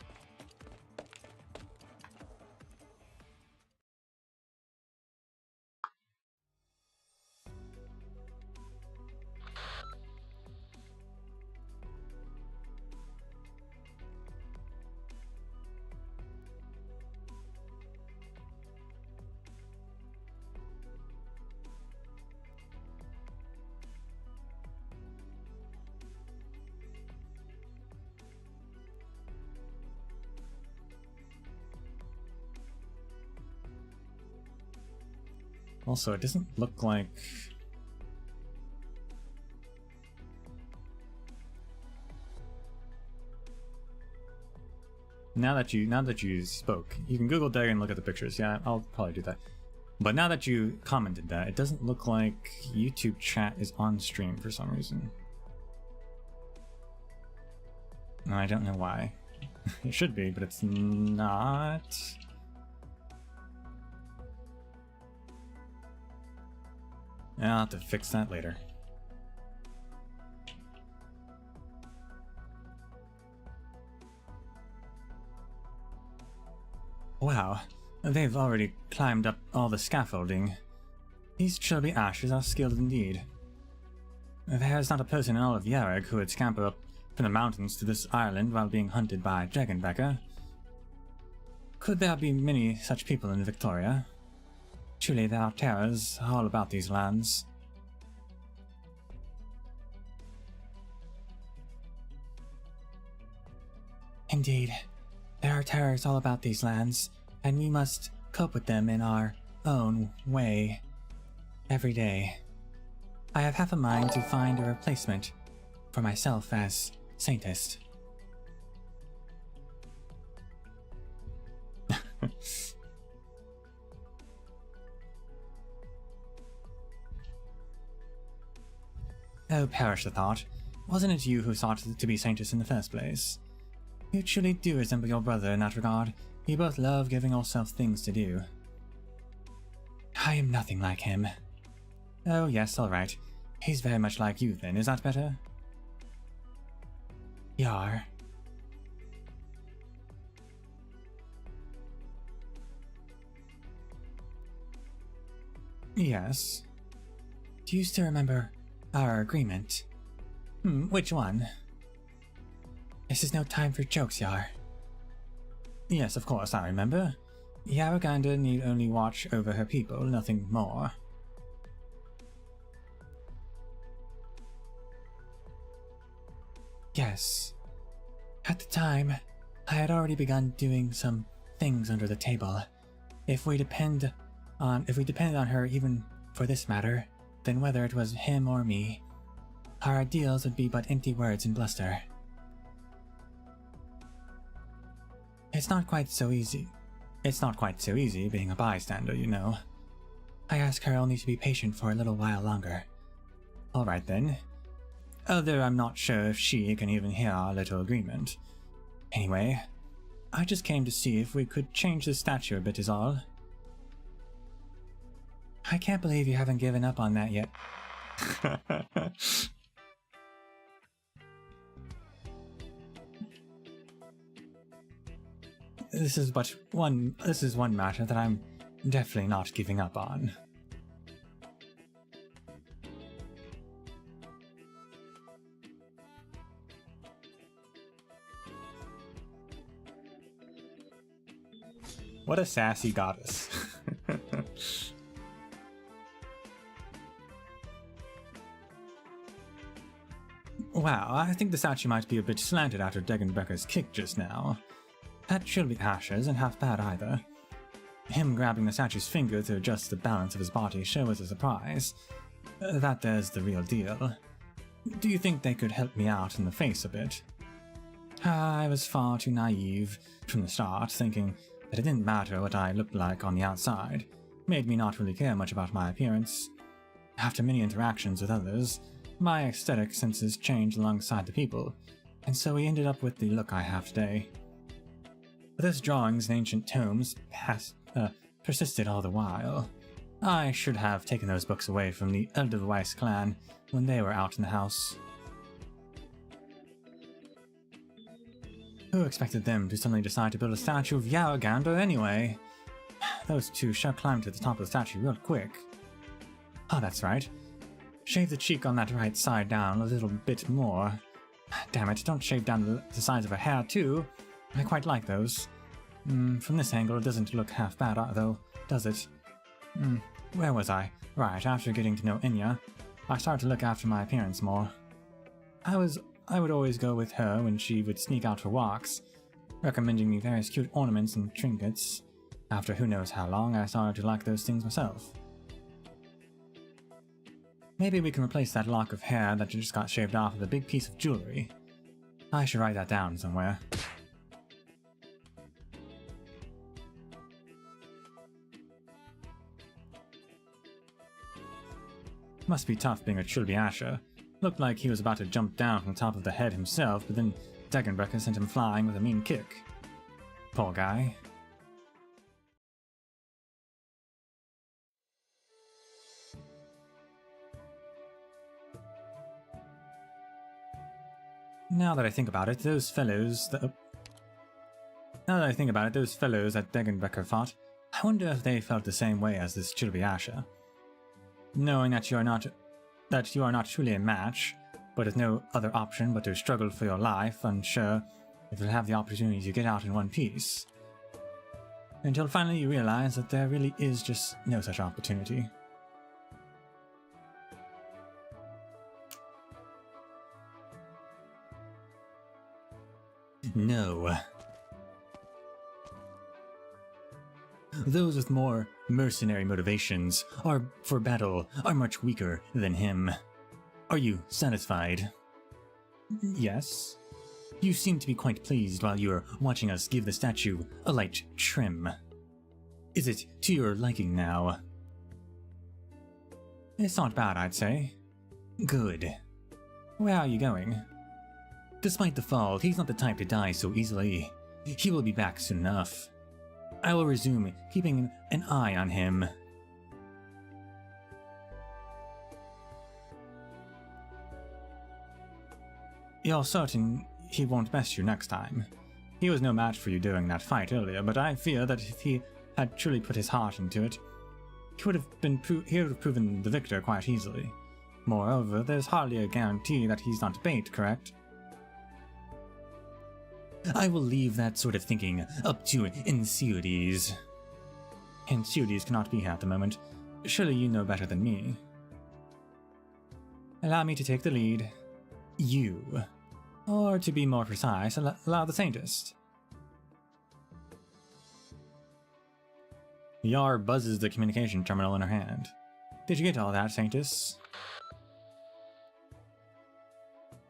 Also, it doesn't look like... Now that you spoke, you can Google Dagon and look at the pictures. Yeah, I'll probably do that. But now that you commented that, it doesn't look like YouTube chat is on stream for some reason. And I don't know why. It should be, but it's not. I'll have to fix that later. Wow, they've already climbed up all the scaffolding. These Chilby Ashers are skilled indeed. There's not a person in all of Yareg who would scamper up from the mountains to this island while being hunted by Dragonbacker. Could there be many such people in Victoria? Truly, there are terrors all about these lands. Indeed, there are terrors all about these lands, and we must cope with them in our own way, every day. I have half a mind to find a replacement for myself as Saintist. Oh, perish the thought. Wasn't it you who sought to be Saintess in the first place? You truly do resemble your brother in that regard. You both love giving yourself things to do. I am nothing like him. Oh, yes, all right. He's very much like you, then. Is that better? Yar. Yes. Do you still remember our agreement? Which one? This is no time for jokes, Yar. Yes, of course, I remember. Yaraganda need only watch over her people, nothing more. Yes. At the time, I had already begun doing some things under the table. If we depended on her even for this matter, then whether it was him or me, our ideals would be but empty words and bluster. It's not quite so easy being a bystander, you know. I ask her only to be patient for a little while longer. Alright then. Although I'm not sure if she can even hear our little agreement. Anyway, I just came to see if we could change the statue a bit is all. I can't believe you haven't given up on that yet. This is one matter that I'm definitely not giving up on. What a sassy goddess. Wow, I think the statue might be a bit slanted after Degenbecker's kick just now. That should be Asher's and half bad either. Him grabbing the statue's finger to adjust the balance of his body sure was a surprise. That there's the real deal. Do you think they could help me out in the face a bit? I was far too naive from the start, thinking that it didn't matter what I looked like on the outside. Made me not really care much about my appearance. After many interactions with others, my aesthetic senses changed alongside the people, and so we ended up with the look I have today. But those drawings in ancient tomes persisted all the while. I should have taken those books away from the Edelweiss clan when they were out in the house. Who expected them to suddenly decide to build a statue of Yaragander anyway? Those two sure climbed to the top of the statue real quick. Oh, that's right. Shave the cheek on that right side down a little bit more. Damn it, don't shave down the sides of her hair too. I quite like those. From this angle it doesn't look half bad though, does it? Where was I? Right, after getting to know Enya, I started to look after my appearance more. I would always go with her when she would sneak out for walks, recommending me various cute ornaments and trinkets. After who knows how long, I started to like those things myself. Maybe we can replace that lock of hair that just got shaved off with a big piece of jewelry. I should write that down somewhere. Must be tough being a Chulbi Asher. Looked like he was about to jump down from the top of the head himself, but then Degenbrecker sent him flying with a mean kick. Poor guy. Now that I think about it, those fellows that Degenbrecker fought, I wonder if they felt the same way as this Chulbi Asher. Knowing that you are not truly a match, but with no other option but to struggle for your life, unsure if you'll have the opportunity to get out in one piece. Until finally you realize that there really is just no such opportunity. No. Those with more mercenary motivations are for battle are much weaker than him. Are you satisfied? Yes. You seem to be quite pleased while you are watching us give the statue a light trim. Is it to your liking now? It's not bad, I'd say. Good. Where are you going? Despite the fall, he's not the type to die so easily. He will be back soon enough. I will resume keeping an eye on him. You're certain he won't mess you next time? He was no match for you during that fight earlier, but I fear that if he had truly put his heart into it, he would have proven the victor quite easily. Moreover, there's hardly a guarantee that he's not bait, correct? I will leave that sort of thinking up to Enceodes. Enceodes cannot be here at the moment. Surely you know better than me. Allow me to take the lead. You. Or to be more precise, allow the Saintist. Yar buzzes the communication terminal in her hand. Did you get all that, Saintess?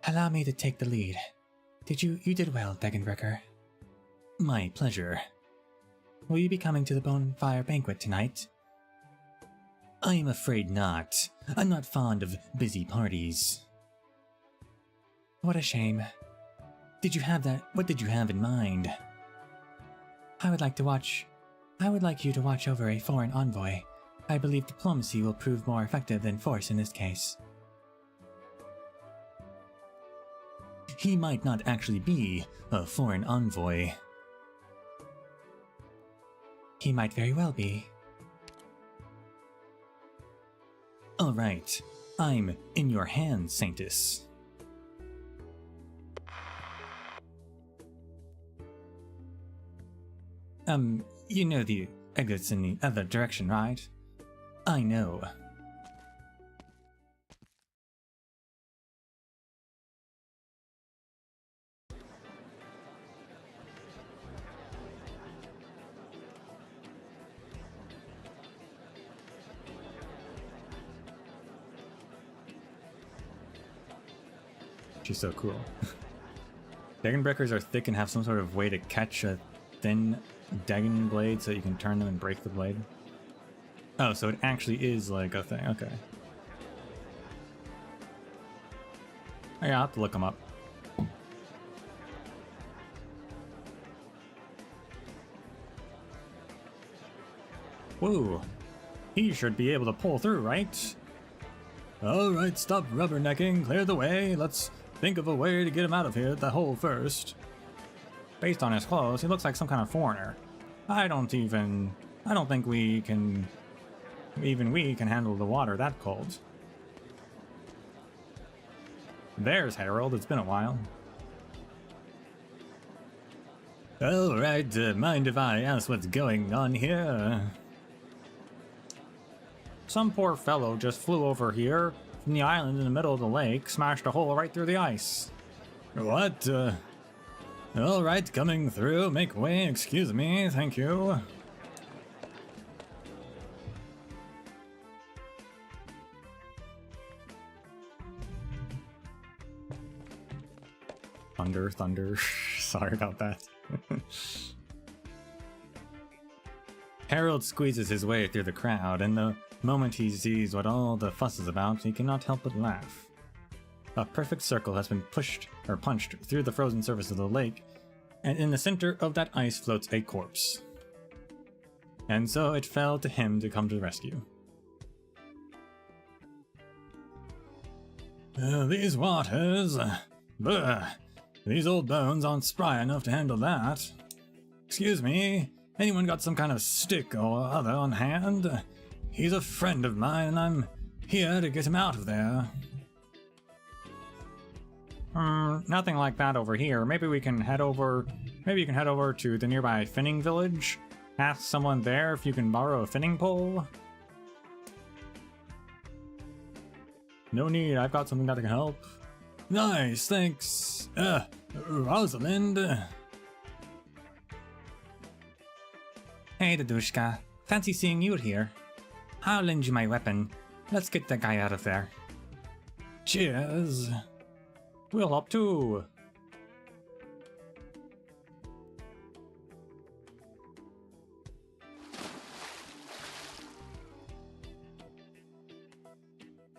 Allow me to take the lead. You did well, Degenbrecher. My pleasure. Will you be coming to the bonfire banquet tonight? I am afraid not. I'm not fond of busy parties. What a shame. What did you have in mind? I would like you to watch over a foreign envoy. I believe diplomacy will prove more effective than force in this case. He might not actually be a foreign envoy. He might very well be. Alright, I'm in your hands, Saintess. You know the exit's in the other direction, right? I know. She's so cool. Dagonbreakers are thick and have some sort of way to catch a thin Dagon blade so you can turn them and break the blade. Oh, so it actually is like a thing. Okay. Oh, yeah, I'll have to look them up. Whoa. He should be able to pull through, right? Alright, stop rubbernecking. Clear the way. Let's think of a way to get him out of here at the hole first. Based on his clothes, he looks like some kind of foreigner. I don't think we can handle the water that cold. There's Harold, it's been a while. Alright, mind if I ask what's going on here? Some poor fellow just flew over here from the island in the middle of the lake, smashed a hole right through the ice. What? Alright, coming through. Make way, excuse me, thank you. Thunder. Sorry about that. Harold squeezes his way through the crowd, and the moment he sees what all the fuss is about, he cannot help but laugh. A perfect circle has been punched through the frozen surface of the lake, and in the center of that ice floats a corpse. And so it fell to him to come to the rescue. These waters... Bleh. These old bones aren't spry enough to handle that. Excuse me, anyone got some kind of stick or other on hand? He's a friend of mine, and I'm here to get him out of there. Nothing like that over here. Maybe you can head over to the nearby finning village. Ask someone there if you can borrow a finning pole. No need, I've got something that can help. Nice, thanks. Rosalind. Hey, Dadushka. Fancy seeing you here. I'll lend you my weapon. Let's get that guy out of there. Cheers. We'll hop too.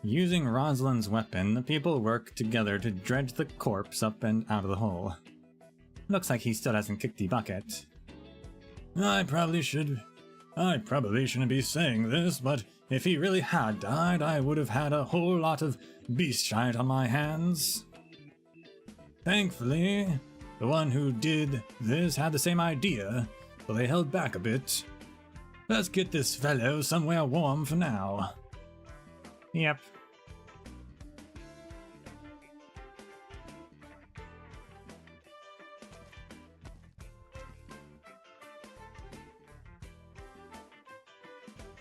Using Rosalind's weapon, the people work together to dredge the corpse up and out of the hole. Looks like he still hasn't kicked the bucket. I probably shouldn't be saying this, but if he really had died, I would have had a whole lot of beast shite on my hands. Thankfully, the one who did this had the same idea, but they held back a bit. Let's get this fellow somewhere warm for now. Yep.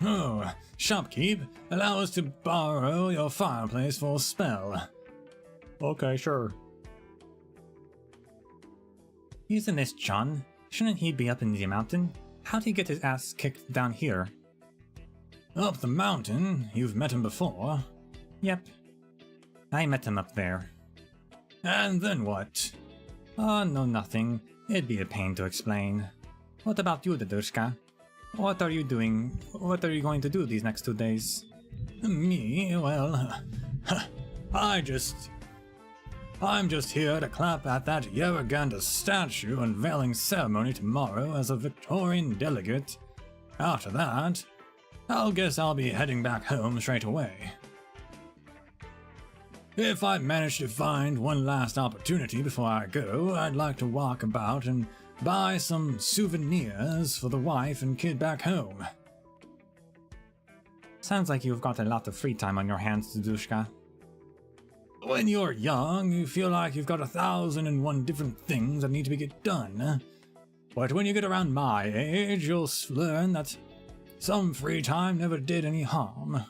Oh, shopkeep, allow us to borrow your fireplace for a spell. Okay, sure. Isn't this John? Shouldn't he be up in the mountain? How'd he get his ass kicked down here? Up the mountain? You've met him before. Yep. I met him up there. And then what? Oh, no, nothing. It'd be a pain to explain. What about you, Dadushka? What are you doing? What are you going to do these next 2 days? Me? Well, I'm just here to clap at that Yeraganda statue unveiling ceremony tomorrow as a Victorian delegate. After that, guess I'll be heading back home straight away. If I manage to find one last opportunity before I go, I'd like to walk about and buy some souvenirs for the wife and kid back home. Sounds like you've got a lot of free time on your hands, Dadushka. When you're young, you feel like you've got 1,001 different things that need to get done. But when you get around my age, you'll learn that some free time never did any harm.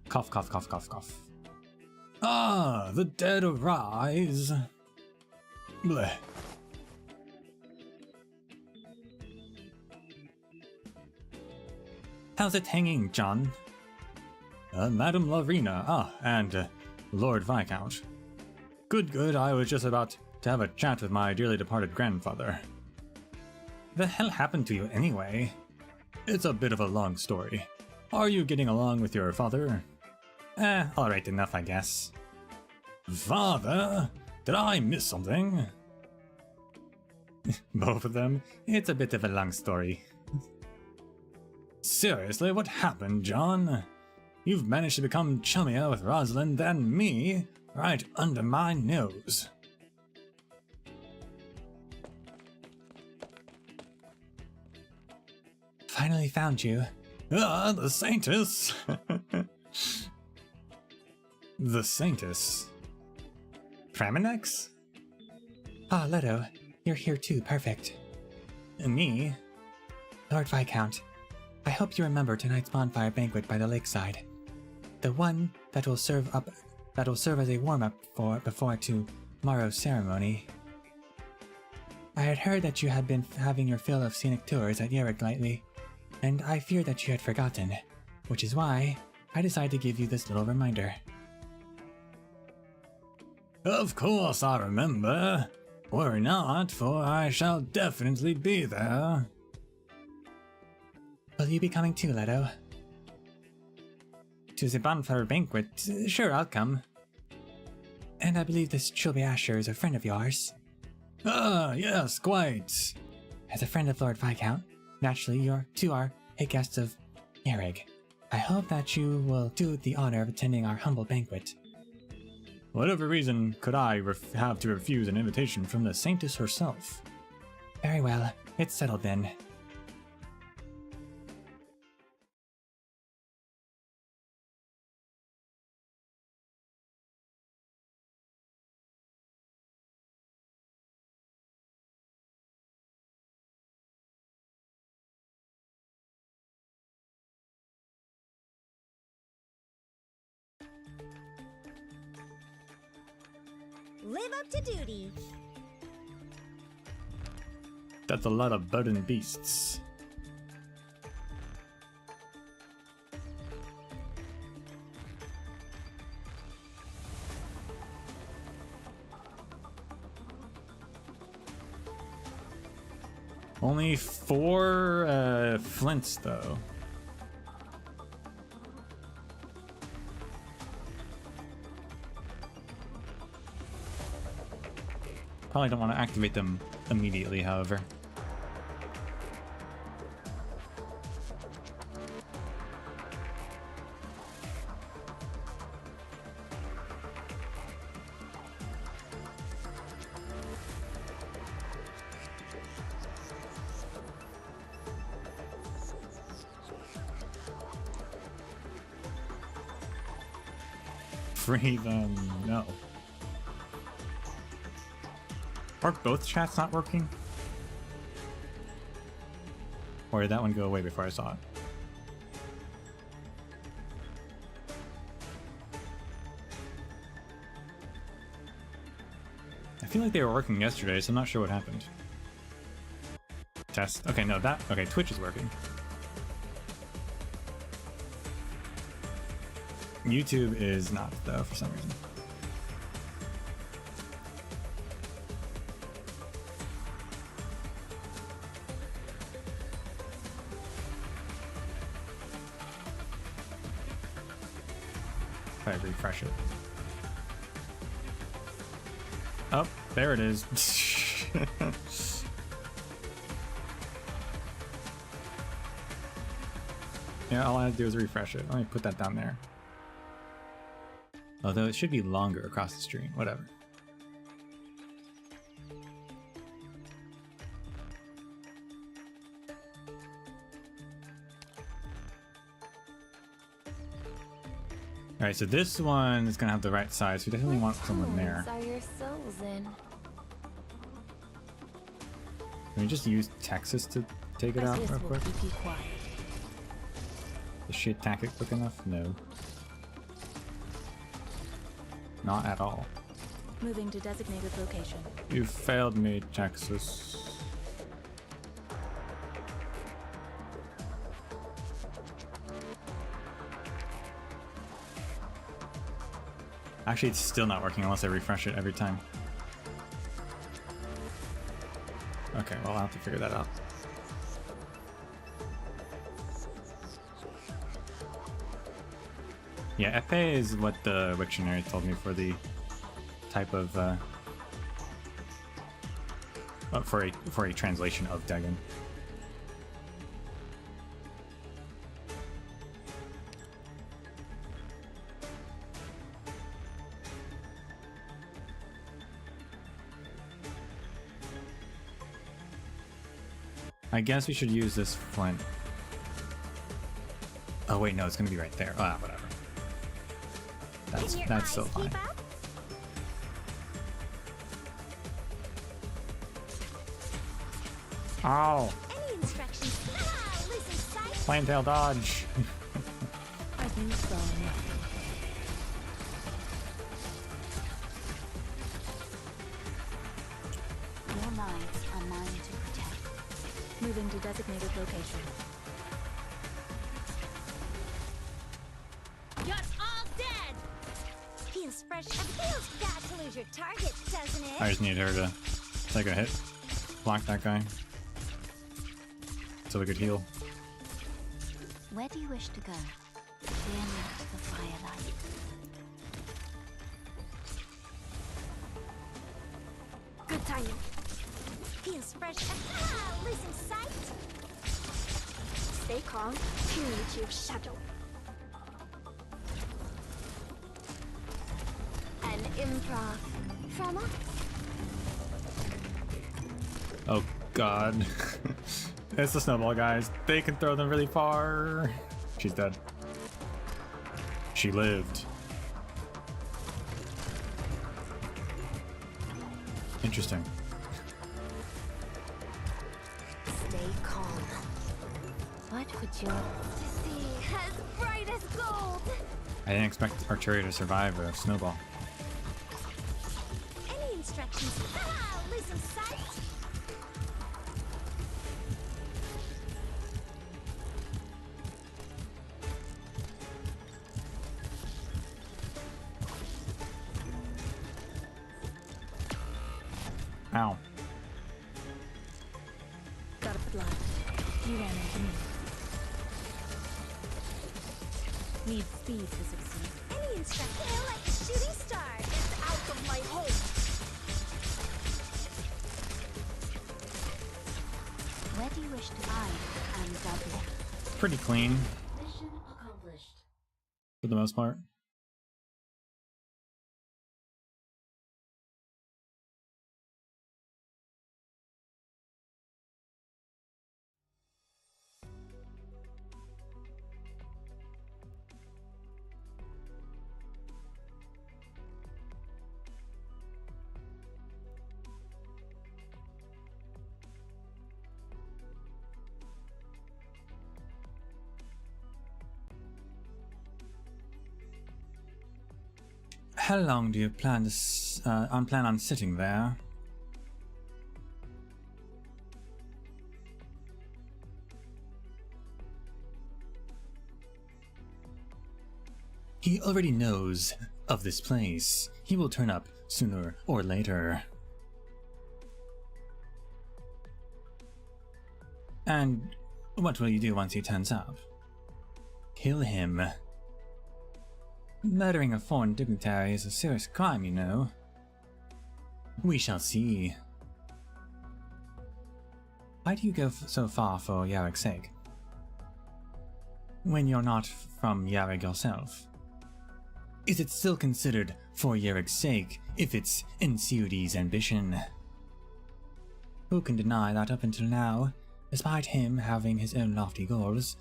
Cough, cough, cough, cough, cough. Ah, the dead arise. Bleh. How's it hanging, John? Madame Larina, and Lord Viscount. Good, I was just about to have a chat with my dearly departed grandfather. The hell happened to you anyway? It's a bit of a long story. Are you getting along with your father? Alright enough, I guess. Father? Did I miss something? Both of them? It's a bit of a long story. Seriously, what happened, John? You've managed to become chummier with Rosalind than me, right under my nose. Finally found you. The Saintess! The Saintess. Pramanex? Ah, Leto, you're here too, perfect. Me? Lord Viscount, I hope you remember tonight's bonfire banquet by the lakeside. The one that will serve as a warm-up before tomorrow's ceremony. I had heard that you had been having your fill of scenic tours at Yerrick lately, and I feared that you had forgotten, which is why I decided to give you this little reminder. Of course I remember. Worry not, for I shall definitely be there. Will you be coming too, Leto? To the bonfire banquet? Sure, I'll come. And I believe this Trilby Asher is a friend of yours. Ah, yes, quite. As a friend of Lord Viscount, naturally you two are a guest of Yerrig. I hope that you will do the honor of attending our humble banquet. Whatever reason could I have to refuse an invitation from the Saintess herself? Very well, it's settled then. Live up to duty. That's a lot of burdened beasts. Only 4 flints though. Probably don't want to activate them immediately, however. Free them, no. Are both chats not working? Or did that one go away before I saw it? I feel like they were working yesterday, so I'm not sure what happened. Test. Okay, no, that. Okay, Twitch is working. YouTube is not, though, for some reason. If I refresh it. Oh, there it is. Yeah, all I have to do is refresh it. Let me put that down there. Although it should be longer across the stream. Whatever. Alright, so this one is going to have the right size. We definitely want someone there. Are your souls in? Can we just use Texas to take it out real quick? Keep you quiet. Is shit tactic quick enough? No. Not at all. Moving to designated location. You failed me, Texas. Actually, it's still not working unless I refresh it every time. Okay, well, I'll have to figure that out. Yeah, epee is what the Wiktionary told me for the type of for a translation of Dagon. I guess we should use this flint. Oh wait, no, it's gonna be right there. Ah, whatever. That's still fine. Ow! Any instructions? Listen, sight. Plaintail dodge. I do so nothing. Your minds are mine to protect. Moving to designated location. You're all dead. Feels fresh. It feels bad to lose your target, doesn't it? I just need her to take a hit, block that guy, so we could heal. Where do you wish to go? Clear out the firelight. Good timing. Feels fresh. Listen, sight. Stay calm. Community of shadow. An improv trauma. Oh god. It's the snowball guys. They can throw them really far. She's dead. She lived. Interesting. Stay calm. What would you to see as bright as gold? I didn't expect Archery to survive a snowball. Any instructions? Listen, sight. Ow. Gotta of blood. You ran into me. Need speed to succeed. Any instructor like a shooting star is out of my home. Where do you wish to hide? I'm Dublin. Pretty clean Mission accomplished. for the most part. How long do you plan to plan on sitting there? He already knows of this place. He will turn up sooner or later. And what will you do once he turns up? Kill him. Murdering a foreign dignitary is a serious crime, you know. We shall see. Why do you go so far for Yarek's sake? When you're not from Yarek yourself? Is it still considered for Yarek's sake if it's Ensiudi's ambition? Who can deny that up until now, despite him having his own lofty goals,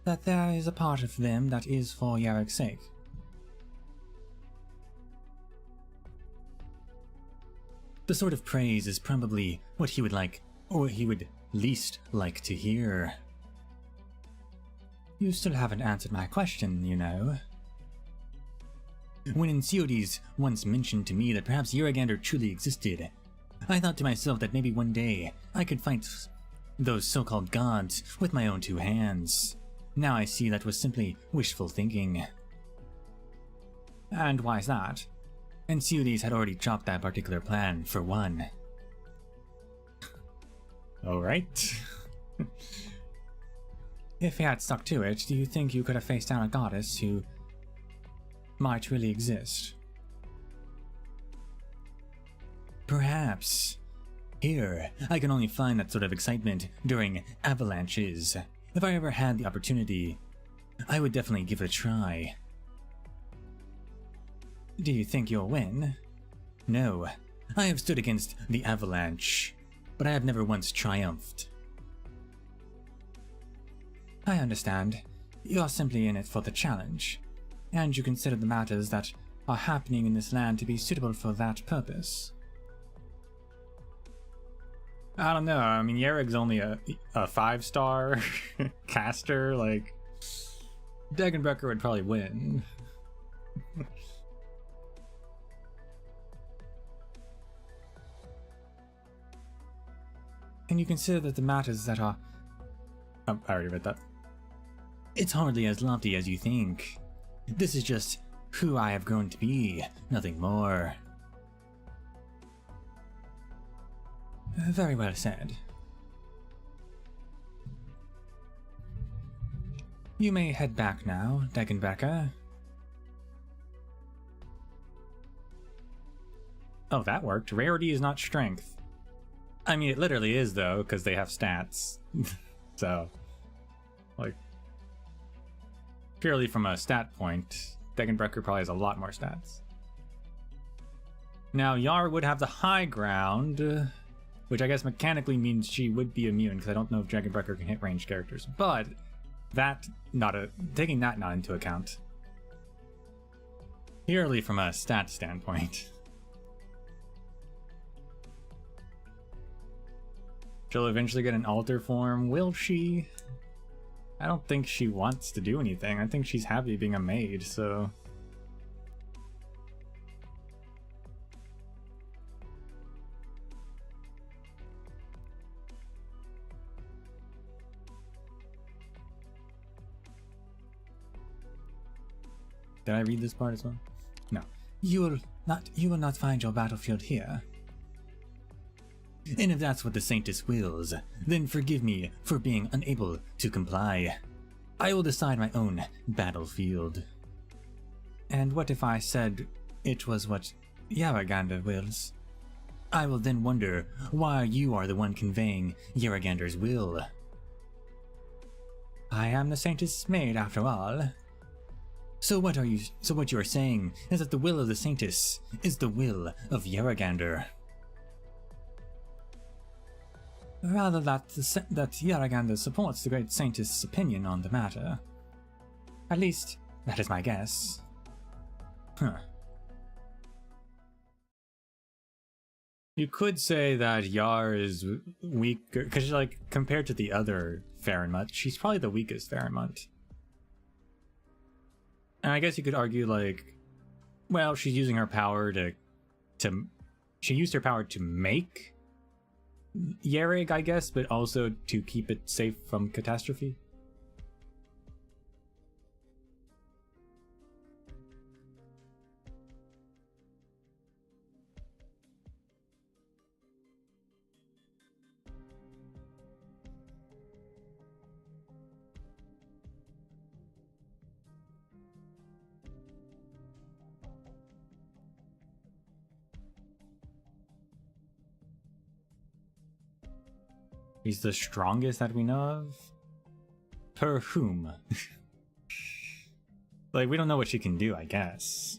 that there is a part of them that is for Yarek's sake? The sort of praise is probably what he would like, or he would least like to hear. You still haven't answered my question, you know. When Ensiudes once mentioned to me that perhaps Urigander truly existed, I thought to myself that maybe one day I could fight those so-called gods with my own two hands. Now I see that was simply wishful thinking. And why's that? Ensiudes had already dropped that particular plan, for one. Alright. If he had stuck to it, do you think you could have faced down a goddess who might really exist? Perhaps. Here, I can only find that sort of excitement during avalanches. If I ever had the opportunity, I would definitely give it a try. Do you think you'll win? No. I have stood against the avalanche, but I have never once triumphed. I understand. You are simply in it for the challenge, and you consider the matters that are happening in this land to be suitable for that purpose. I don't know. I mean, Yarek's only a 5-star caster. Like, Degenbrecher would probably win. Can you consider that the matters that are... Oh, I already read that. It's hardly as lofty as you think. This is just who I have grown to be, nothing more. Very well said. You may head back now, Degenbrecher. Oh, that worked. Rarity is not strength. I mean, it literally is, though, because they have stats. So, like, purely from a stat point, Degenbrecher probably has a lot more stats. Now, Yar would have the high ground, which I guess mechanically means she would be immune, because I don't know if Degenbrecher can hit ranged characters. But, taking that not into account. Purely from a stat standpoint. She'll eventually get an alter form, will she? I don't think she wants to do anything. I think she's happy being a maid, so... Did I read this part as well? No. You will not find your battlefield here. and if that's what the Saintess wills, then forgive me for being unable to comply. I will decide my own battlefield. And what if I said it was what Yaragander wills? I will then wonder why you are the one conveying Yaragander's will. I am the Saintess' maid, after all. So what you are saying is that the will of the Saintess is the will of Yaragander. Rather that Yaragander supports the great Saintess' opinion on the matter. At least, that is my guess. Huh. You could say that Yar is weaker, because like, compared to the other Farenmut, she's probably the weakest Farenmut. And I guess you could argue, like, well, she's using her power she used her power to make Yerrig, I guess, but also to keep it safe from catastrophe. He's the strongest that we know of? Per whom? Like, we don't know what she can do, I guess.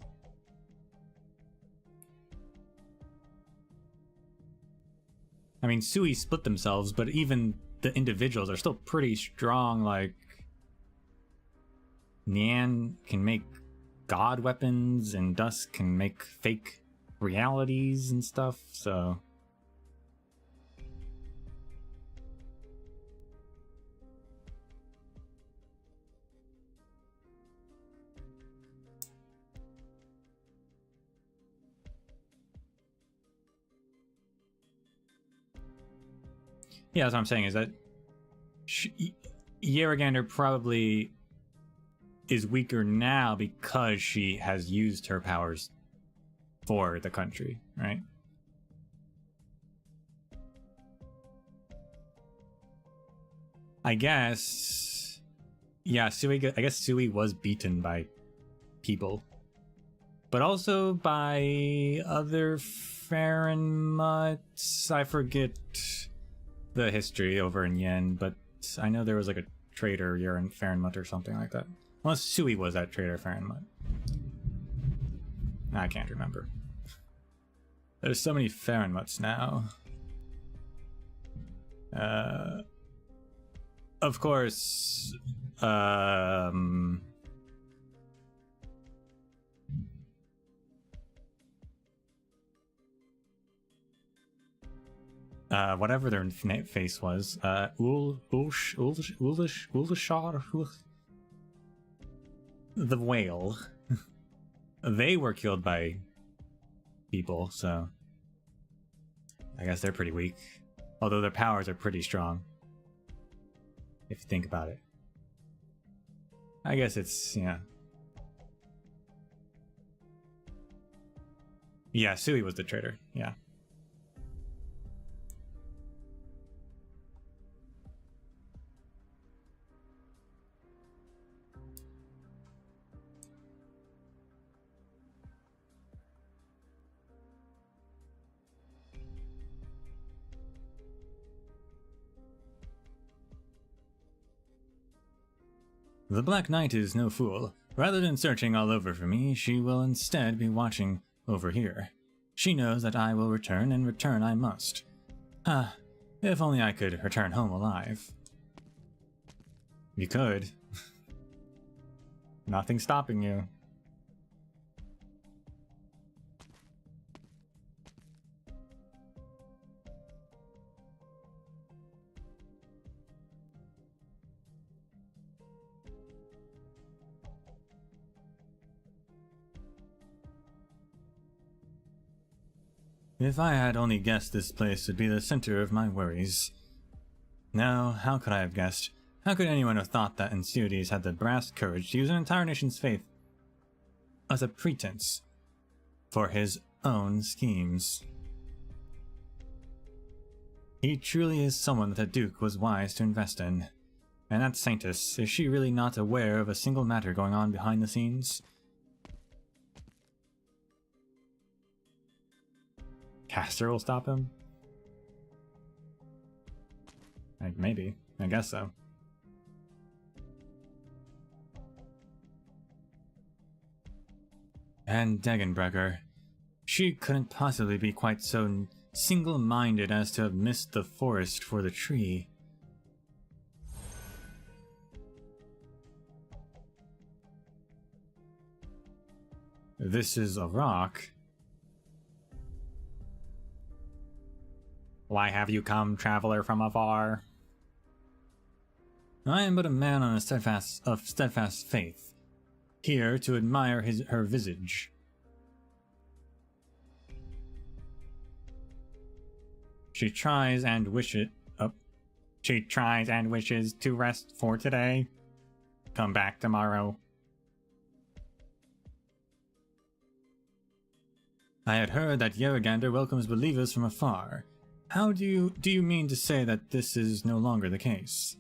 I mean, Sui split themselves, but even the individuals are still pretty strong. Like, Nian can make god weapons, and Dusk can make fake realities and stuff, so... Yeah, that's what I'm saying, is that Yaragander probably is weaker now because she has used her powers for the country, right? I guess... Yeah, I guess Sui was beaten by people. But also by other Farenmuts. I forget the history over in Yen, but I know there was like a traitor Farenmut or something like that. Unless Sui was that traitor Farenmut. I can't remember. There's so many Farenmuts now. Of course, whatever their face was, Ulashar, the whale. They were killed by people, so I guess they're pretty weak. Although their powers are pretty strong, if you think about it. I guess it's, yeah. Yeah, Sui was the traitor, yeah. The Black Knight is no fool. Rather than searching all over for me, she will instead be watching over here. She knows that I will return, and return I must. Ah, if only I could return home alive. You could. Nothing's stopping you. If I had only guessed this place would be the center of my worries. No, how could I have guessed? How could anyone have thought that Ensudes had the brass courage to use an entire nation's faith as a pretense for his own schemes? He truly is someone that the Duke was wise to invest in. And that Saintess, is she really not aware of a single matter going on behind the scenes? Caster will stop him? Like, maybe. I guess so. And Degenbrecher. She couldn't possibly be quite so single-minded as to have missed the forest for the tree. This is a rock. Why have you come, traveler from afar? I am but a man on a steadfast faith, here to admire her visage. She tries and wishes to rest for today. Come back tomorrow. I had heard that Yeragander welcomes believers from afar. How do you mean to say that this is no longer the case?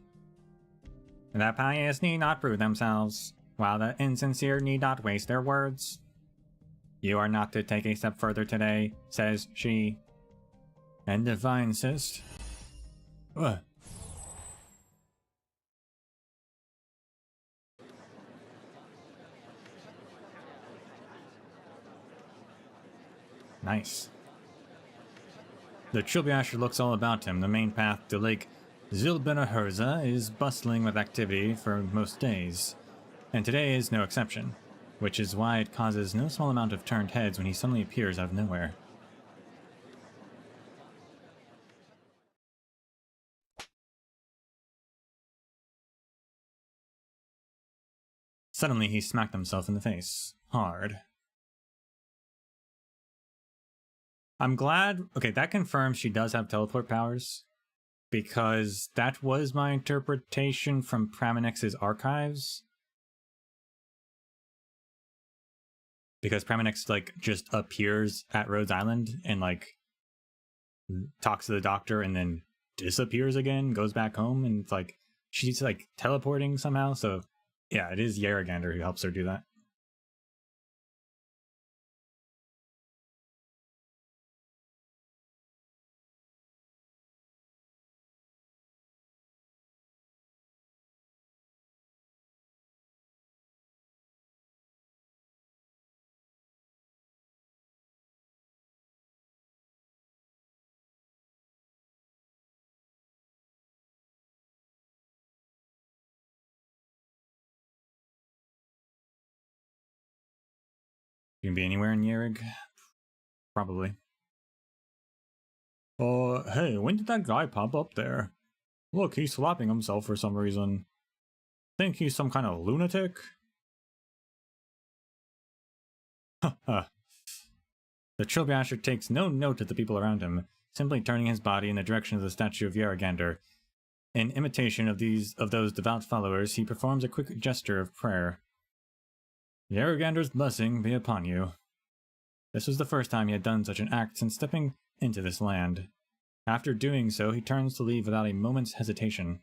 The pious need not prove themselves, while the insincere need not waste their words. You are not to take a step further today, says she. And if I insist? What? Nice. The Silberneherze looks all about him. The main path to Lake Silberneherze is bustling with activity for most days, and today is no exception, which is why it causes no small amount of turned heads when he suddenly appears out of nowhere. Suddenly he smacked himself in the face. Hard. I'm glad... Okay, that confirms she does have teleport powers, because that was my interpretation from Praminex's archives. Because Praminix, like, just appears at Rhodes Island and, like, talks to the doctor and then disappears again, goes back home, and it's like, she's, like, teleporting somehow, so, yeah, it is Yeragander who helps her do that. You can be anywhere in Yerig? Probably. Hey, when did that guy pop up there? Look, he's slapping himself for some reason. Think he's some kind of lunatic? Haha. The Silberneherze takes no note of the people around him, simply turning his body in the direction of the statue of Yeragander. In imitation of those devout followers, he performs a quick gesture of prayer. Yeragander's blessing be upon you. This was the first time he had done such an act since stepping into this land. After doing so, he turns to leave without a moment's hesitation.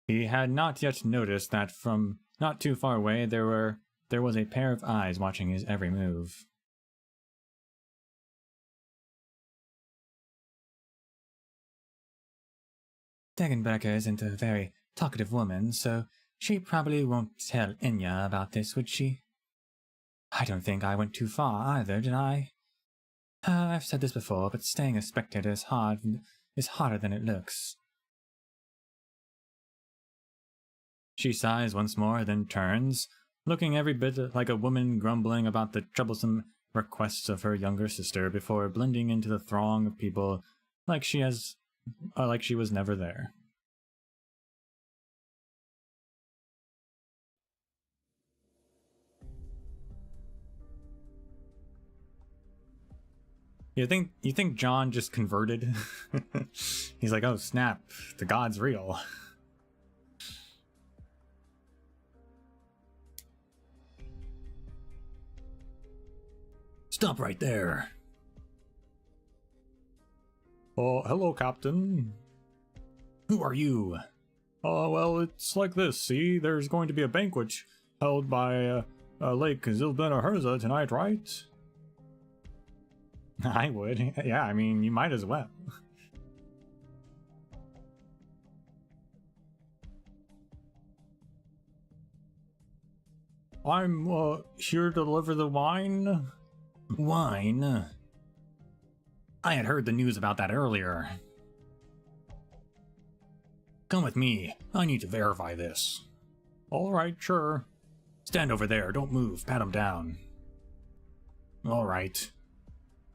He had not yet noticed that from not too far away there was a pair of eyes watching his every move. Degenbrecher isn't a very talkative woman, so she probably won't tell Inya about this, would she? I don't think I went too far either, did I? I've said this before, but staying a spectator is harder than it looks. She sighs once more, then turns, looking every bit like a woman grumbling about the troublesome requests of her younger sister before blending into the throng of people like she was never there. You think John just converted? He's like, oh snap, the god's real. Stop right there. Oh, hello, Captain. Who are you? Well, it's like this, see? There's going to be a banquet held by Lake Silberneherze tonight, right? I would. Yeah, I mean, you might as well. I'm here to deliver the wine. Wine? I had heard the news about that earlier. Come with me. I need to verify this. Alright, sure. Stand over there. Don't move. Pat him down. Alright.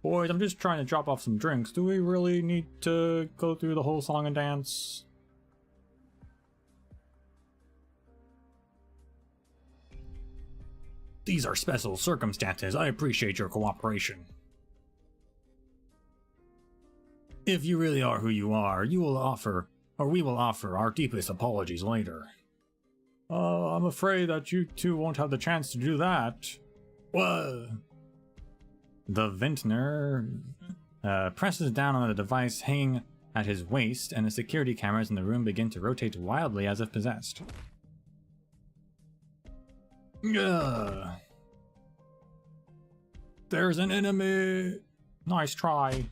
Boys, I'm just trying to drop off some drinks. Do we really need to go through the whole song and dance? These are special circumstances. I appreciate your cooperation. If you really are who you are, we will offer our deepest apologies later. I'm afraid that you two won't have the chance to do that. What? The vintner presses down on the device hanging at his waist, and the security cameras in the room begin to rotate wildly as if possessed. There's an enemy. Nice try.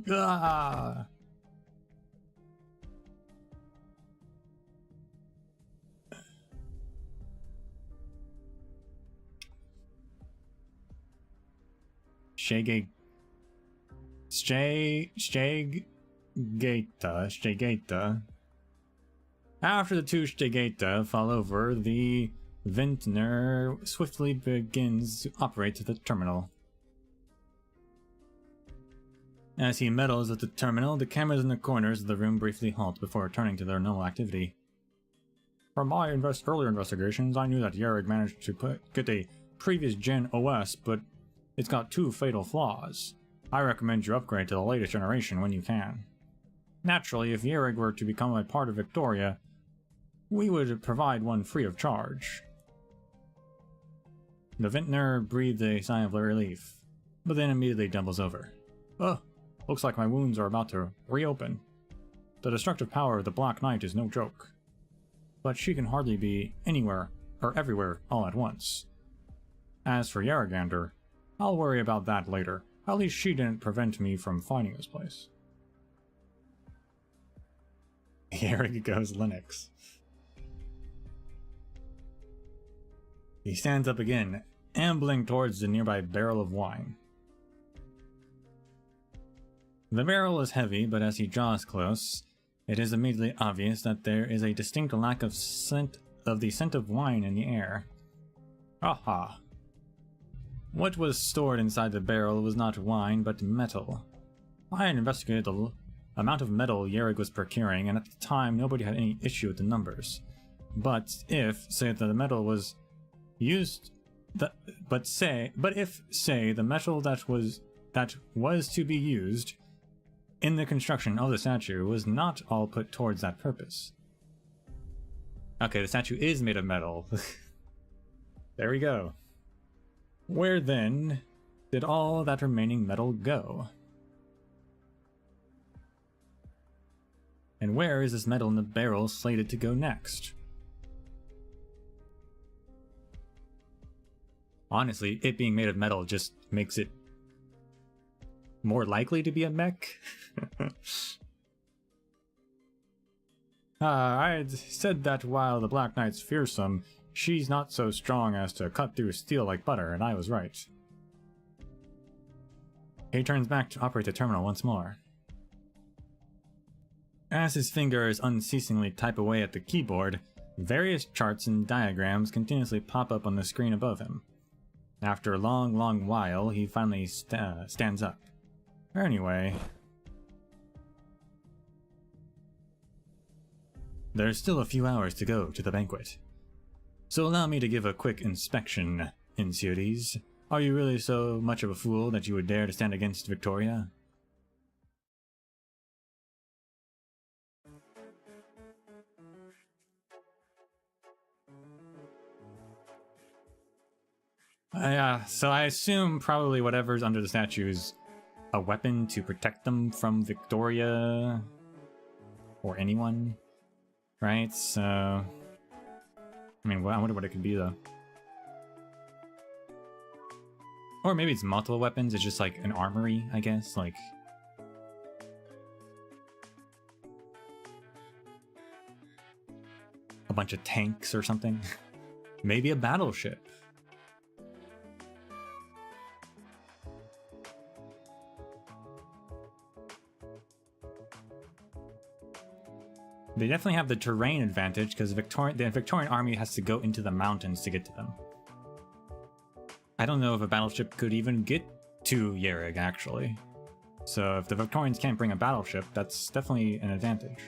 Ah. Stegeta. After the two Stegeta fall over, the vintner swiftly begins to operate the terminal. As he meddles at the terminal, the cameras in the corners of the room briefly halt before returning to their normal activity. From my earlier investigations, I knew that Yerrig managed to get a previous gen OS, but it's got two fatal flaws. I recommend you upgrade to the latest generation when you can. Naturally, if Yerrig were to become a part of Victoria, we would provide one free of charge. The vintner breathed a sigh of relief, but then immediately doubles over. Oh, looks like my wounds are about to reopen. The destructive power of the Black Knight is no joke. But she can hardly be anywhere or everywhere all at once. As for Yarrigander, I'll worry about that later. At least she didn't prevent me from finding this place. Here goes Linux. He stands up again, ambling towards the nearby barrel of wine. The barrel is heavy, but as he draws close, it is immediately obvious that there is a distinct lack of the scent of wine in the air. Aha! What was stored inside the barrel was not wine, but metal. I had investigated the amount of metal Yerrig was procuring, and at the time nobody had any issue with the numbers. But if, say, the metal was used, if, say, the metal that was to be used in the construction of the statue was not all put towards that purpose. Okay, the statue is made of metal. There we go. Where then did all that remaining metal go? And where is this metal in the barrel slated to go next? Honestly, it being made of metal just makes it more likely to be a mech. I had said that while the Black Knight's fearsome, she's not so strong as to cut through steel like butter, and I was right. He turns back to operate the terminal once more. As his fingers unceasingly type away at the keyboard, various charts and diagrams continuously pop up on the screen above him. After a long while, he finally stands up. Anyway, there's still a few hours to go to the banquet. So allow me to give a quick inspection, Insuities. Are you really so much of a fool that you would dare to stand against Victoria? Yeah, so I assume probably whatever's under the statue is a weapon to protect them from Victoria or anyone, right? So, I mean, I wonder what it could be though. Or maybe it's multiple weapons, it's just like an armory, I guess, like... a bunch of tanks or something. Maybe a battleship. They definitely have the terrain advantage because the Victorian army has to go into the mountains to get to them. I don't know if a battleship could even get to Yerrig, actually. So if the Victorians can't bring a battleship, that's definitely an advantage.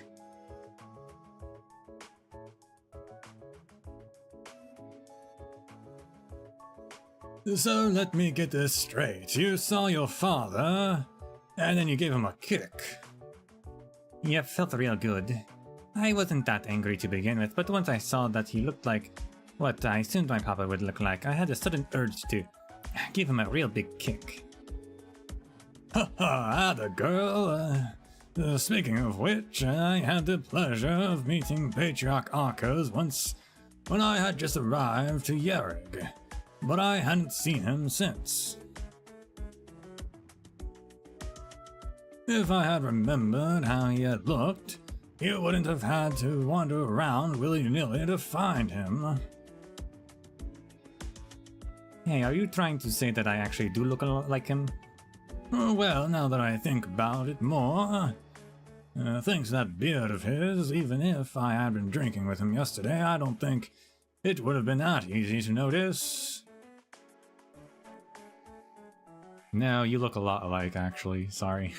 So let me get this straight. You saw your father, and then you gave him a kick. Yep, felt real good. I wasn't that angry to begin with, but once I saw that he looked like what I assumed my papa would look like, I had a sudden urge to give him a real big kick. Ha ha, the girl. Speaking of which, I had the pleasure of meeting Patriarch Arcos once when I had just arrived to Yerrig, but I hadn't seen him since. If I had remembered how he had looked, you wouldn't have had to wander around willy-nilly to find him. Hey, are you trying to say that I actually do look a lot like him? Well, now that I think about it more, thanks to that beard of his, even if I had been drinking with him yesterday, I don't think it would have been that easy to notice. No, you look a lot alike, actually. Sorry.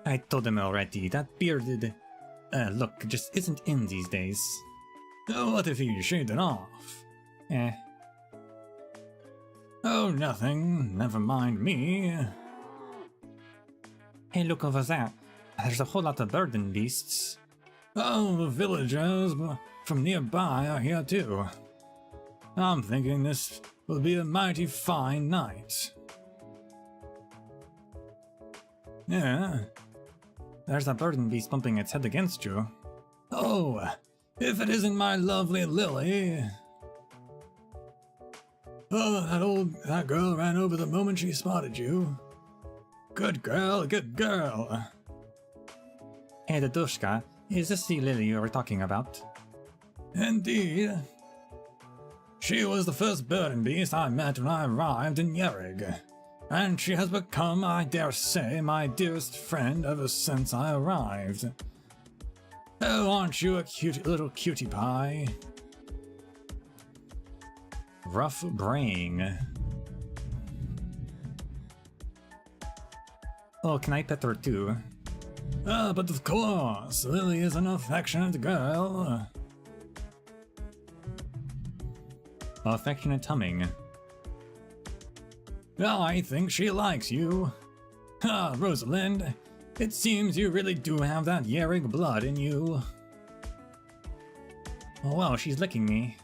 I told him already, that bearded look just isn't in these days. What if he shaved it off? Eh. Oh, nothing. Never mind me. Hey, look over there. There's a whole lot of burden beasts. Oh, the villagers from nearby are here too. I'm thinking this will be a mighty fine night. Yeah. There's a burden beast bumping its head against you. Oh, if it isn't my lovely Lily. Oh, that girl ran over the moment she spotted you. Good girl, good girl. Hey, the Dushka, is this the Lily you were talking about? Indeed. She was the first burden beast I met when I arrived in Yerrig, and she has become, I dare say, my dearest friend ever since I arrived. Oh, aren't you a cute little cutie pie? Rough braying. Oh, can I pet her too? But of course, Lily is an affectionate girl. Affectionate humming. Well, I think she likes you. Ah, Rosalind, it seems you really do have that Yerrig blood in you. Oh wow, she's licking me.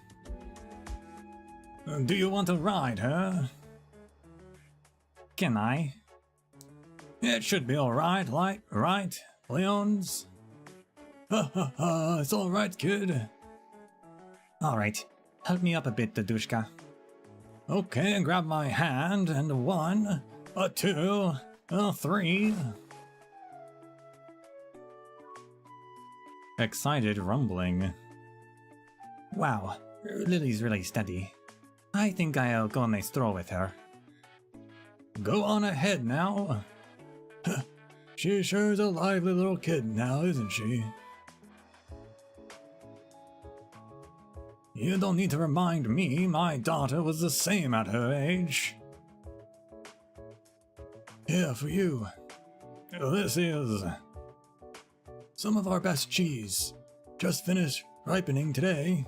Do you want to ride her? Can I? It should be alright, right, Leons? Ha ha ha, it's alright, kid. Alright, help me up a bit, Dadushka. Okay, grab my hand, and a 1, a 2, a 3. Excited rumbling. Wow, Lily's really steady. I think I'll go on a stroll with her. Go on ahead now. She sure is a lively little kid now, isn't she? You don't need to remind me, my daughter was the same at her age. Here for you. This is some of our best cheese. Just finished ripening today.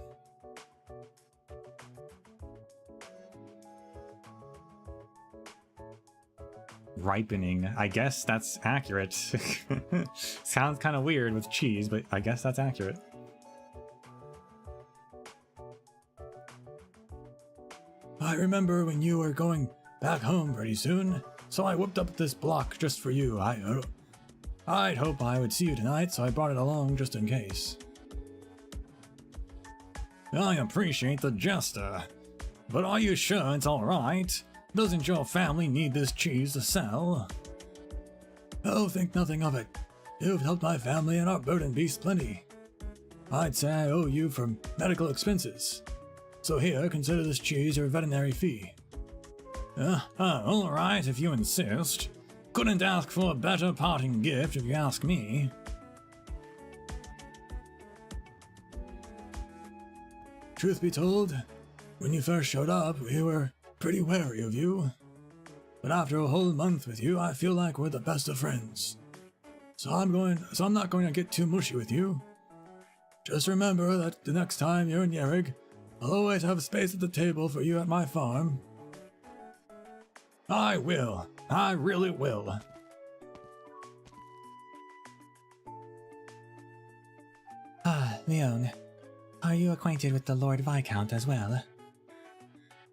Ripening. I guess that's accurate. Sounds kind of weird with cheese, but I guess that's accurate. I remember when you were going back home pretty soon, so I whipped up this block just for you. I'd hope I would see you tonight, so I brought it along just in case. I appreciate the gesture, but are you sure it's alright? Doesn't your family need this cheese to sell? Oh, think nothing of it. You've helped my family and our burden beast plenty. I'd say I owe you for medical expenses. So here, consider this cheese your veterinary fee. Alright if you insist. Couldn't ask for a better parting gift if you ask me. Truth be told, when you first showed up, we were pretty wary of you. But after a whole month with you, I feel like we're the best of friends. So I'm not going to get too mushy with you. Just remember that the next time you're in Yerrig, I'll always have space at the table for you at my farm. I will. I really will. Ah, Leon. Are you acquainted with the Lord Viscount as well?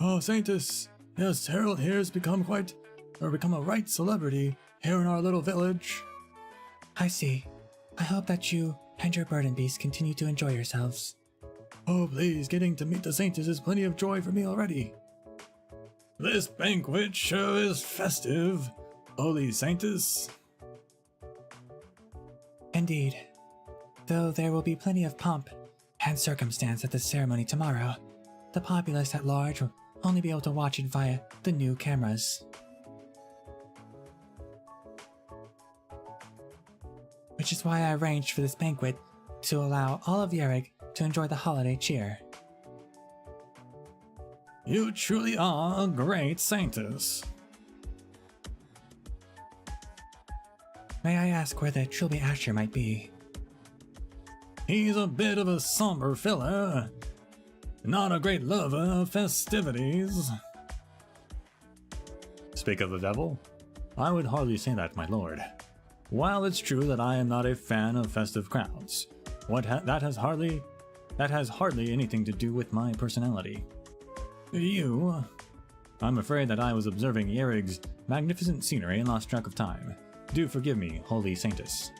Oh, Saintus. Yes, Harold here has become a right celebrity here in our little village. I see. I hope that you and your burden beast continue to enjoy yourselves. Oh, please, getting to meet the Saintus is plenty of joy for me already. This banquet sure is festive, Holy Saintus. Indeed. Though there will be plenty of pomp and circumstance at the ceremony tomorrow, the populace at large will only be able to watch it via the new cameras. Which is why I arranged for this banquet to allow all of Yerrig to enjoy the holiday cheer. You truly are a great Saintus. May I ask where the Trilby Asher might be? He's a bit of a somber fella. Not a great lover of festivities. Speak of the devil? I would hardly say that, my lord. While it's true that I am not a fan of festive crowds, that has hardly anything to do with my personality. I'm afraid that I was observing Yerrig's magnificent scenery and lost track of time. Do forgive me, Holy Saintus.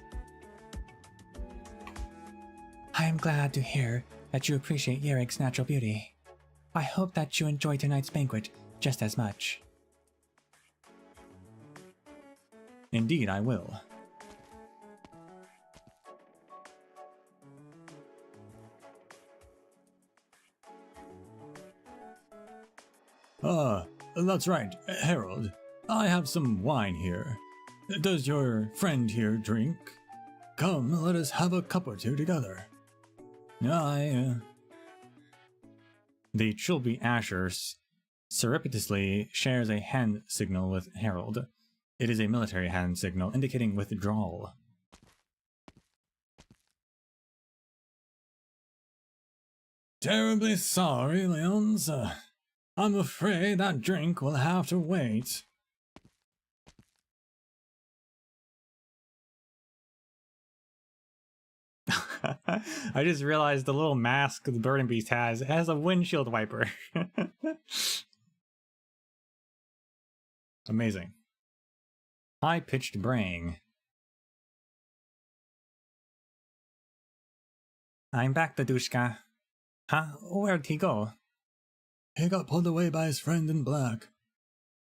I am glad to hear that you appreciate Yerrig's natural beauty. I hope that you enjoy tonight's banquet just as much. Indeed, I will. That's right, Harold. I have some wine here. Does your friend here drink? Come, let us have a cup or two together. The Trilby Asher surreptitiously shares a hand signal with Harold. It is a military hand signal indicating withdrawal. Terribly sorry, Leons. I'm afraid that drink will have to wait. I just realized the little mask the Burden Beast has a windshield wiper. Amazing. High-pitched braying. I'm back, Dadushka. Huh? Where'd he go? He got pulled away by his friend in black.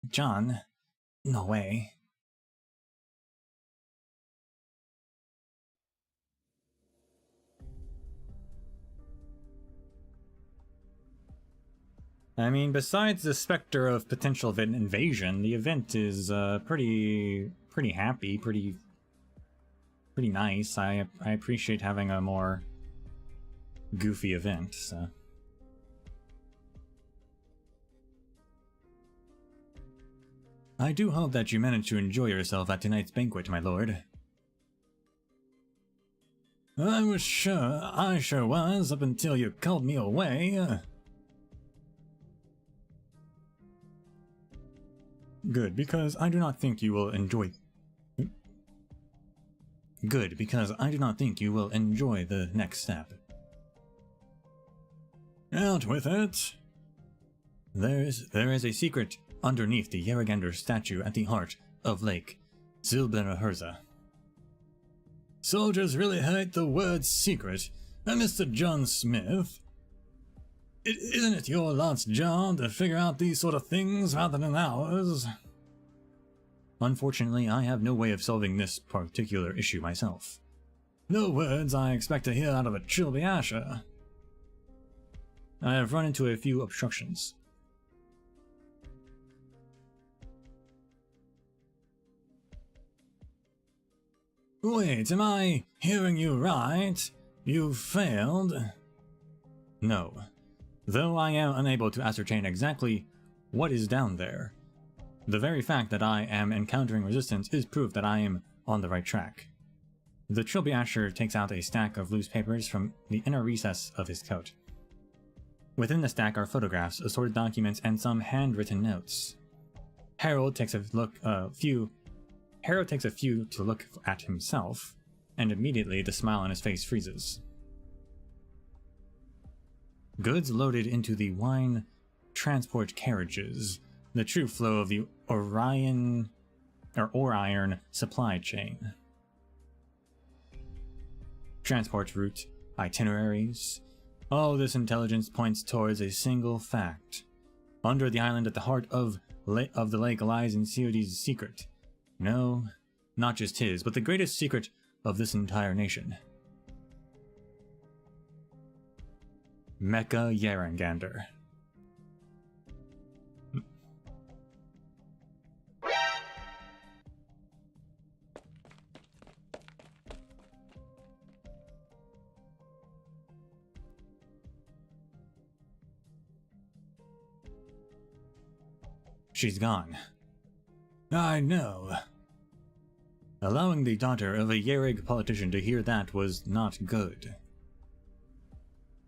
John? No way. I mean, besides the specter of potential invasion, the event is pretty happy, pretty nice. I appreciate having a more goofy event. So. I do hope that you managed to enjoy yourself at tonight's banquet, my lord. I sure was, up until you called me away. Good, because I do not think you will enjoy... Good, because I do not think you will enjoy the next step. Out with it. There is a secret underneath the Yaragander statue at the heart of Lake Silberneherze. Soldiers really hate the word secret, and Mr. John Smith, isn't it your lot's job to figure out these sort of things rather than ours? Unfortunately, I have no way of solving this particular issue myself. No words I expect to hear out of a Trilby Asher. I have run into a few obstructions. Wait, am I hearing you right? You failed? No. Though I am unable to ascertain exactly what is down there, the very fact that I am encountering resistance is proof that I am on the right track. The Trilby Asher takes out a stack of loose papers from the inner recess of his coat. Within the stack are photographs, assorted documents, and some handwritten notes. Harold takes a few to look at himself, and immediately the smile on his face freezes. Goods loaded into the wine transport carriages, the true flow of the Orion supply chain. Transport route, itineraries, all this intelligence points towards a single fact. Under the island at the heart of the lake lies Insiodi's secret. No, not just his, but the greatest secret of this entire nation. Mecha Yaragander. She's gone. I know. Allowing the daughter of a Yarig politician to hear that was not good.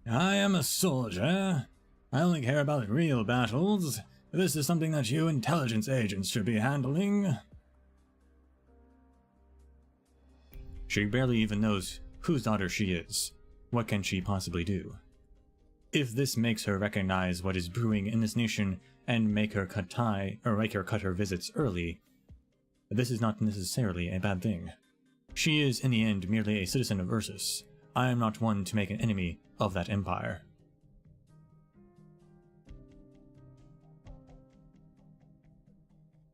I am a soldier. I only care about real battles. This is something that you intelligence agents should be handling. She barely even knows whose daughter she is. What can she possibly do? If this makes her recognize what is brewing in this nation and make her cut her visits early, this is not necessarily a bad thing. She is, in the end, merely a citizen of Ursus. I am not one to make an enemy of that empire.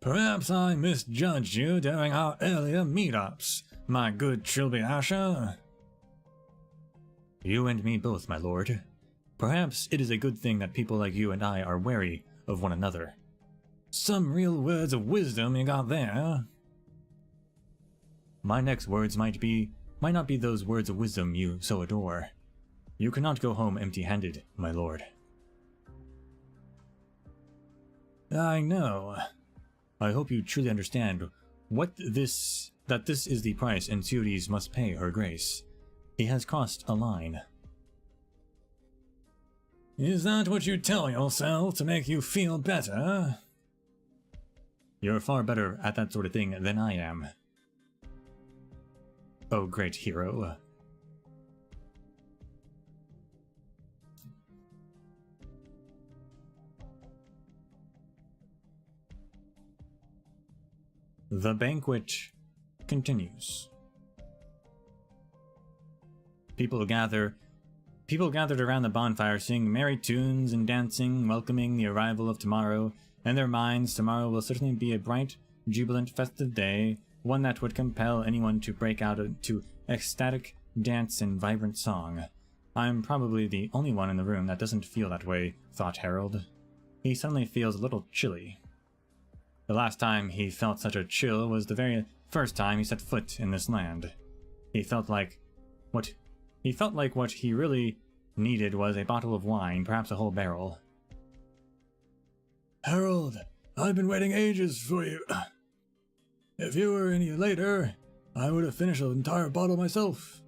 Perhaps I misjudged you during our earlier meetups, my good Trilby Asher. You and me both, my lord. Perhaps it is a good thing that people like you and I are wary of one another. Some real words of wisdom you got there. My next words might not be those words of wisdom you so adore. You cannot go home empty-handed, my lord. I know. I hope you truly understand that this is the price Insiodi's must pay her grace. He has crossed a line. Is that what you tell yourself to make you feel better? You're far better at that sort of thing than I am. Oh, great hero. The banquet continues. People gathered around the bonfire, singing merry tunes and dancing, welcoming the arrival of tomorrow. In their minds, tomorrow will certainly be a bright, jubilant, festive day, one that would compel anyone to break out into ecstatic dance and vibrant song. I'm probably the only one in the room that doesn't feel that way, thought Harold. He suddenly feels a little chilly. The last time he felt such a chill was the very first time he set foot in this land. He felt like what he really needed was a bottle of wine, perhaps a whole barrel. Harold, I've been waiting ages for you. If you were any later, I would have finished an entire bottle myself.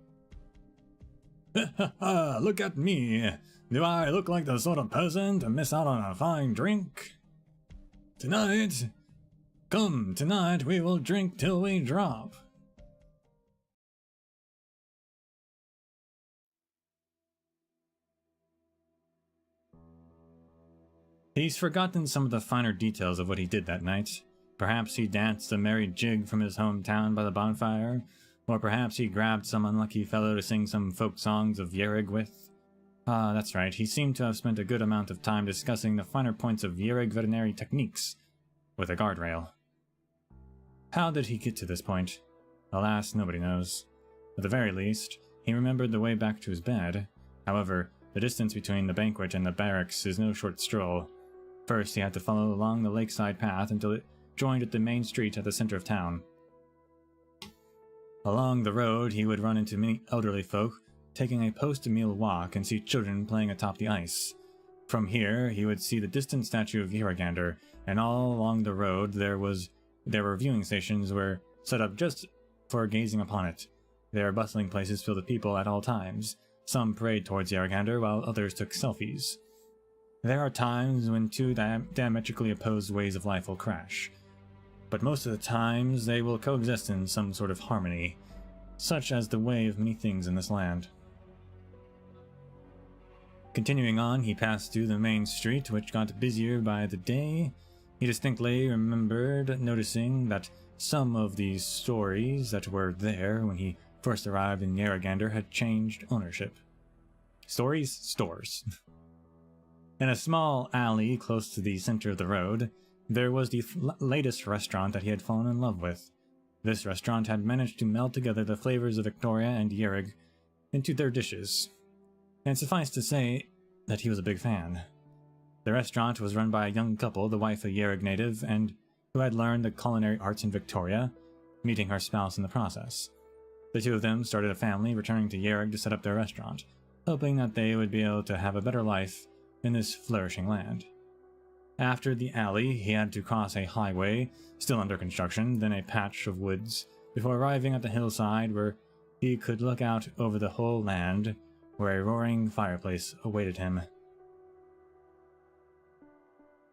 Look at me. Do I look like the sort of person to miss out on a fine drink? Tonight we will drink till we drop. He's forgotten some of the finer details of what he did that night. Perhaps he danced a merry jig from his hometown by the bonfire, or perhaps he grabbed some unlucky fellow to sing some folk songs of Yerig with. Ah, that's right, he seemed to have spent a good amount of time discussing the finer points of Yerig veterinary techniques with a guardrail. How did he get to this point? Alas, nobody knows. At the very least, he remembered the way back to his bed. However, the distance between the banquet and the barracks is no short stroll. First, he had to follow along the lakeside path until it joined at the main street at the center of town. Along the road, he would run into many elderly folk taking a post-meal walk and see children playing atop the ice. From here, he would see the distant statue of Yerigander, and all along the road there were viewing stations were set up just for gazing upon it. There are bustling places filled with people at all times. Some parade towards Yerigander, while others took selfies. There are times when two diametrically opposed ways of life will crash, but most of the times they will coexist in some sort of harmony, such as the way of many things in this land. Continuing on, he passed through the main street, which got busier by the day. He distinctly remembered noticing that some of these stories that were there when he first arrived in Yerigander had changed ownership. Stories? Stores. In a small alley close to the center of the road, there was the latest restaurant that he had fallen in love with. This restaurant had managed to meld together the flavors of Victoria and Yerig into their dishes, and suffice to say that he was a big fan. The restaurant was run by a young couple, the wife a Yerig native, and who had learned the culinary arts in Victoria, meeting her spouse in the process. The two of them started a family, returning to Yerig to set up their restaurant, hoping that they would be able to have a better life in this flourishing land. After the alley, he had to cross a highway, still under construction, then a patch of woods, before arriving at the hillside where he could look out over the whole land, where a roaring fireplace awaited him.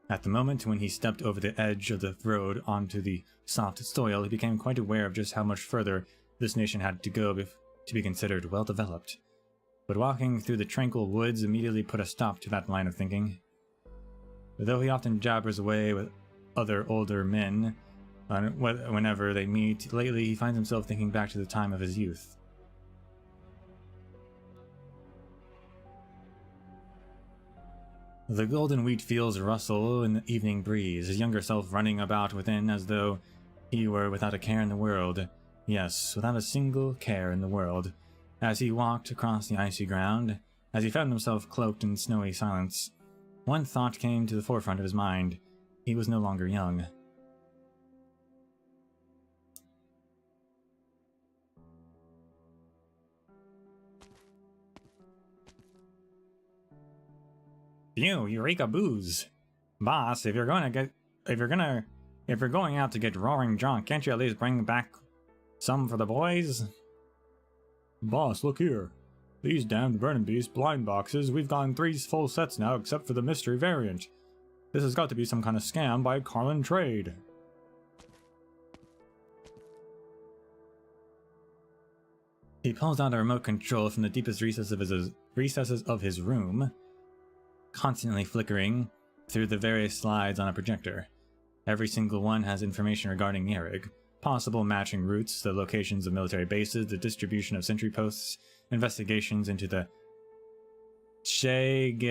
At the moment when he stepped over the edge of the road onto the soft soil, he became quite aware of just how much further this nation had to go to be considered well-developed. But walking through the tranquil woods immediately put a stop to that line of thinking. Though he often jabbers away with other older men whenever they meet, lately he finds himself thinking back to the time of his youth. The golden wheat fields rustle in the evening breeze, his younger self running about within as though he were without a care in the world. Yes, without a single care in the world. As he walked across the icy ground, as he found himself cloaked in snowy silence, one thought came to the forefront of his mind. He was no longer young. Phew, Eureka booze. Boss, if you're going out to get roaring drunk, can't you at least bring back some for the boys? Boss, look here. These damned Burning Beast blind boxes, we've gotten 3 full sets now except for the mystery variant. This has got to be some kind of scam by Carlin Trade. He pulls out a remote control from the deepest recesses of his room, constantly flickering through the various slides on a projector. Every single one has information regarding Yerig, possible matching routes, the locations of military bases, the distribution of sentry posts, investigations into the Shaygate.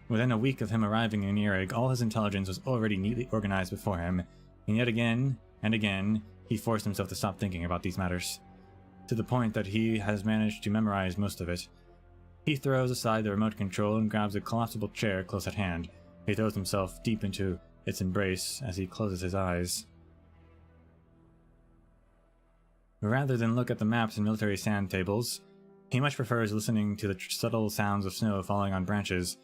Within a week of him arriving in Yerig, all his intelligence was already neatly organized before him, and yet again and again he forced himself to stop thinking about these matters, to the point that he has managed to memorize most of it. He throws aside the remote control and grabs a collapsible chair close at hand. He throws himself deep into its embrace as he closes his eyes. Rather than look at the maps and military sand tables, he much prefers listening to the subtle sounds of snow falling on branches,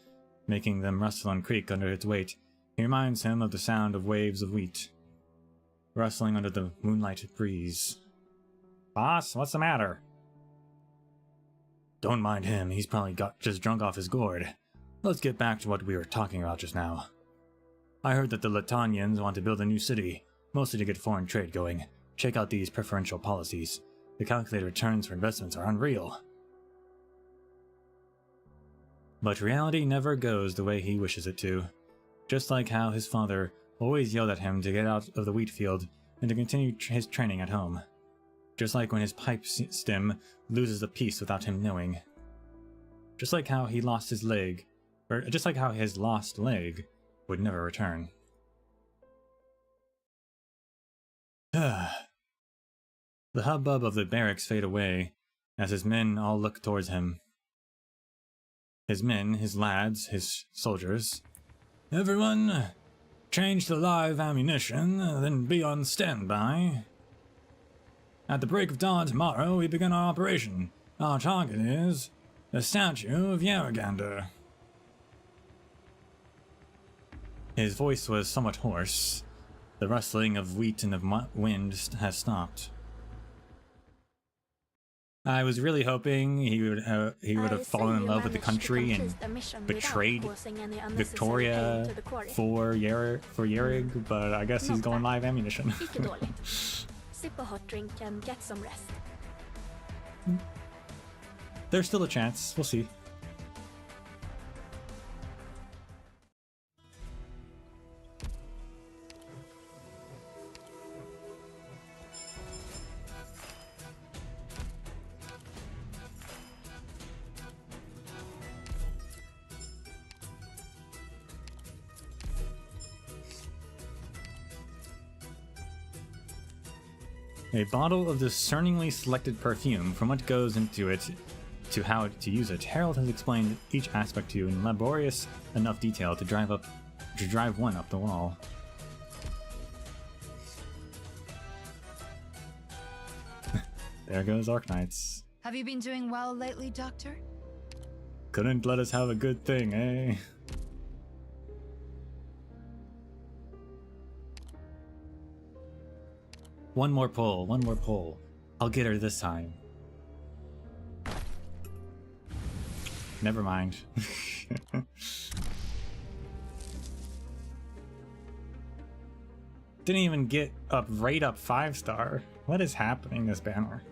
making them rustle and creak under its weight. He reminds him of the sound of waves of wheat, rustling under the moonlight breeze. Boss, what's the matter? Don't mind him, he's probably got just drunk off his gourd. Let's get back to what we were talking about just now. I heard that the Latanians want to build a new city, mostly to get foreign trade going. Check out these preferential policies. The calculated returns for investments are unreal. But reality never goes the way he wishes it to. Just like how his father always yelled at him to get out of the wheat field and to continue his training at home. Just like when his pipe stem loses a piece without him knowing. Just like how he lost his leg, or just like how his lost leg would never return. The hubbub of the barracks fade away as his men all look towards him. His men, his lads, his soldiers. Everyone, change to live ammunition, then be on standby. At the break of dawn tomorrow, we begin our operation. Our target is the statue of Yaragander. His voice was somewhat hoarse. The rustling of wheat and of wind has stopped. I was really hoping he would have fallen in love with the country and betrayed Victoria for Yerig, but I guess he's going live ammunition. Sip a hot drink and get some rest. There's still a chance. We'll see. A bottle of discerningly selected perfume. From what goes into it to how to use it, Harold has explained each aspect to you in laborious enough detail to drive one up the wall. There goes Arknights. Have you been doing well lately, Doctor? Couldn't let us have a good thing, eh? One more pull, one more pull. I'll get her this time. Never mind. Didn't even get up right up 5-star. What is happening this banner?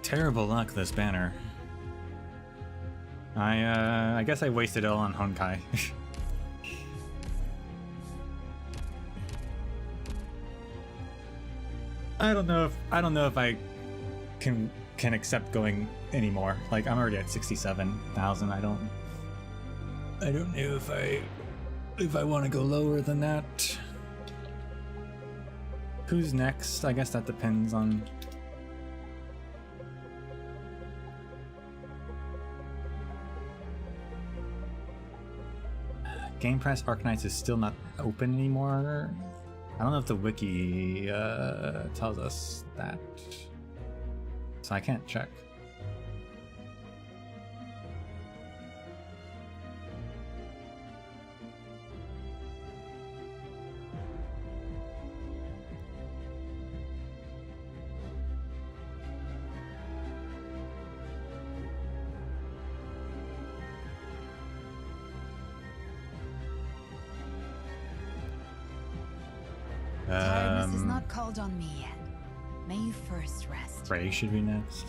Terrible luck, this banner. I guess I wasted it all on Honkai. I don't know if I can accept going anymore. Like, I'm already at 67,000. I don't know if I want to go lower than that. Who's next? I guess that depends on. Game Press Arknights is still not open anymore. I don't know if the wiki tells us that, so I can't check. Tiredness is not called on me yet. May you first rest. Ray should be next.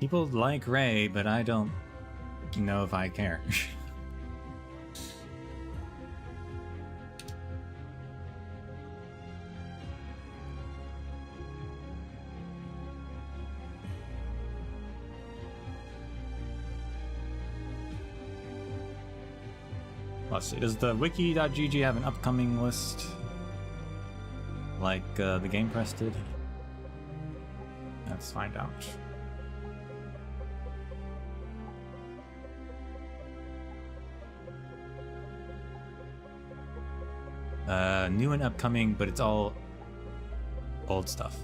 People like Ray, but I don't know if I care. Let's see, does the wiki.gg have an upcoming list? Like the Game Press did? Let's find out. New and upcoming, but it's all old stuff.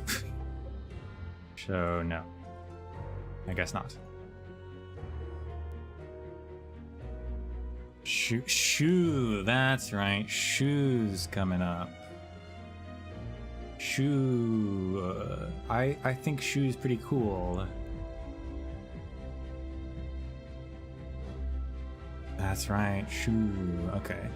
So no. I guess not. Shoe, that's right. Shoes coming up. Shoe. I think shoe's pretty cool. that's right. Shoo. Okay.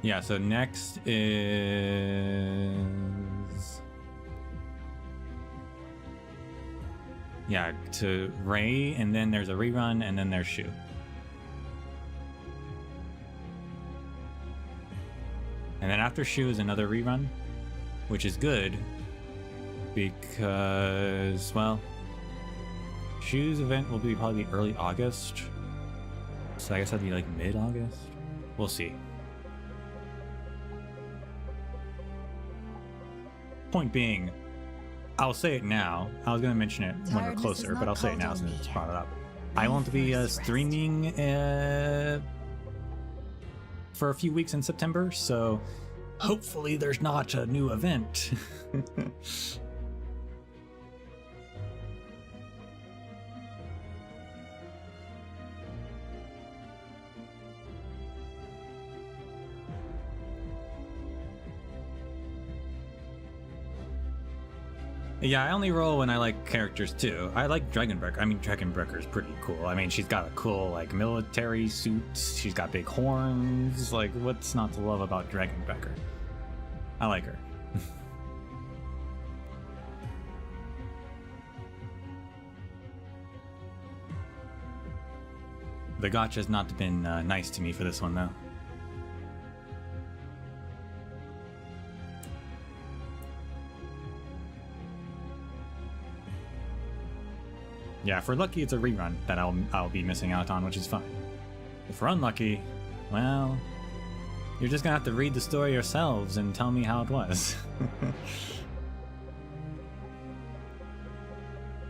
Yeah, so next is... Yeah, to Ray, and then there's a rerun, and then there's Shu. And then after Shu is another rerun, which is good, because, well, Shu's event will be probably early August, so I guess that'd be like mid-August? We'll see. Point being, I'll say it now. I was going to mention it when we're closer, but I'll say it now since it's brought it up. I won't be streaming for a few weeks in September, so hopefully there's not a new event. Yeah, I only roll when I like characters too. I like Dragonbreaker. I mean, Dragonbreaker's pretty cool. I mean, she's got a cool, like, military suit. She's got big horns. Like, what's not to love about Dragonbreaker? I like her. The gacha's not been nice to me for this one, though. Yeah, if we're lucky, it's a rerun that I'll be missing out on, which is fine. If we're unlucky, well, you're just gonna have to read the story yourselves and tell me how it was.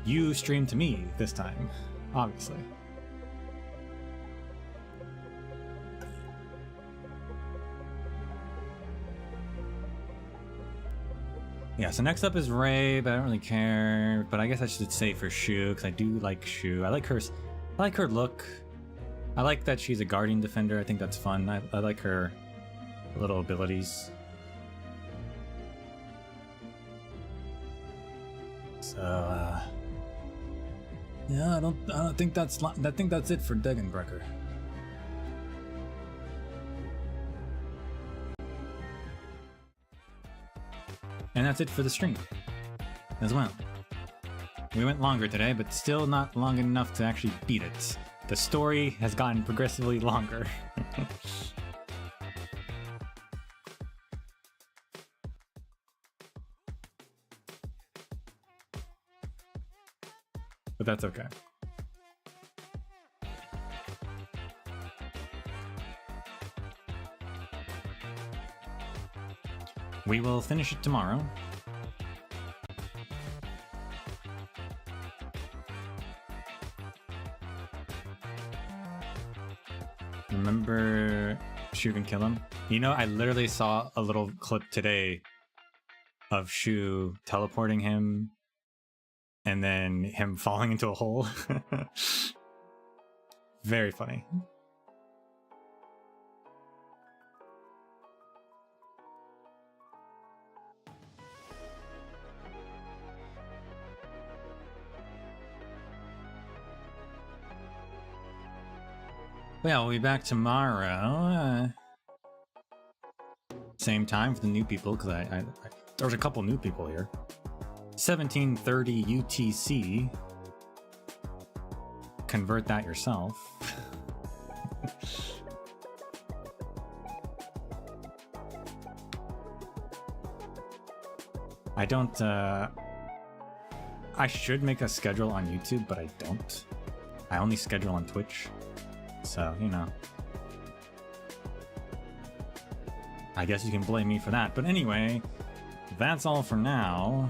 You stream to me this time, obviously. Yeah, so next up is Ray, but I don't really care. But I guess I should say for Shu, because I do like Shu. I like her look. I like that she's a guardian defender. I think that's fun. I like her little abilities. So yeah, I don't think that's it for Dragonbreaker. And that's it for the stream as well. We went longer today, but still not long enough to actually beat it. The story has gotten progressively longer. But that's okay. We will finish it tomorrow. Remember Shoot and Kill Him? You know, I literally saw a little clip today of Shu teleporting him and then him falling into a hole. Very funny. Yeah, we'll be back tomorrow. Same time for the new people, because there's a couple new people here. 1730 UTC. Convert that yourself. I don't, I should make a schedule on YouTube, but I don't. I only schedule on Twitch. So, you know. I guess you can blame me for that. But anyway, that's all for now.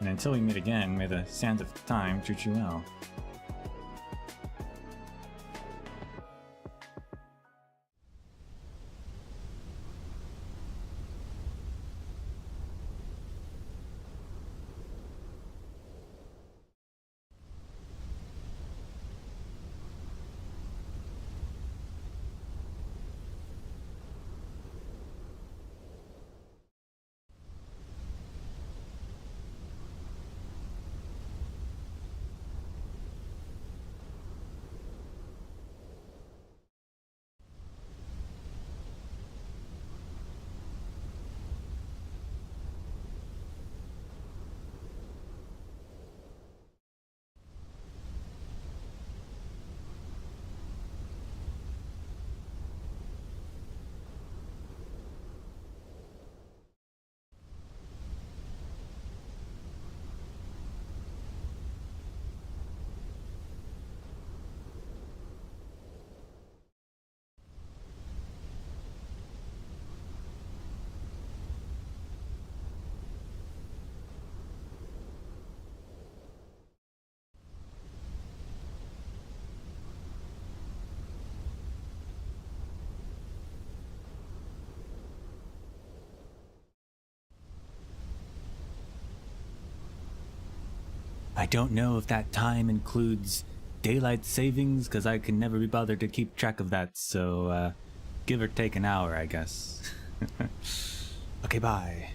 And until we meet again, may the sands of time treat you well. I don't know if that time includes daylight savings, because I can never be bothered to keep track of that, so give or take an hour, I guess. Okay, bye.